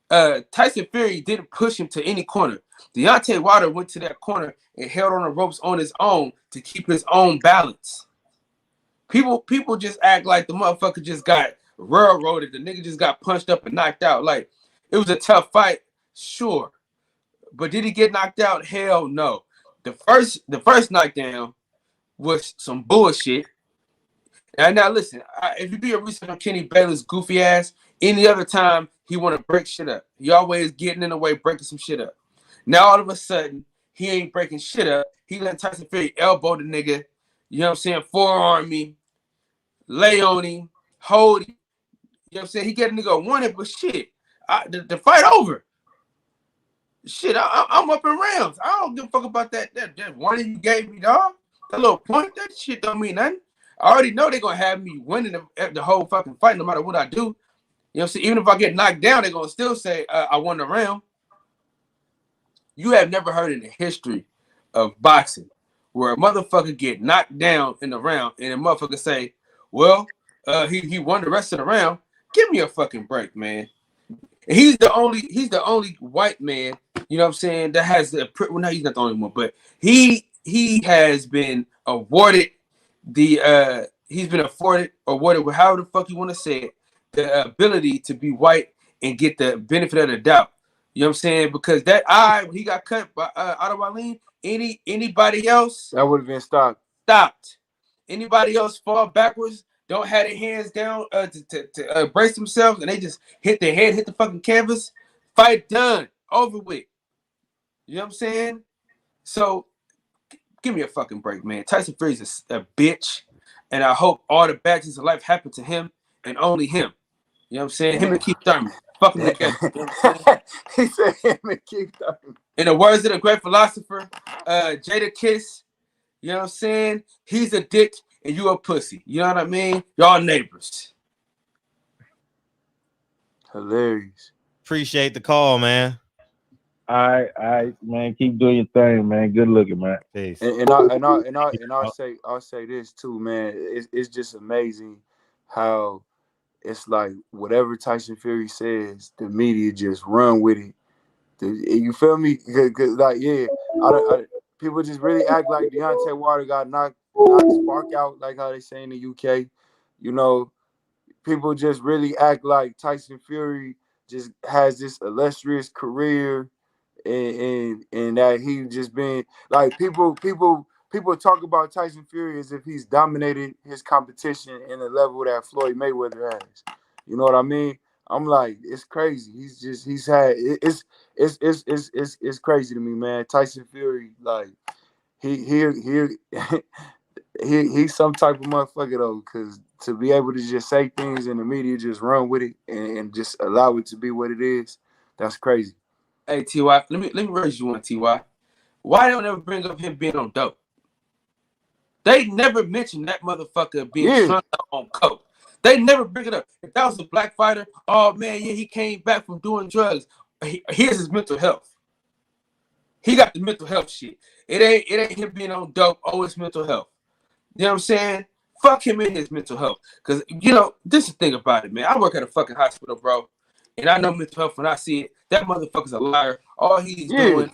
Tyson Fury didn't push him to any corner. Deontay Wilder went to that corner and held on the ropes on his own to keep his own balance. People just act like the motherfucker just got railroaded. The nigga just got punched up and knocked out. Like, it was a tough fight, sure. But did he get knocked out? Hell no. The first knockdown was some bullshit. And now listen, if you do your research on Kenny Baylor's goofy ass, any other time he want to break shit up. He always getting in the way, breaking some shit up. Now all of a sudden, he ain't breaking shit up. He let Tyson Fury elbow the nigga, you know what I'm saying, forearm me, lay on him, hold him. You know what I'm saying? He get a nigga one it, but shit, the fight over. Shit, I'm up in rounds. I don't give a fuck about that one you gave me, dog. That little point, that shit don't mean nothing. I already know they're gonna have me winning the whole fucking fight, no matter what I do. You know what I'm saying? Even if I get knocked down, they're gonna still say I won the round. You have never heard in the history of boxing where a motherfucker get knocked down in the round and a motherfucker say, well, he won the rest of the round. Give me a fucking break, man. And he's the only white man, you know what I'm saying, that has well, no, he's not the only one, but he has been awarded awarded however the fuck you want to say it, the ability to be white and get the benefit of the doubt. You know what I'm saying? Because that eye, when he got cut by Audubon, anybody else that would have been stopped. Anybody else fall backwards, don't have their hands down to brace themselves, and they just hit their head, hit the fucking canvas. Fight done, over with. You know what I'm saying? So give me a fucking break, man. Tyson Fury's a bitch, and I hope all the bad things in life happen to him and only him. You know what I'm saying? Him and Keith Thurman. Fuck them together. You know what I'm saying? He said him and Keith Thurman. In the words of the great philosopher, Jada Kiss, you know what I'm saying? He's a dick and you a pussy. You know what I mean? Y'all neighbors. Hilarious. Appreciate the call, man. All right, man. Keep doing your thing, man. Good looking, man. Peace. And I'll say this too, man. It's just amazing how it's like whatever Tyson Fury says, the media just run with it. You feel me? Like, yeah, people just really act like Deontay Wilder got knocked spark out, like how they say in the UK. You know, people just really act like Tyson Fury just has this illustrious career, and that he just been like people talk about Tyson Fury as if he's dominated his competition in a level that Floyd Mayweather has. You know what I mean? I'm like, it's crazy. It's crazy to me, man. Tyson Fury, like, he's some type of motherfucker though, because to be able to just say things and the media just run with it and just allow it to be what it is, that's crazy. Hey Ty, let me raise you one, Ty. Why don't ever bring up him being on dope? They never mentioned that motherfucker being strung out on coke. They never bring it up. If that was a black fighter, oh man, yeah, he came back from doing drugs. Here's his mental health. He got the mental health shit. It ain't him being on dope. Oh, it's mental health. You know what I'm saying? Fuck him in his mental health. Because, you know, this is the thing about it, man. I work at a fucking hospital, bro. And I know mental health when I see it. That motherfucker's a liar. All he's doing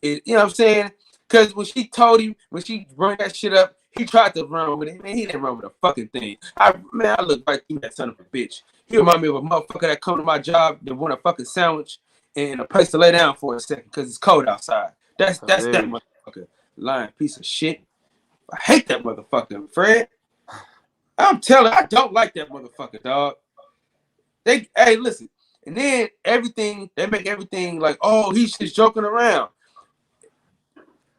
is, you know what I'm saying? Because when she told him, when she brought that shit up, he tried to run with it. Man, he didn't run with a fucking thing. I look right through that son of a bitch. He remind me of a motherfucker that come to my job that want a fucking sandwich and a place to lay down for a second because it's cold outside. That's that motherfucker. Lying piece of shit. I hate that motherfucker, Fred. I'm telling you, I don't like that motherfucker, dog. Hey, listen. And then they make everything like, oh, he's just joking around.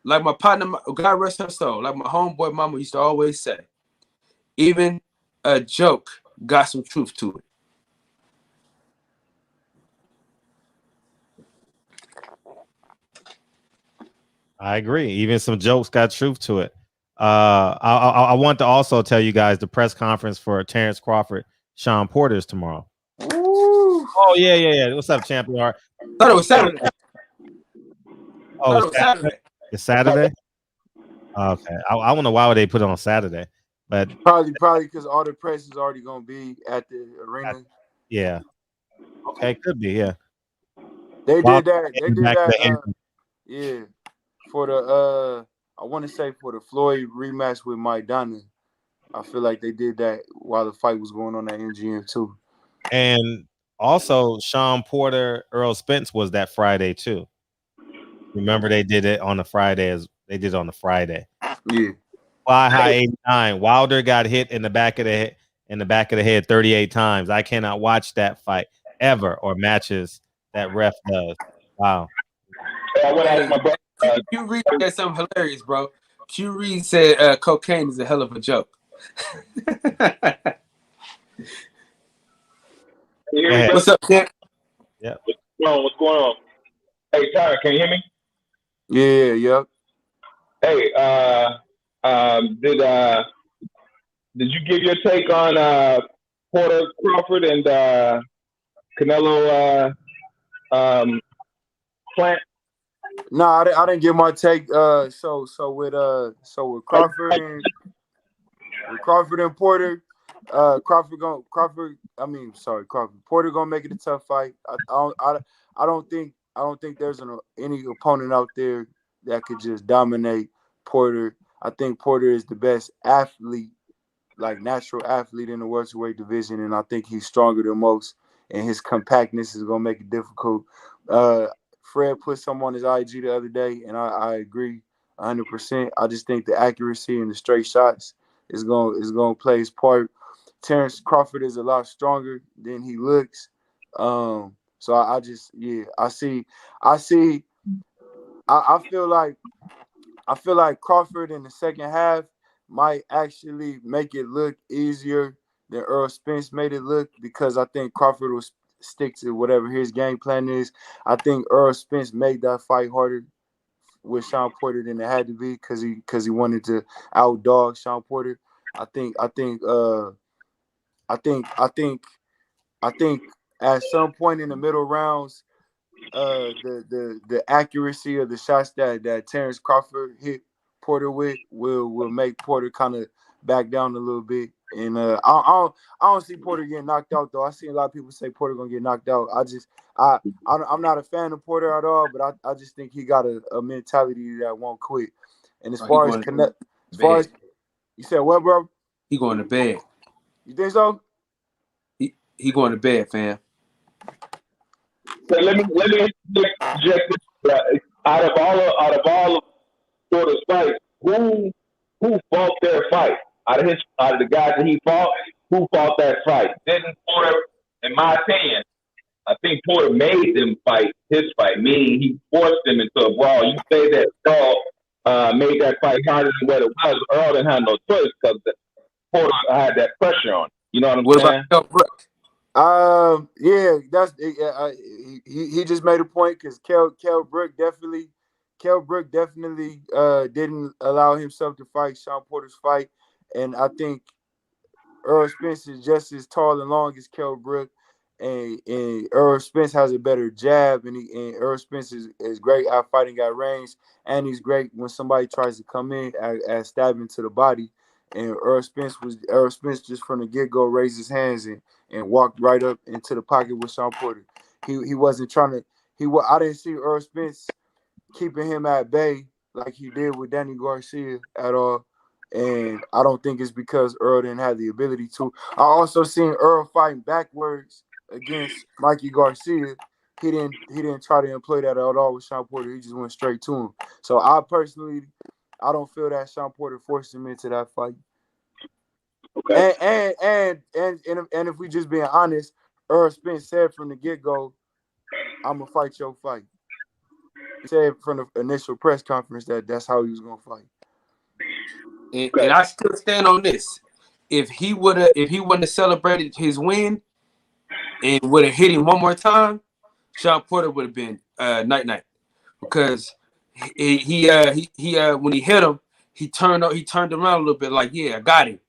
Like my partner, God rest her soul, like my homeboy mama used to always say, even a joke got some truth to it. I agree. Even some jokes got truth to it. I want to also tell you guys the press conference for Terrence Crawford, Sean Porter's tomorrow. Ooh. Oh yeah. What's up, champion? I thought it was Saturday. Oh, it's Saturday. It's Saturday. Okay, I don't know why would they put it on Saturday, but probably because all the press is already gonna be at the arena. Yeah. Okay, could be. Yeah. They did that. Yeah, for the I want to say for the Floyd rematch with Maidana. I feel like they did that while the fight was going on at MGM too. And also, Sean Porter, Earl Spence was that Friday too. Remember they did it on the Friday they did it on the Friday. Yeah. Fly High 89. Wilder got hit in the back of the head 38 times. I cannot watch that fight ever or matches that ref does. Wow. I want to ask my brother. Q Reed said something hilarious, bro. Q Reed said cocaine is a hell of a joke. What's up, Ken? Yeah. What's going on? Hey, Tyler, can you hear me? Yeah, yep. Hey, did you give your take on Porter Crawford and Canelo Plant? No, I didn't give my take. So with Crawford and Porter, Porter gonna make it a tough fight. I don't think there's any opponent out there that could just dominate Porter. I think Porter is the best athlete, like natural athlete in the welterweight division, and I think he's stronger than most. And his compactness is gonna make it difficult. Fred put some on his IG the other day, and I agree 100%. I just think the accuracy and the straight shots is going to play his part. Terrence Crawford is a lot stronger than he looks. So I feel like Crawford in the second half might actually make it look easier than Earl Spence made it look, because I think Crawford will stick to whatever his game plan is. I think Earl Spence made that fight harder with Sean Porter than it had to be, because he wanted to outdog Sean Porter. I think at some point in the middle rounds, the accuracy of the shots that Terrence Crawford hit Porter with will make Porter kind of back down a little bit. And I don't see Porter getting knocked out, though. I see a lot of people say Porter gonna get knocked out. I'm not a fan of Porter at all, but I just think he got a mentality that won't quit. And as far as you said, what, bro? He going to bed. You think so? He going to bed, fam. So let me interject this. Out of all of Porter's fights, who fought their fight? Out of the guys that he fought, who fought that fight? Didn't Porter, in my opinion, I think Porter made them fight his fight, meaning he forced them into a brawl. You say that Earl made that fight harder than what it was. Earl didn't have no choice because Porter had that pressure on him. You know what I'm saying? About Brook? He just made a point, because Kell Brook definitely didn't allow himself to fight Sean Porter's fight. And I think Earl Spence is just as tall and long as Kell Brook, and Earl Spence has a better jab, and Earl Spence is great at fighting at range, and he's great when somebody tries to come in at stabbing to the body. And Earl Spence just from the get-go raised his hands and walked right up into the pocket with Sean Porter. He wasn't trying to. I didn't see Earl Spence keeping him at bay like he did with Danny Garcia at all. And I don't think it's because Earl didn't have the ability to. I also seen Earl fighting backwards against Mikey Garcia. He didn't try to employ that at all with Sean Porter. He just went straight to him. So I don't feel that Sean Porter forced him into that fight. Okay. And if we just being honest, Earl Spence said from the get-go, "I'm gonna fight your fight." He said from the initial press conference that's how he was gonna fight. And I still stand on this. If he wouldn't have celebrated his win and would have hit him one more time, Sean Porter would have been night, because he when he hit him, he turned around a little bit like, yeah, I got him.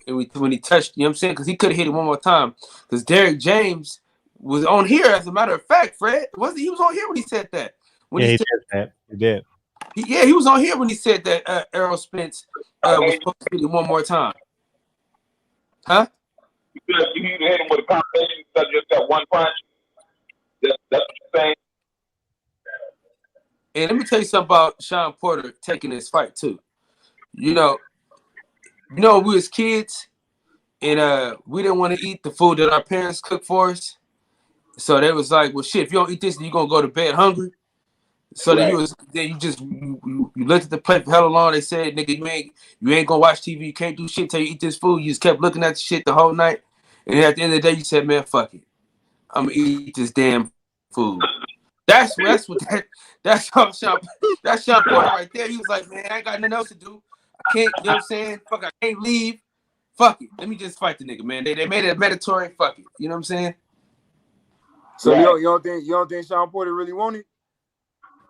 And when he touched, you know what I'm saying? Because he could have hit him one more time. Because Derrick James was on here, as a matter of fact, Fred. He was on here when he said that. He did. He was on here when he said that Errol Spence was supposed to hit him one more time. Huh? You need to hit him with a combination instead of just that one punch. That's what you're saying. And let me tell you something about Sean Porter taking this fight too. You know, we was kids, and we didn't want to eat the food that our parents cooked for us. So they was like, well, shit, if you don't eat this, you're going to go to bed hungry. So then you looked at the plate for hella long. They said, nigga, you ain't gonna watch TV. You can't do shit till you eat this food. You just kept looking at the shit the whole night. And at the end of the day, you said, man, fuck it. I'm gonna eat this damn food. That's Sean Porter right there. He was like, man, I ain't got nothing else to do. I can't, you know what I'm saying? Fuck, I can't leave. Fuck it. Let me just fight the nigga, man. They made it mandatory. Fuck it. You know what I'm saying? So you don't think Sean Porter really wanted?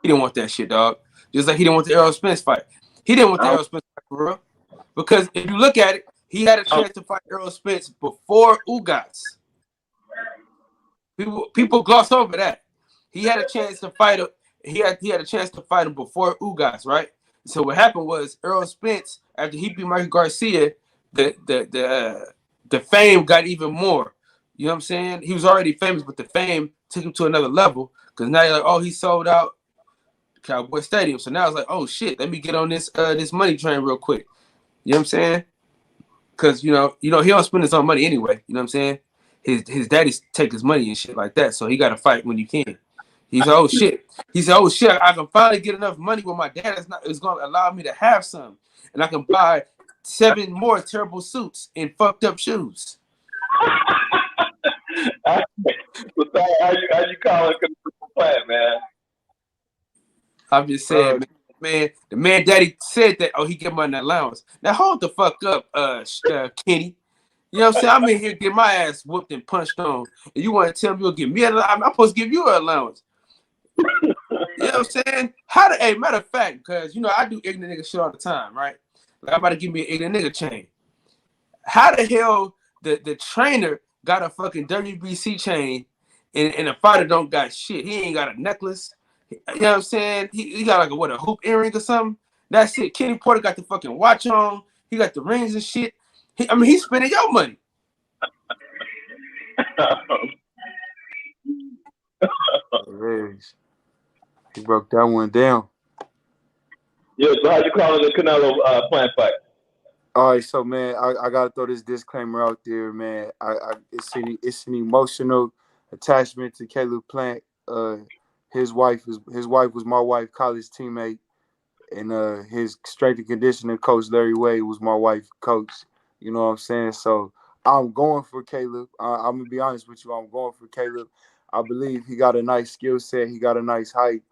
He didn't want that shit, dog. Just like he didn't want the Errol Spence fight. He didn't want the Errol Spence fight for real. Because if you look at it, he had a chance to fight Errol Spence before Ugas. People gloss over that. He had a chance to fight him. He had a chance to fight him before Ugas, right? So what happened was Errol Spence, after he beat Mikey Garcia, the fame got even more. You know what I'm saying? He was already famous, but the fame took him to another level. Because now you're like, oh, he sold out Cowboy Stadium. So now it's like, oh shit, let me get on this money train real quick. You know what I'm saying? Because you know he don't spend his own money anyway. You know what I'm saying? His daddies take his money and shit like that. So he got to fight when he can. He said, oh shit. He said, oh shit, I can finally get enough money where my dad is going to allow me to have some. And I can buy 7 more terrible suits and fucked up shoes. How you calling a plan, man? I'm just saying, man, the man daddy said that, oh, he give me an allowance. Now hold the fuck up, Kenny. You know what I'm saying? I'm in here getting my ass whooped and punched on. And you want to tell me you'll give me an allowance? I'm supposed to give you an allowance. You know what I'm saying? Matter of fact, because, you know, I do ignorant nigga shit all the time, right? Like, I'm about to give me an ignorant nigga chain. How the hell the trainer got a fucking WBC chain and the fighter don't got shit? He ain't got a necklace. You know what I'm saying? He got like a hoop earring or something. That's it. Kenny Porter got the fucking watch on. He got the rings and shit. He's spending your money. He broke that one down. Yeah, so how you calling the Canelo plan fight? All right, so man, I gotta throw this disclaimer out there, man. It's an emotional attachment to Caleb Plant. His wife was my wife's college teammate, and his strength and conditioning coach Larry Wade was my wife's coach. You know what I'm saying? So I'm going for Caleb. I'm gonna be honest with you. I'm going for Caleb. I believe he got a nice skill set. He got a nice height,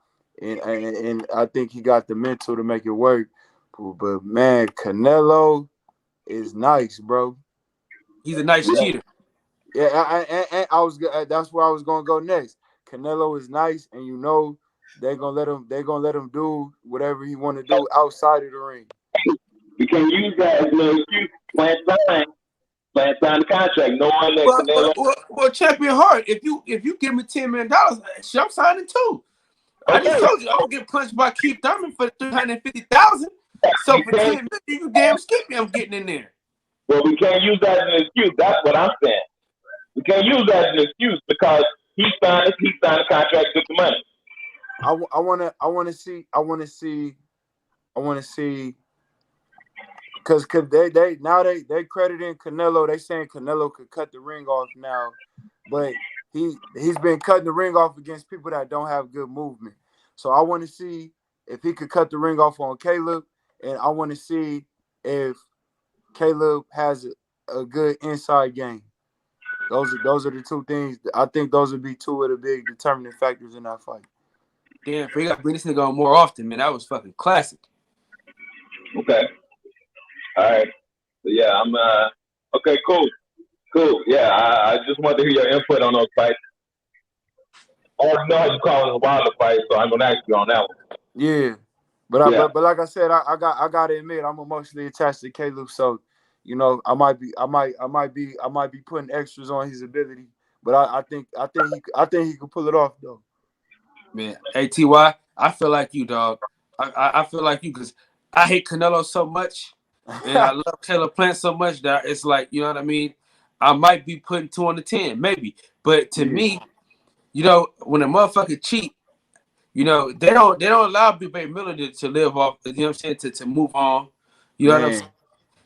and I think he got the mental to make it work. But man, Canelo is nice, bro. He's a nice cheater. Yeah, I was. That's where I was gonna go next. Canelo is nice, and you know they're gonna let him do whatever he want to do outside of the ring. You can use that as an excuse. Plan sign the contract. No one that Canelo. Well, Champion Hart, if you give me $10 million, I'm signing too. I just told you I'm gonna get punched by Keith Thurman for $350,000. So for $10 million, you damn skip me, I'm getting in there. Well, we can't use that as an excuse. That's what I'm saying. We can't use that as an excuse because he signed the contract with the money. I want to see. Because they crediting Canelo. They saying Canelo could cut the ring off now, but he's been cutting the ring off against people that don't have good movement. So I want to see if he could cut the ring off on Caleb, and I want to see if Caleb has a good inside game. Those are the two things. I think those would be two of the big determining factors in that fight. Damn, we got to bring this nigga on more often, man. That was fucking classic. Okay. All right. So yeah, I'm okay, cool. Yeah, I just wanted to hear your input on those fights. I already know how you call it a Wilder fight, so I'm gonna ask you on that one. Yeah. But like I said, I gotta admit I'm emotionally attached to Caleb, so you know I might be putting extras on his ability, but I think he could pull it off though. Man, hey TY, I feel like you, dog. I feel like you because I hate Canelo so much. And I love Caleb Plant so much that it's like, you know what I mean? I might be putting 2 on the 10, maybe. But to me, you know, when a motherfucker cheat, you know, they don't allow Big Baby Miller to live off, you know what I'm saying, to move on. You know what I'm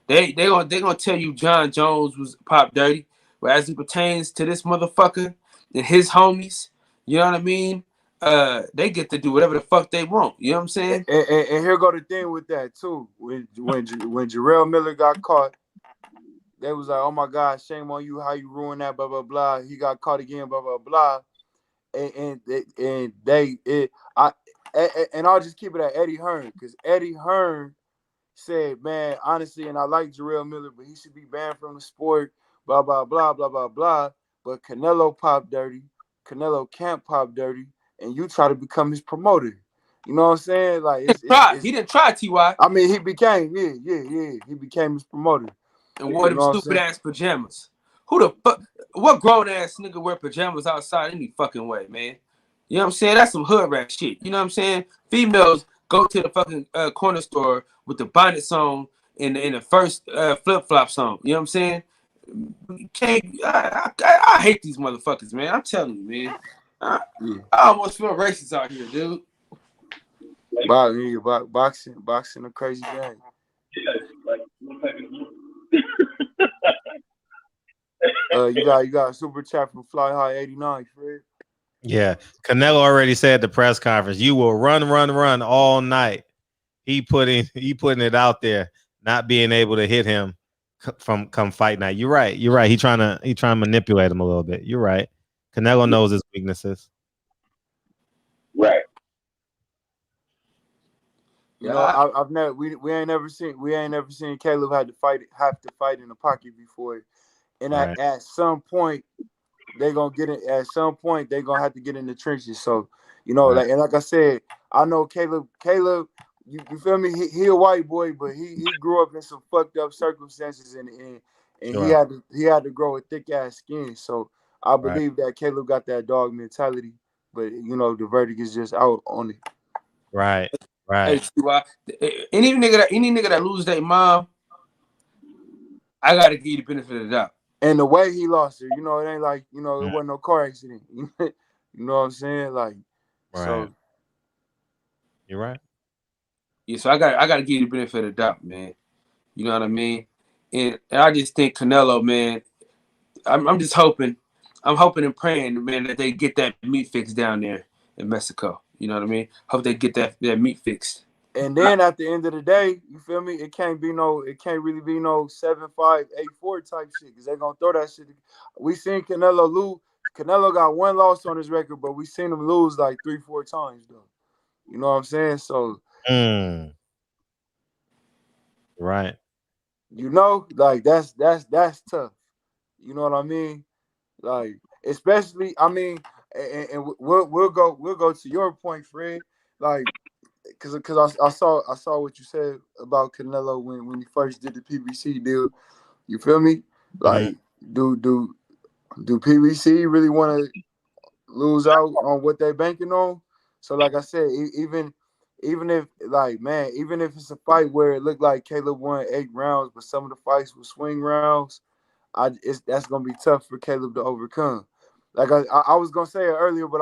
saying? They gonna tell you John Jones was pop dirty, but as it pertains to this motherfucker and his homies, you know what I mean? they get to do whatever the fuck they want. You know what I'm saying? And here go the thing with that too. When Jarrell Miller got caught, they was like, "Oh my God, shame on you! How you ruined that?" Blah blah blah. He got caught again. Blah blah blah. And I'll just keep it at Eddie Hearn, because Eddie Hearn said, "Man, honestly, and I like Jarrell Miller, but he should be banned from the sport." Blah blah blah blah blah blah. But Canelo popped dirty. Canelo can't pop dirty, and you try to become his promoter. You know what I'm saying? Like he didn't try, Ty. I mean, he became he became his promoter. And wore them stupid ass pajamas. Who the fuck? What grown ass nigga wear pajamas outside any fucking way, man? You know what I'm saying? That's some hood rat shit. You know what I'm saying? Females go to the fucking corner store with the bonnets on in the first flip flops on. You know what I'm saying? I hate these motherfuckers, man. I'm telling you, man. I almost feel racist out here, dude. Boxing a crazy game. You got a super chat from Fly High 89, Fred. Yeah, Canelo already said at the press conference, "You will run all night." He putting it out there, not being able to hit him come fight night. You're right. He trying to manipulate him a little bit. You're right. Canelo knows his weaknesses. Right. You know, I've never we ain't never seen Caleb have to fight in the pocket before, and at some point they're gonna get it. At some point they're gonna have to get in the trenches. So you know, like I said, I know Caleb. You feel me? He a white boy, but he grew up in some fucked up circumstances, and he had to grow a thick ass skin. So I believe that Caleb got that dog mentality, but you know the verdict is just out on it. Right. Hey, any nigga that lose their mom, I gotta give you the benefit of the doubt. And the way he lost her, you know, it ain't like, you know, it wasn't no car accident. You know what I'm saying? Like, so you're right. Yeah, so I gotta give you the benefit of the doubt, man. You know what I mean? And I just think Canelo, man, I'm just hoping and praying, man, that they get that meat fixed down there in Mexico. You know what I mean? Hope they get that meat fixed. And then at the end of the day, you feel me? It can't really be no 7-5, 8-4 type shit, because they're gonna throw that shit. We seen Canelo lose. Canelo got one loss on his record, but we seen him lose like 3-4 times though. You know what I'm saying? So right. You know, like that's tough. You know what I mean? Like, especially, I mean, and we'll go to your point, Fred. Like, because I saw what you said about Canelo when he first did the PBC deal. You feel me? Like, do PBC really want to lose out on what they're banking on? So, like I said, even if it's a fight where it looked like Caleb won 8 rounds, but some of the fights were swing rounds, that's gonna be tough for Caleb to overcome. Like I was gonna say it earlier, but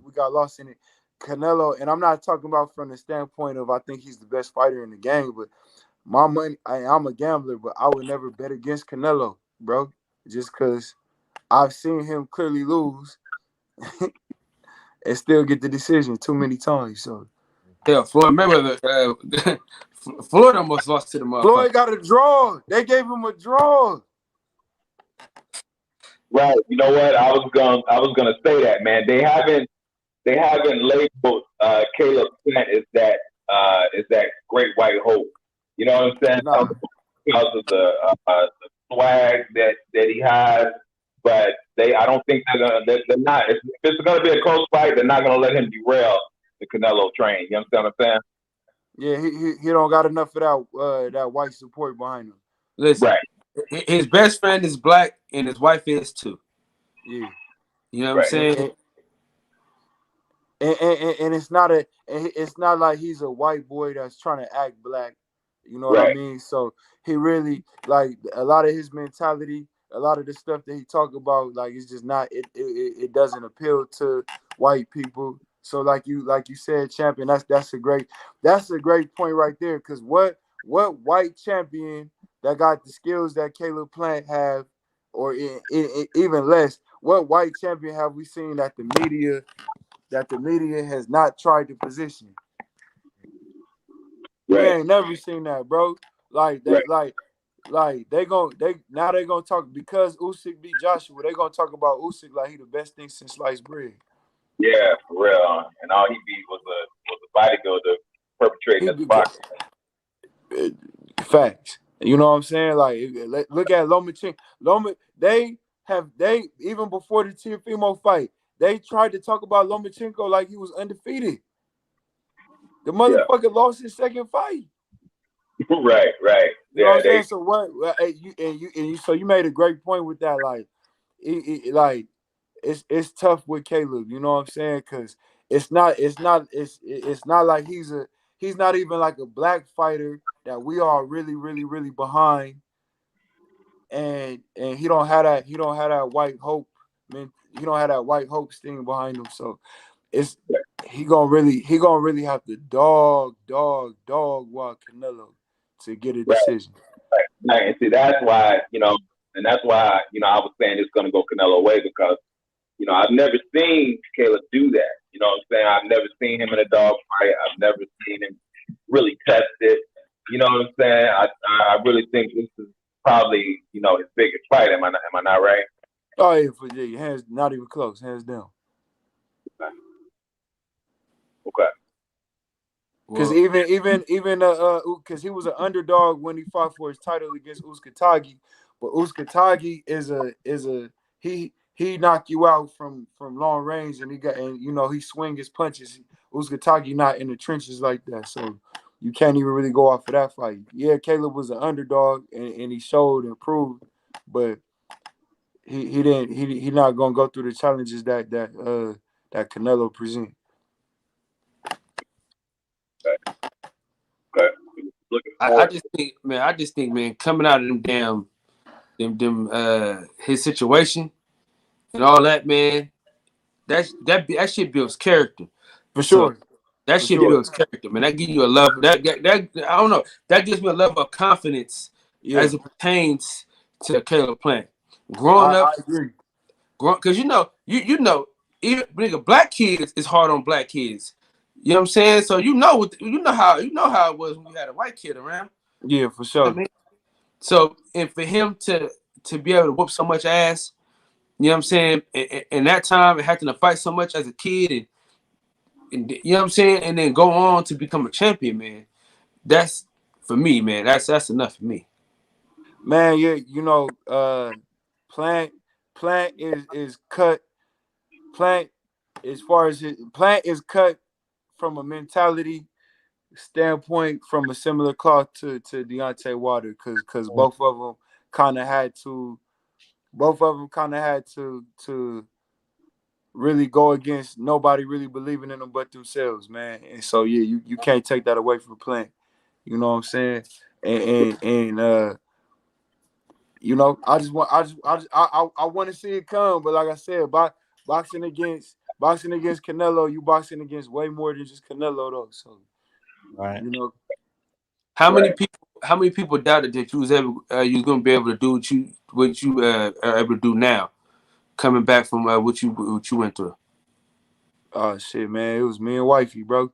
we got lost in it. Canelo, and I'm not talking about from the standpoint of I think he's the best fighter in the game, but my money, I'm a gambler, but I would never bet against Canelo, bro, just because I've seen him clearly lose and still get the decision too many times. So yeah, Floyd Mayweather, Floyd almost lost to the motherfucker. Floyd got a draw. They gave him a draw. Right. You know what? I was gonna say that, man. They haven't labeled Caleb Plant as that great white hope. You know what I'm saying? No. Because of the swag that he has, but I don't think they're not. If it's gonna be a close fight, they're not gonna let him derail the Canelo train. You understand what I'm saying? Yeah, he don't got enough of that white support behind him. Listen, his best friend is black and his wife is too. Yeah, you know what I'm saying. And it's not like he's a white boy that's trying to act black. You know what I mean? So he really, like, a lot of his mentality, a lot of the stuff that he talk about, like, it's just not. It doesn't appeal to white people. So like you said, champion, that's a great point right there. Because what white champion that got the skills that Caleb Plant have, or even less, what white champion have we seen that the media that the media has not tried to position. Right. We ain't never seen that, bro. Like they Right. they gonna talk because Usyk beat Joshua. They gonna talk about Usyk like he the best thing since sliced bread. Yeah, for real. And all he beat was a bodybuilder perpetrating this boxing. Facts. You know what I'm saying? Like, look at Lomachenko. They even before the Teofimo fight, they tried to talk about Lomachenko like he was undefeated. The motherfucker lost his second fight. Right. You know what I'm saying? So what? So you made a great point with that. Like, it's tough with Caleb. You know what I'm saying? Because it's not like he's not even like a black fighter that we are really, really, really behind. And he don't have that white hope. Man, he don't have that white hope sting behind him. So he gonna really have to dog walk Canelo to get a decision. Right. And see, that's why, I was saying it's gonna go Canelo way because, I've never seen Caleb do that. You know what I'm saying? I've never seen him in a dog fight. I've never seen him really test it. You know what I'm saying? I really think this is probably, his biggest fight. Am I not right? Oh yeah, for you. Hands not even close, hands down. Okay. Because even because he was an underdog when he fought for his title against Uskatagi, but Uskatagi he knocked you out from long range, and he swing his punches. Uskatagi not in the trenches like that, so you can't even really go off of that fight. Yeah, Caleb was an underdog, and he showed and proved, but he not gonna go through the challenges that Canelo present. Okay. I just think, man, coming out of them his situation and all that, man, that shit builds character. For sure. So that shit builds character, man. That gives you a level that I don't know. That gives me a level of confidence as it pertains to Caleb Plant. Growing up, I agree. Because you know, even nigga, black kids is hard on black kids. You know what I'm saying? So you know how it was when we had a white kid around. Yeah, for sure. You know what I mean? So, and for him to be able to whoop so much ass, you know what I'm saying? In that time, and having to fight so much as a kid, and you know what I'm saying, and then go on to become a champion, man. That's for me, man. That's enough for me. Man, yeah, Plant is cut. Plant, as far as Plant is cut from a mentality standpoint from a similar cloth to Deontay Wilder, because both of them kind of had to really go against nobody really believing in them but themselves, man. And so yeah, you can't take that away from Plant. You know what I'm saying? And I want to see it come, but like I said, boxing against Canelo, you boxing against way more than just Canelo though. So right, How many people doubted that you was gonna be able to do what you are able to do now, coming back from what you went through? Oh shit, man, it was me and wifey, bro.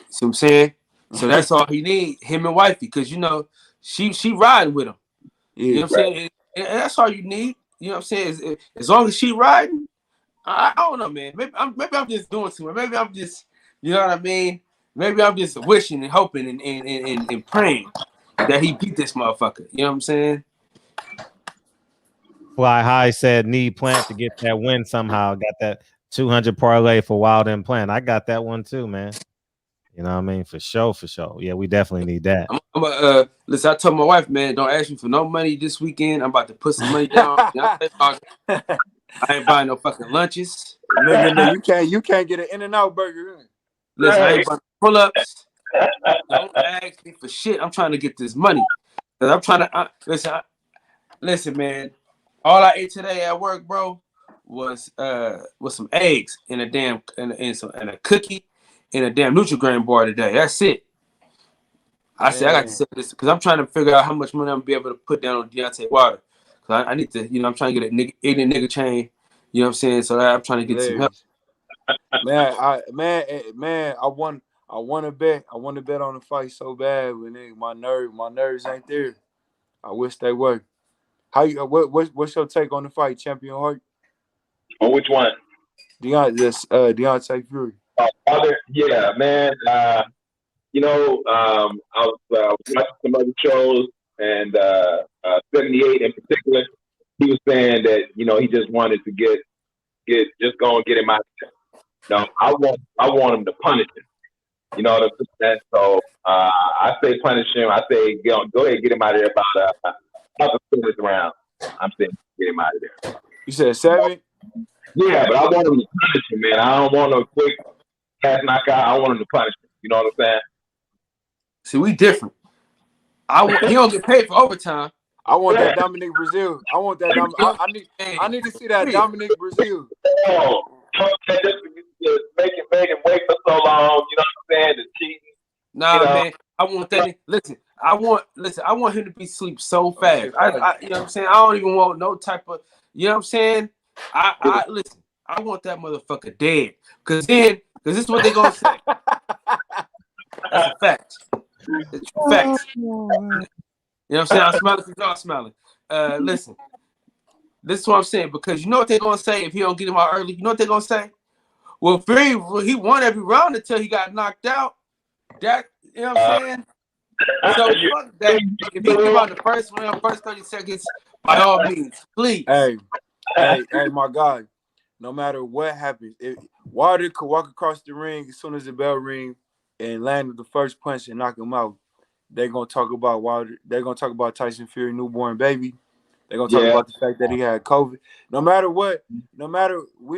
See what I'm saying? So that's all he need, him and wifey, because she riding with him. Yeah, you know what I'm saying? And that's all you need. You know what I'm saying? As long as she riding, I don't know, man. Maybe I'm just doing too much. Maybe I'm just, you know what I mean? Maybe I'm just wishing and hoping and praying that he beat this motherfucker. You know what I'm saying? Fly High said need Plant to get that win somehow. Got that 200 parlay for Wild and Plant. I got that one too, man. You know what I mean? For sure. Yeah, we definitely need that. Listen, I told my wife, man, don't ask me for no money this weekend. I'm about to put some money down. I ain't buying no fucking lunches. Nigga, you can't get an In-N-Out burger. Listen, I ain't buying pull-ups. Don't ask me for shit. I'm trying to get this money. I'm trying to listen, man. All I ate today at work, bro, was some eggs and a cookie and a damn Nutri-Grain bar today. That's it. I said I got to say this because I'm trying to figure out how much money I'm gonna be able to put down on Deontay Wilder. Cause I need to, I'm trying to get a nigga chain You know what I'm saying? So I'm trying to get some help. Man, I want to bet on the fight so bad, but nigga, my nerves ain't there. I wish they were. What's your take on the fight, Champion Hart? On which one? Deontay Fury. Yeah, man. I was watching some other shows, and 78 in particular. He was saying that he just wanted to get go and get him out there. I want him to punish him. You know what I'm saying? So I say punish him. I say go ahead and get him out of there about the 7th round. I'm saying get him out of there. You said 7? Yeah, but I want him to punish him, man. I don't want no quick cash knockout. I want him to punish him. You know what I'm saying? See, we different. He don't get paid for overtime. I want that Dominic Brazil. I want that. I need to see that Dominic Brazil. Oh, just make him wait for so long. You know what I'm saying? The cheating. Nah, man. I want that. Listen, I want him to be asleep so fast. You know what I'm saying? I don't even want no type of. You know what I'm saying? Listen. I want that motherfucker dead. Cause this is what they gonna say. That's a fact. It's a fact. You know what I'm saying? I'm smiling because y'all smiling. Listen. This is what I'm saying, because you know what they're gonna say if he don't get him out early? You know what they're gonna say? Well, Fury, he won every round until he got knocked out. That, you know what I'm saying? So fuck that. If he came out in the first round, first 30 seconds, by all means, please. Hey, my God. No matter what happens, if Wilder could walk across the ring as soon as the bell rings and land with the first punch and knock him out, they're gonna talk about Wilder. They're gonna talk about Tyson Fury, newborn baby. They're gonna talk about the fact that he had COVID. No matter what, we're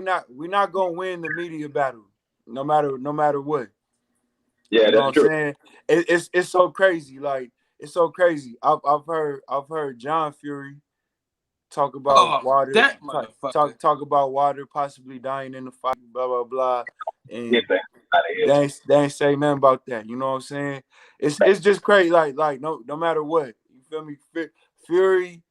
not gonna win the media battle. No matter what. Yeah, that's true. Saying? It's so crazy. Like, it's so crazy. I've heard John Fury talk about Wilder. Talk about Wilder possibly dying in the fight. Blah blah blah. And they ain't say nothing about that. You know what I'm saying? It's just crazy. Like no matter what. You feel me? Fury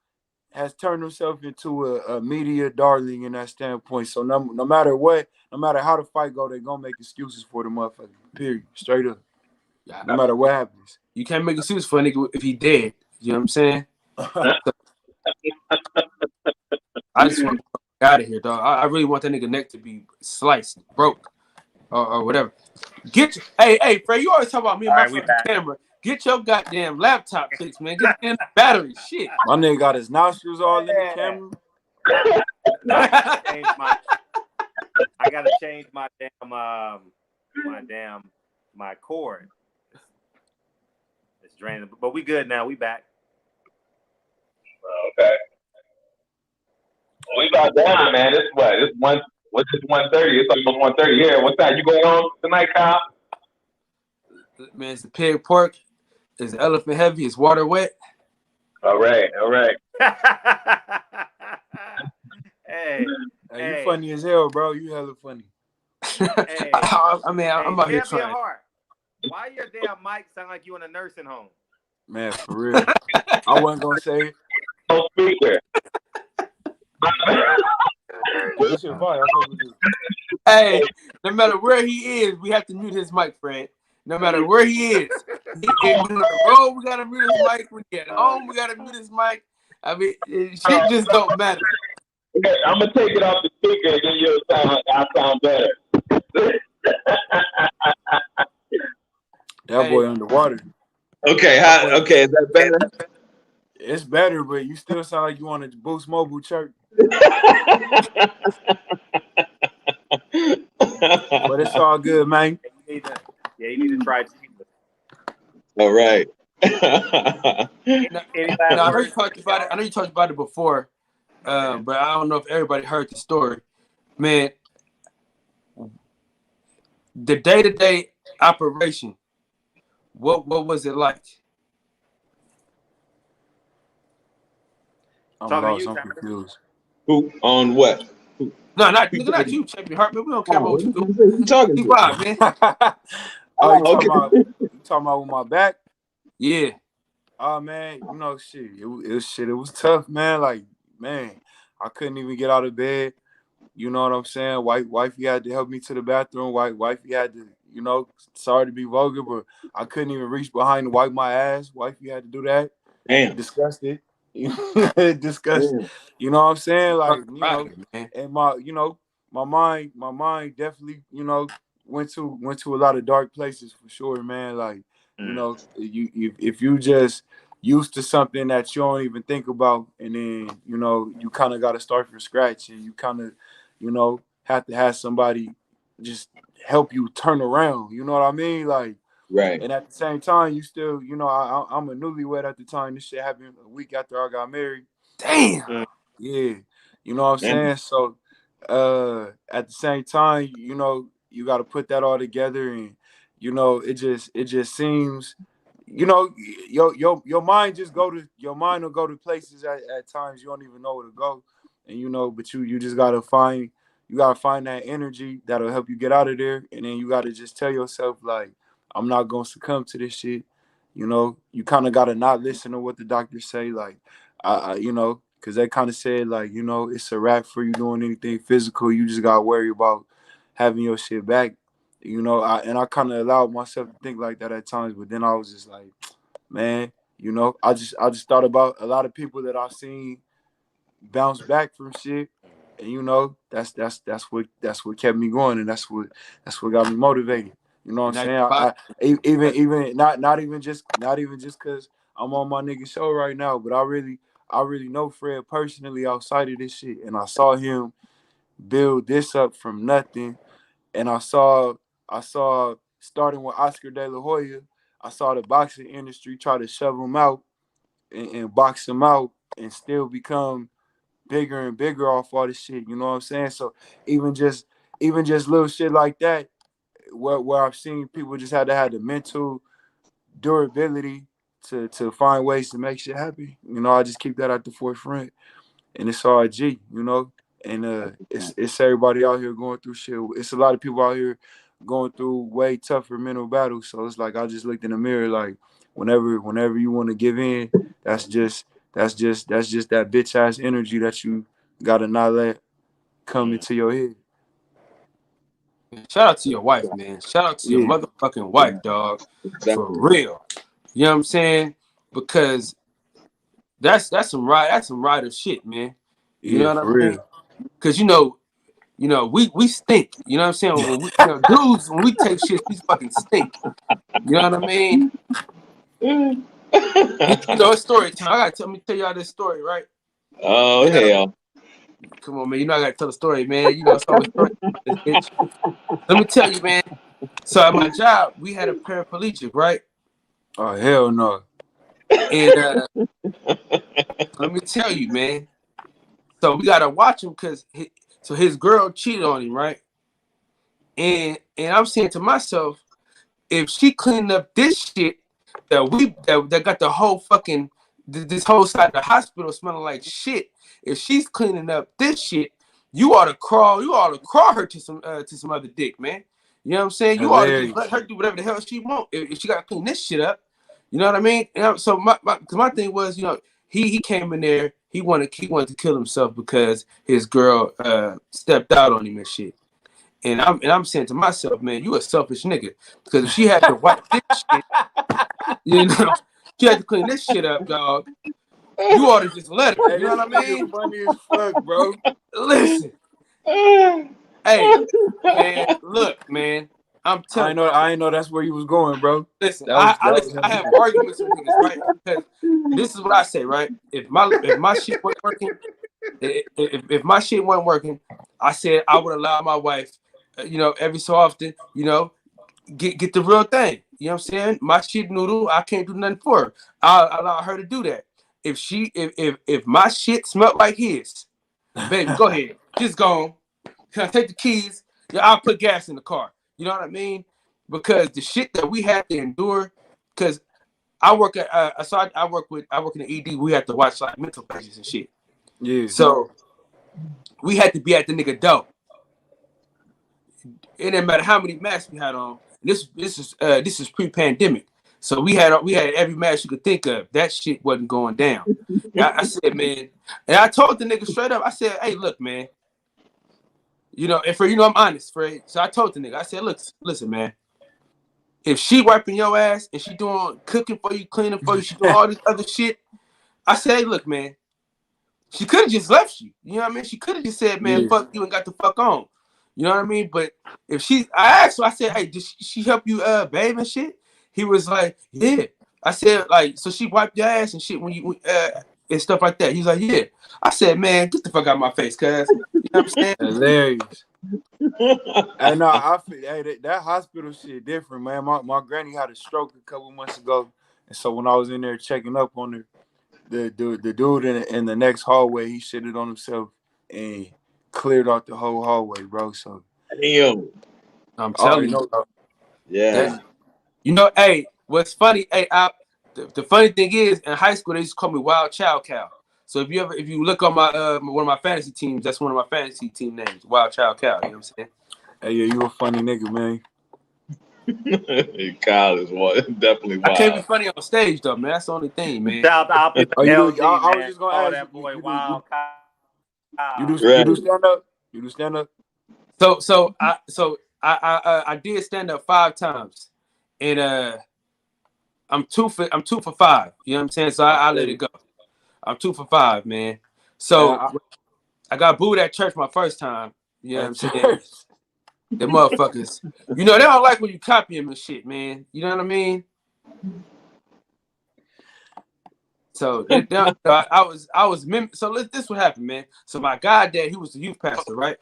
has turned himself into a media darling in that standpoint. So no matter what, no matter how the fight go, they're gonna make excuses for the motherfucker. Period. Straight up. No matter what happens. You can't make excuses for a nigga if he dead. You know what I'm saying? I just want to get out of here, dog. I really want that nigga neck to be sliced, broke, or whatever. Hey, Fred, you always talk about me and my fucking camera. Get your goddamn laptop fixed, man. Get the battery. Shit. My nigga got his nostrils all in the camera. I gotta change my cord. It's draining, but we good now. We back. Okay. We about done, man. It's what? It's 1:30. It's almost 1:30. Yeah. What time you going on tonight, Kyle? Man, it's the pig pork. It's the elephant heavy. It's water wet. All right. Hey, you funny as hell, bro. You hella funny. Hey, I'm out here trying. Why your damn mic sound like you in a nursing home? Man, for real. I wasn't gonna say it. No speaker. Hey, no matter where he is, we have to mute his mic, Fred. No matter where he is. If we're on the road, we gotta mute his mic. When we at home, we gotta mute his mic. I mean, shit just don't matter. Okay, I'm gonna take it off the speaker, and then I'll sound better. That boy underwater. Okay, is that better? It's better, but you still sound like you wanted to Boost Mobile church. But it's all good, man. You need to try Jesus. All right. I know you talked about it before, but I don't know if everybody heard the story. Man, the day-to-day operation, what was it like? I'm lost. I'm confused. Who on what? No, not you, Champion Hartman. We don't care about what you do. You talking Keep on, man. You talking about with my back? Yeah. Oh man, you know, shit. It was tough, man. Like, man, I couldn't even get out of bed. You know what I'm saying? Wifey had to help me to the bathroom. Wifey had to, you know, sorry to be vulgar, but I couldn't even reach behind to wipe my ass. Wifey had to do that. Damn. Disgusted. Disgusted. Damn. You know what I'm saying? Like, you Right, know, man. and my mind definitely, you know, went to a lot of dark places for sure, man. Like, you know, if you just used to something that you don't even think about, and then, you know, you kind of got to start from scratch, and you kind of, you know, have to have somebody just help you turn around. You know what I mean? Like, Right. and at the same time, you still, you know, I'm a newlywed at the time. This shit happened a week after I got married. Damn. Yeah. You know what I'm saying? So at the same time, you know, you got to put that all together, and you know, it just seems, you know, your mind will go to places at times you don't even know where to go, and you know, but you just gotta find that energy that'll help you get out of there, and then you gotta just tell yourself, like, I'm not gonna succumb to this shit. You know, you kind of gotta not listen to what the doctors say, like, you know, because they kind of said, like, you know, it's a wrap for you doing anything physical. You just gotta worry about having your shit back. You know, I kind of allowed myself to think like that at times, but then I was just like, man, you know, I just thought about a lot of people that I've seen bounce back from shit, and you know, that's what kept me going, and that's what got me motivated. You know what I'm saying? I even not even just because I'm on my nigga show right now, but I really know Fred personally outside of this shit, and I saw him build this up from nothing, and I saw starting with Oscar De La Hoya, I saw the boxing industry try to shove him out and box him out and still become bigger and bigger off all this shit. You know what I'm saying? So even just little shit like that, where I've seen people just had to have the mental durability to find ways to make shit happen. You know, I just keep that at the forefront, and it's all G. You know, and it's everybody out here going through shit. It's a lot of people out here going through way tougher mental battles. So it's like I just looked in the mirror, like, whenever you want to give in, that's just that bitch ass energy that you gotta not let come into your head. Shout out to your wife, man. Shout out to your motherfucking wife, dog. For real. You know what I'm saying? Because that's some rider shit, man. You know what I mean? Because you know, we stink. You know what I'm saying? When we, you know, dudes, when we take shit, we fucking stink. You know what I mean? You know, it's story time. I gotta tell y'all this story, right? Oh, hell. Come on, man. You know I gotta tell the story, man. You know, it's always story. Bitch. Let me tell you, man. So at my job, we had a paraplegic, right? Oh, hell no. And let me tell you, man. So we gotta watch him because his girl cheated on him, right? And I'm saying to myself, if she cleaned up this shit that got the whole fucking this whole side of the hospital smelling like shit, if she's cleaning up this shit, you ought to crawl her to some other dick, man. You know what I'm saying? You ought to just let her do whatever the hell she want. If she gotta clean this shit up, you know what I mean? And so my thing was, you know, he came in there, he wanted to kill himself because his girl stepped out on him and shit. And I'm saying to myself, man, you a selfish nigga. Because if she had to wipe this shit, you know, she had to clean this shit up, dog. You ought to just let her. You know what I mean? Funny as fuck, bro. Listen. Hey, man, look, man. I'm telling you. I ain't know that's where you was going, bro. Listen, I have arguments with niggas, right? Because this is what I say, right? If my shit wasn't working, if my shit wasn't working, I said I would allow my wife, you know, every so often, you know, get the real thing. You know what I'm saying? My shit noodle, I can't do nothing for her. I'll allow her to do that. If my shit smelled like his, baby, go ahead. Just go on. Can I take the keys? Yeah, I'll put gas in the car. You know what I mean? Because the shit that we had to endure, because I work at I work in the ED. We have to watch like mental patients and shit. Yeah. So we had to be at the nigga door. It didn't matter how many masks we had on. This is pre-pandemic. So we had every mask you could think of. That shit wasn't going down. I said, man, and I told the nigga straight up. I said, hey, look, man. You know, and Fred, I'm honest, Fred. So I told the nigga, I said, look, listen, man. If she wiping your ass and she doing cooking for you, cleaning for you, she doing all this other shit, I said, hey, look, man, she could have just left you. You know what I mean? She could have just said, man, fuck you and got the fuck on. You know what I mean? But if I asked her, I said, hey, did she help you bathe and shit? He was like, yeah. I said, like, so she wiped your ass and shit when you and stuff like that. He's like, yeah. I said, man, get the fuck out of my face, cuz. You know what I'm saying? Hilarious. Hey, no, I feel that hospital shit different, man. My granny had a stroke a couple months ago, and so when I was in there checking up on her, the dude in the next hallway, he shitted on himself and cleared out the whole hallway, bro. So damn, I'm telling you, bro. Yeah. You know, hey, what's funny? Hey, the funny thing is, in high school they used to call me Wild Child Cal. So if you look on my one of my fantasy teams, that's one of my fantasy team names, Wild Child Cal. You know what I'm saying? Hey, yeah, you a funny nigga, man. Kyle is definitely wild. I can't be funny on stage though, man. That's the only thing, man. Shout out to I was LG, just gonna man. ask That boy, Wild Kyle. You do stand up? You do stand up? So I did stand up 5 times, and I'm 2 for 5. You know what I'm saying? So I let it go. I'm 2 for 5, man. So I got booed at church my first time. You know what I'm saying? The motherfuckers. You know, they don't like when you copy them and shit, man. You know what I mean? So so this what happened, man. So my goddad, he was the youth pastor, right?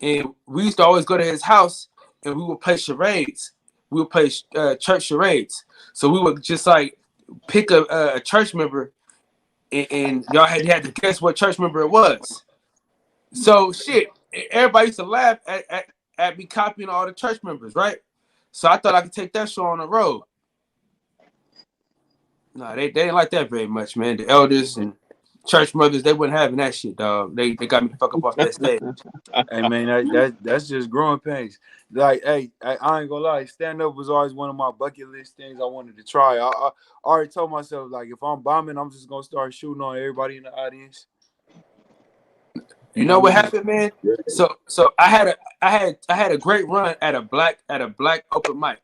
And we used to always go to his house and we would play charades. We would play church charades. So we would just like pick a church member and y'all had to guess what church member it was. So shit, everybody used to laugh at me copying all the church members, right? So I thought I could take that show on the road. No, they didn't like that very much, man. The elders and church mothers, they wasn't having that shit, dog. They got me the fuck up off that stage. Hey man, that's just growing pains. Like, hey, I ain't gonna lie, stand up was always one of my bucket list things I wanted to try. I already told myself, like, if I'm bombing, I'm just gonna start shooting on everybody in the audience. You know what happened, man? So I had a great run at a black open mic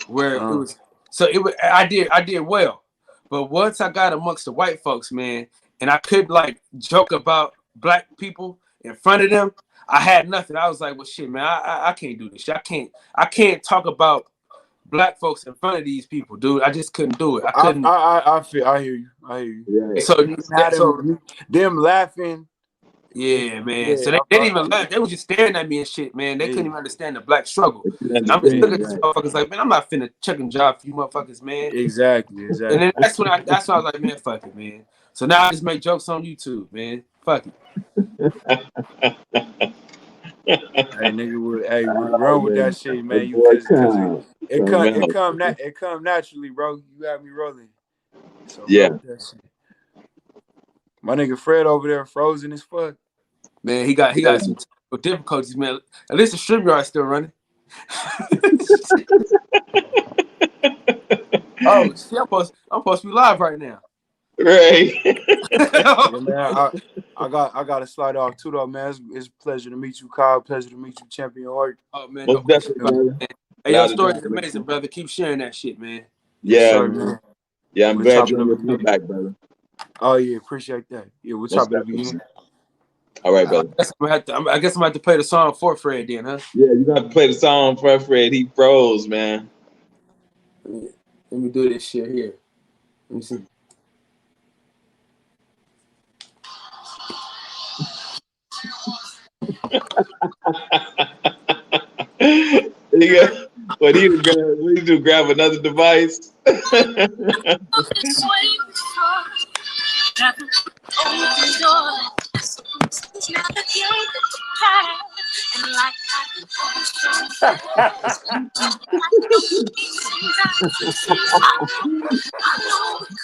where it was. So I did well, but once I got amongst the white folks, man, and I could like joke about black people in front of them, I had nothing. I was like, well, shit, man, I can't do this shit. I can't talk about black folks in front of these people, dude. I just couldn't do it. I couldn't. I hear you. Yeah. So them laughing. Yeah, man. Yeah, so they didn't even laugh. They was just staring at me and shit, man. They couldn't even understand the black struggle. I'm just looking at these motherfuckers like, man, I'm not finna chucking job for you motherfuckers, man. Exactly. And then that's when I was like, man, fuck it, man. So now I just make jokes on YouTube, man. Fuck it. Hey nigga, we run with that shit, man. Because it come naturally, bro. You got me rolling. So yeah. My nigga Fred over there frozen as fuck. Man, he got some difficulties, man. At least the StreamYard's still running. Oh, see, I'm supposed to be live right now. Right. Yeah, man, I got to slide off too, though, man. It's a pleasure to meet you, Kyle. Pleasure to meet you, Champion Heart. Oh man, Most definitely, man. Hey, your story is amazing, brother. Keep sharing that shit, man. Yeah, sure, man. Yeah, I'm glad you're on your comeback, brother. Oh yeah, appreciate that. Yeah, we'll chop it up again. All right, brother. I guess I'm gonna have to play the song for Fred then, huh? Yeah, you got to play the song for Fred. He froze, man. Let me do this shit here. Let me see. What do you do? Grab another device?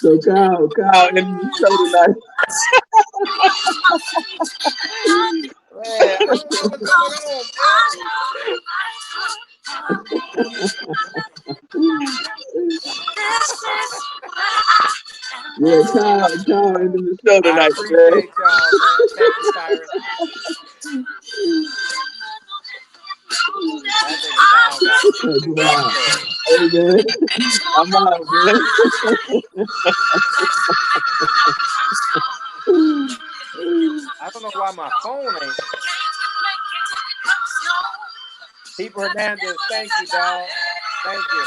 So Kyle in the show tonight. Yeah, Kyle in the show tonight, man. Appreciate y'all, man. Thank you, Cyrus. Nah. Hey, man. I'm out, man. I don't know why my phone ain't. People Hernandez, thank you, dog. Thank you.